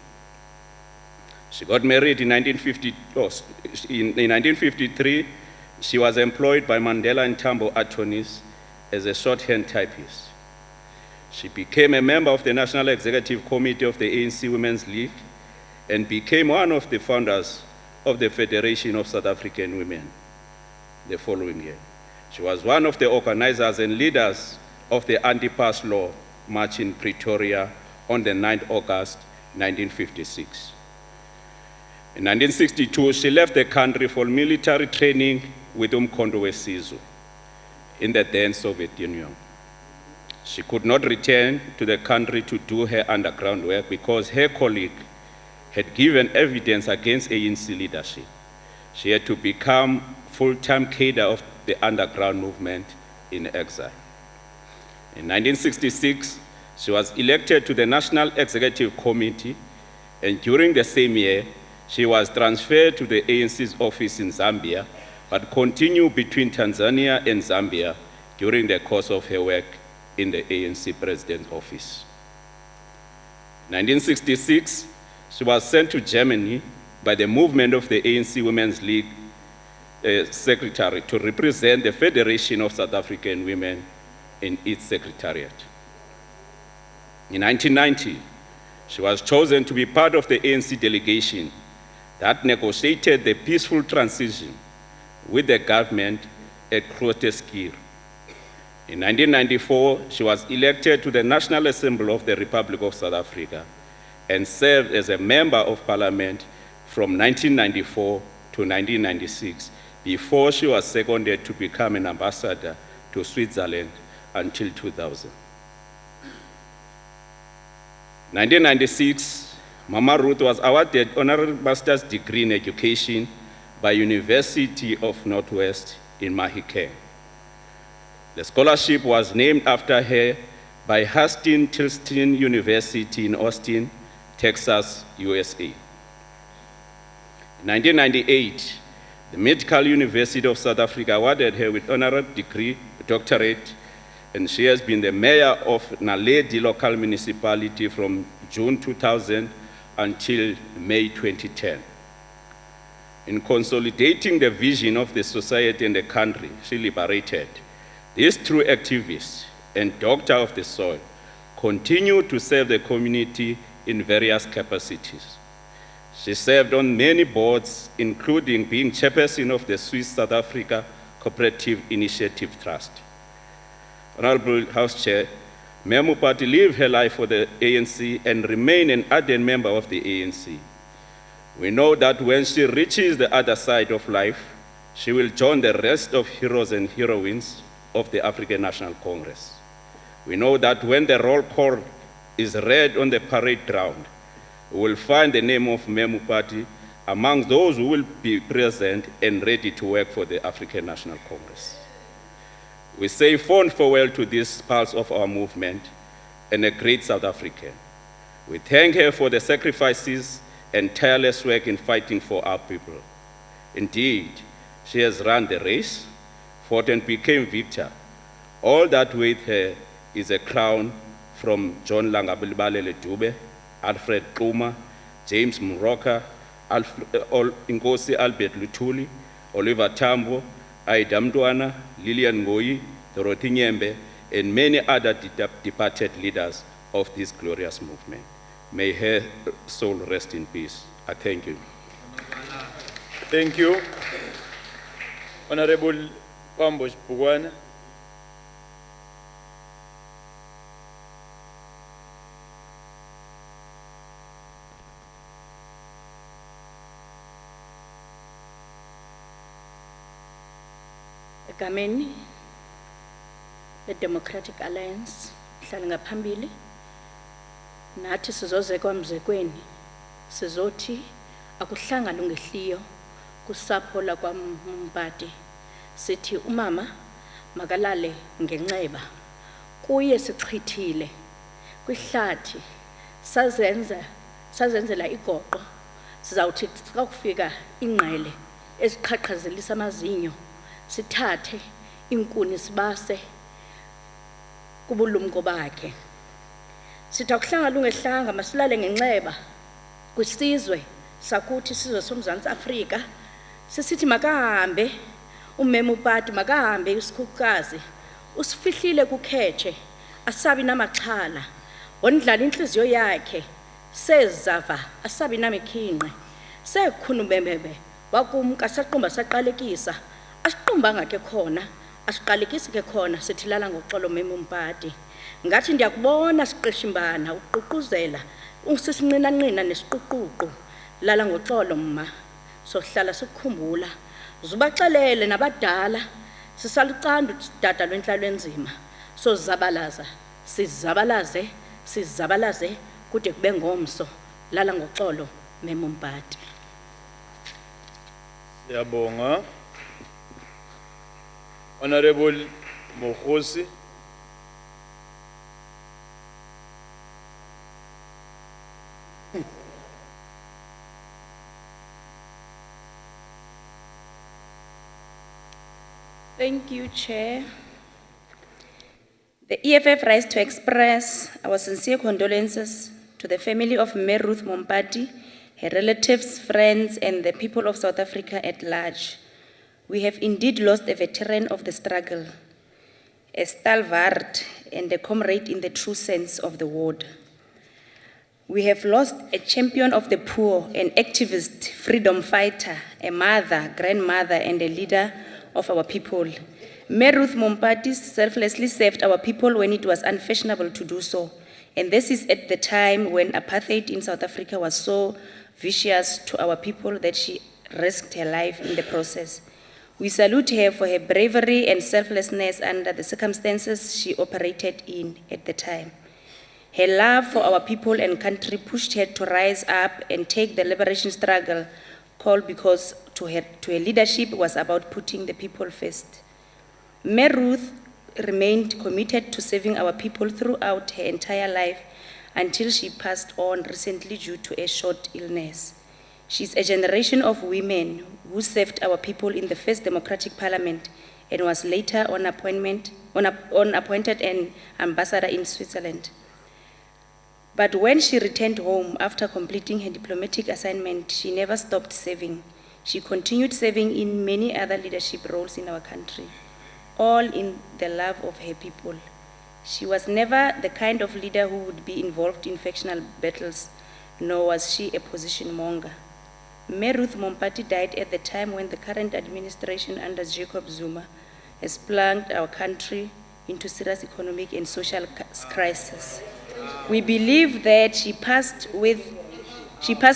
Speaker 14: She got married in 1953. She was employed by Mandela and Tambo attorneys as a shorthand typist. She became a member of the National Executive Committee of the ANC Women's League and became one of the founders of the Federation of South African Women the following year. She was one of the organizers and leaders of the anti-pass law march in Pretoria on the 9th August 1956. In 1962, she left the country for military training with Umkhonto weSizwe in the then Soviet Union. She could not return to the country to do her underground work because her colleague had given evidence against ANC leadership. She had to become full-time cadre of the underground movement in exile. In 1966, she was elected to the National Executive Committee, and during the same year, she was transferred to the ANC's office in Zambia, but continued between Tanzania and Zambia during the course of her work in the ANC President's office. In 1966, she was sent to Germany by the movement of the ANC Women's League secretary to represent the Federation of South African Women in its secretariat. In 1990, she was chosen to be part of the ANC delegation that negotiated the peaceful transition with the government at Groote In 1994, she was elected to the National Assembly of the Republic of South Africa and served as a member of parliament from 1994 to 1996 before she was seconded to become an ambassador to Switzerland until 2000. 1996, Mama Ruth was awarded honorary master's degree in education by University of Northwest in Mahikeng. The scholarship was named after her by Hastings-Tilston University in Austin, Texas, USA. In 1998, the Medical University of South Africa awarded her with honorary degree, doctorate, and she has been the mayor of Naledi local municipality from June 2000 until May 2010. In consolidating the vision of the society and the country she liberated, this true activist and doctor of the soil continued to serve the community in various capacities. She served on many boards, including being chairperson of the Swiss South Africa Cooperative Initiative Trust. Honorable House Chair, Memu Party lived her life for the ANC and remained an ardent member of the ANC. We know that when she reaches the other side of life, she will join the rest of heroes and heroines of the African National Congress. We know that when the roll call is read on the parade ground, we will find the name of Memu Party among those who will be present and ready to work for the African National Congress. We say fond farewell to this pulse of our movement and a great South African. We thank her for the sacrifices and tireless work in fighting for our people. Indeed, she has run the race, fought and became victor. All that with her is a crown from John Langabalibalele Dube, Alfred Kuma, James Mroka, Inkosi Albert Lutuli, Oliver Tambo, Aida Mntwana, Lillian Ngoyi, Dorothy Nyembe, and many other departed leaders of this glorious movement. May her soul rest in peace. I thank you.
Speaker 21: Thank you. Honorable Pambos Pugwana.
Speaker 10: Egameni le-Democratic Alliance hlala ngaphambili nathi sizozekwa mzekweni sizothi akuhlangana ungehliyo kusapho lakwaMpati sithi umama makalale ngenxeba kuye sichithile kwihlathi sazenzela igoqo sizawuthi xa kufika ingqele eziqhaqhazelisa amazinyo sithathe inkuni sibase kubulumko bakhe sithi akuhlanga lungehlanga masilale ngenxeba kwisizwe sakuthi sizwe somzantsi Afrika sisithi makahambe umema uPati makahambe isikhukukazi usifihlile kukhetshe asabi namaxhala wondlala inhliziyo yakhe sezava asabi namikhinqe sekhunubembebe wakumka saqumba saqalekisa asiqumba ngake khona asiqalekisi ke khona sithilala ngoxolo mema uMpati ngathi ndiyakubona siqeshimbana uququzela usisinqinanqina nesiquququ lala ngoxolo mma sohlala sikukhumbula zubaxelele nabadala sisalucanda udada lwenhlalo enzima sozabalaza sizabalaze kude kube ngomso lala ngoxolo mema uMpati.
Speaker 21: Siyabonga. Honorable Mokhosi.
Speaker 10: Thank you, Chair. The EFF rise to express our sincere condolences to the family of Mme Ruth Mompati, her relatives, friends, and the people of South Africa at large. We have indeed lost a veteran of the struggle, a stalwart and a comrade in the true sense of the word. We have lost a champion of the poor, an activist, freedom fighter, a mother, grandmother, and a leader of our people. Mme Ruth Mompati selflessly served our people when it was unfashionable to do so. And this is at the time when apartheid in South Africa was so vicious to our people that she risked her life in the process. We salute her for her bravery and selflessness under the circumstances she operated in at the time. Her love for our people and country pushed her to rise up and take the liberation struggle call because to her leadership was about putting the people first. Mme Ruth remained committed to serving our people throughout her entire life until she passed on recently due to a short illness. She's a generation of women who served our people in the first democratic parliament and was later appointed an ambassador in Switzerland. But when she returned home after completing her diplomatic assignment, she never stopped serving. She continued serving in many other leadership roles in our country, all in the love of her people. She was never the kind of leader who would be involved in factional battles, nor was she a position monger. Mme Ruth Mompati died at the time when the current administration under Jacob Zuma has plunged our country into serious economic and social crisis. We believe that she passed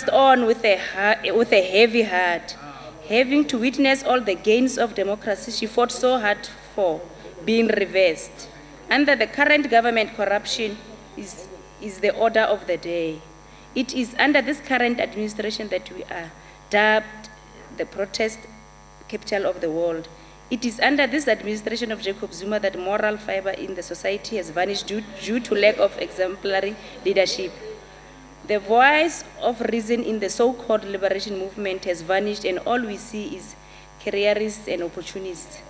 Speaker 10: on with a heavy heart, having to witness all the gains of democracy she fought so hard for being reversed. Under the current government, corruption is the order of the day. It is under this current administration that we are dubbed the protest capital of the world. It is under this administration of Jacob Zuma that moral fiber in the society has vanished due to lack of exemplary leadership. The voice of reason in the so-called liberation movement has vanished, and all we see is careerists and opportunists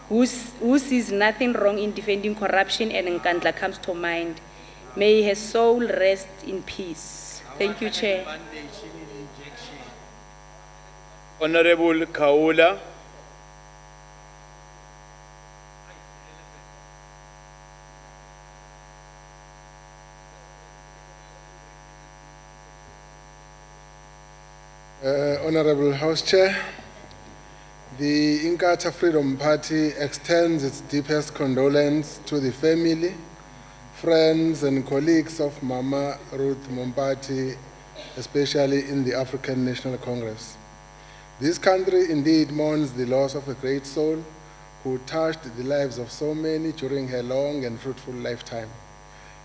Speaker 10: who sees nothing wrong in defending corruption, and Nkandla comes to mind. May his soul rest in peace. Thank you, Chair.
Speaker 21: Honorable Kaula.
Speaker 6: Honorable House Chair, the Inkatha Freedom Party extends its deepest condolence to the family, friends and colleagues of Mama Ruth Mompati, especially in the African National Congress. This country indeed mourns the loss of a great soul who touched the lives of so many during her long and fruitful lifetime.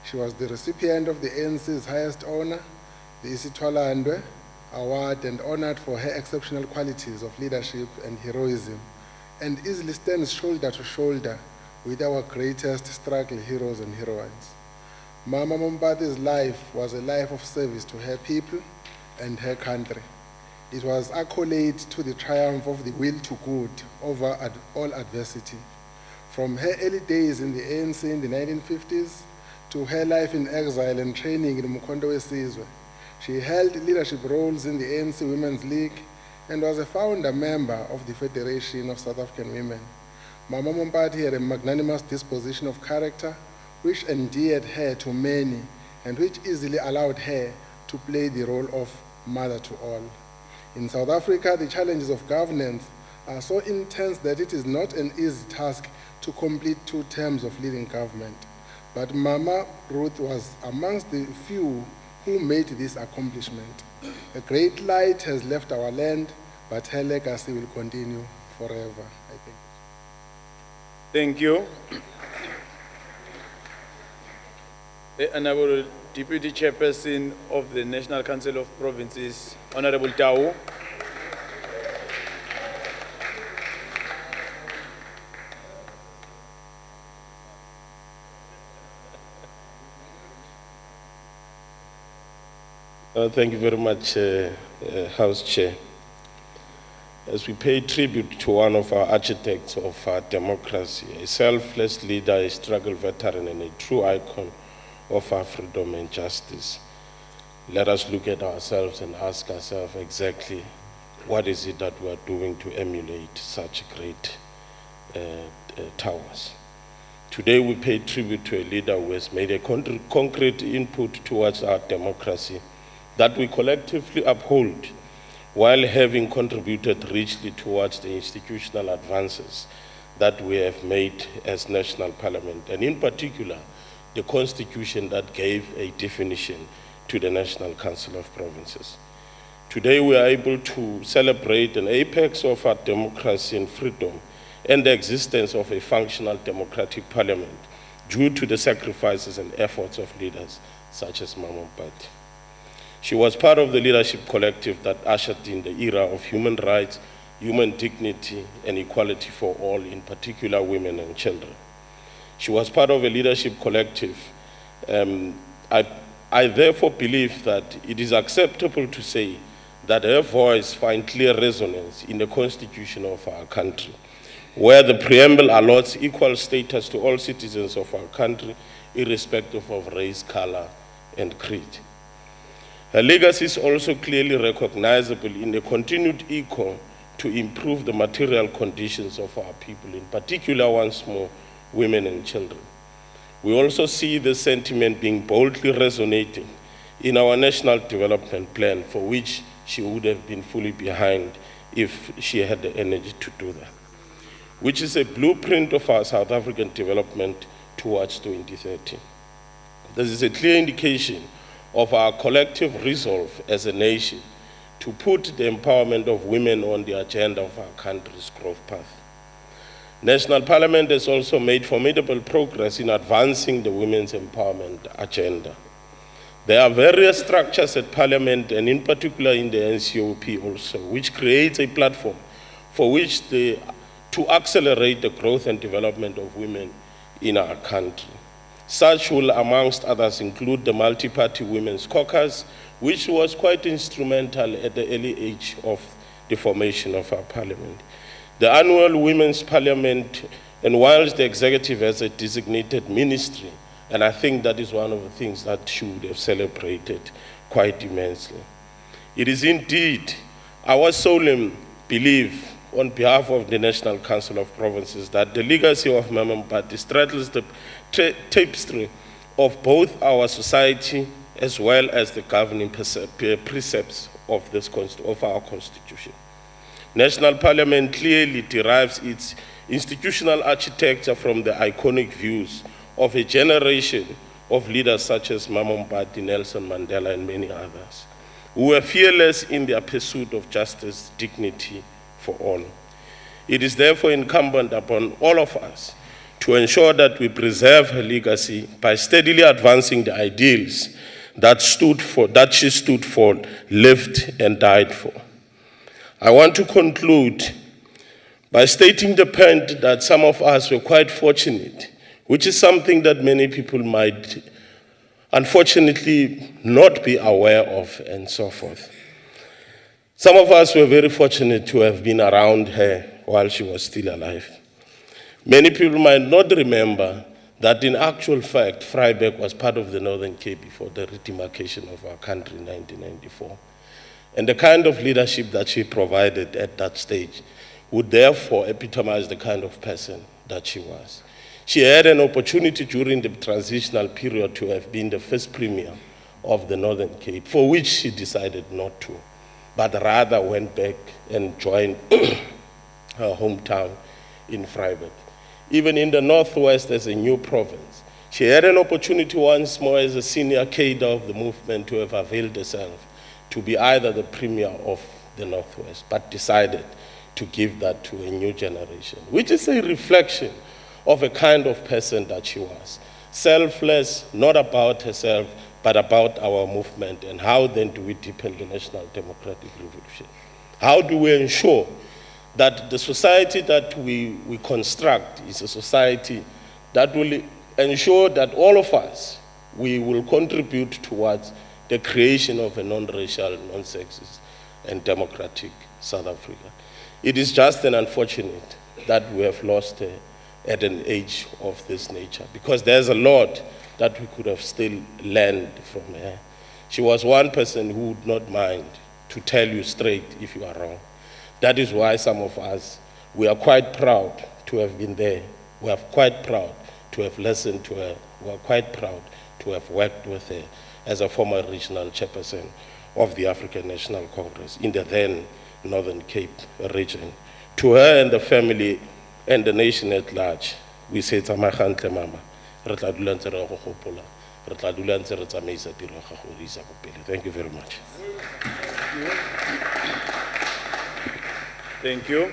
Speaker 6: She was the recipient of the ANC's highest honor, the Isitwalandwe Award, and honored for her exceptional qualities of leadership and heroism, and easily stands shoulder to shoulder with our greatest struggle heroes and heroines. Mama Mompati's life was a life of service to her people and her country. It was accolade to the triumph of the will to good over all adversity. From her early days in the ANC in the 1950s to her life in exile and training in Mukhondo Wesizwe, She held leadership roles in the ANC Women's League and was a founder member of the Federation of South African Women. Mama Mompati had a magnanimous disposition of character which endeared her to many and which easily allowed her to play the role of mother to all. In South Africa, the challenges of governance are so intense that it is not an easy task to complete 2 terms of leading government. But Mama Ruth was amongst the few who made this accomplishment. A great light has left our land, but her legacy will continue forever, I think.
Speaker 21: Thank you. The Honorable Deputy Chairperson of the National Council of Provinces, Honorable Tau.
Speaker 1: Thank you very much, House Chair. As we pay tribute to one of our architects of our democracy, a selfless leader, a struggle veteran, and a true icon of our freedom and justice, let us look at ourselves and ask ourselves exactly what is it that we are doing to emulate such great towers. Today we pay tribute to a leader who has made a concrete input towards our democracy that we collectively uphold, while having contributed richly towards the institutional advances that we have made as National Parliament, and in particular, the Constitution that gave a definition to the National Council of Provinces. Today we are able to celebrate an apex of our democracy and freedom and the existence of a functional democratic parliament due to the sacrifices and efforts of leaders such as Mama Mompati. She was part of the leadership collective that ushered in the era of human rights, human dignity, and equality for all, in particular women and children. She was part of a leadership collective. I therefore believe that it is acceptable to say that her voice finds clear resonance in the Constitution of our country, where the preamble allots equal status to all citizens of our country, irrespective of race, color, and creed. Her legacy is also clearly recognizable in the continued echo to improve the material conditions of our people, in particular, once more, women and children. We also see this sentiment being boldly resonating in our national development plan, for which she would have been fully behind if she had the energy to do that, which is a blueprint of our South African development towards 2030. This is a clear indication of our collective resolve as a nation to put the empowerment of women on the agenda of our country's growth path. National Parliament has also made formidable progress in advancing the women's empowerment agenda. There are various structures at Parliament, and in particular in the NCOP also, which creates a platform for which to accelerate the growth and development of women in our country. Such will, amongst others, include the Multi-Party Women's Caucus, which was quite instrumental at the early age of the formation of our Parliament. The annual Women's Parliament, and whilst the executive has a designated ministry, and I think that is one of the things that she would have celebrated quite immensely. It is indeed our solemn belief on behalf of the National Council of Provinces that the legacy of Mama Mompati straddles the tapestry of both our society as well as the governing precepts of our Constitution. National Parliament clearly derives its institutional architecture from the iconic views of a generation of leaders such as Mama Mompati, Nelson Mandela, and many others, who were fearless in their pursuit of justice, dignity for all. It is therefore incumbent upon all of us to ensure that we preserve her legacy by steadily advancing the ideals that she stood for, lived, and died for. I want to conclude by stating the point that some of us were quite fortunate, which is something that many people might unfortunately not be aware of, and so forth. Some of us were very fortunate to have been around her while she was still alive. Many people might not remember that in actual fact, Vryburg was part of the Northern Cape before the redemarcation of our country in 1994. And the kind of leadership that she provided at that stage would therefore epitomize the kind of person that she was. She had an opportunity during the transitional period to have been the first premier of the Northern Cape, for which she decided not to, but rather went back and joined her hometown in Vryburg. Even in the Northwest as a new province, she had an opportunity once more as a senior cadre of the movement to have availed herself to be either the premier of the Northwest, but decided to give that to a new generation, which is a reflection of a kind of person that she was. Selfless, not about herself, but about our movement, and how then do we deepen the national democratic revolution? How do we ensure that the society that we construct is a society that will ensure that all of us, we will contribute towards the creation of a non-racial, non-sexist, and democratic South Africa. It is just an unfortunate that we have lost her at an age of this nature, because there's a lot that we could have still learned from her. She was one person who would not mind to tell you straight if you are wrong. That is why some of us, we are quite proud to have been there. We are quite proud to have listened to her. We are quite proud to have worked with her as a former regional chairperson of the African National Congress in the then Northern Cape region. To her and the family and the nation at large, we say, "Tsamagantle mama, re tla dula ntse re go gopola, re tla dula ntse re tsamaisa tiro ya gago re isa go pele." Thank you very much.
Speaker 21: Thank you.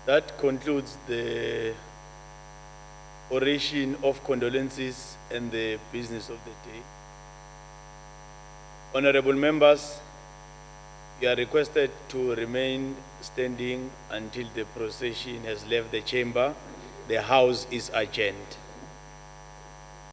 Speaker 21: That concludes the oration of condolences and the business of the day. Honorable members, you are requested to remain standing until the procession has left the chamber. The house is adjourned.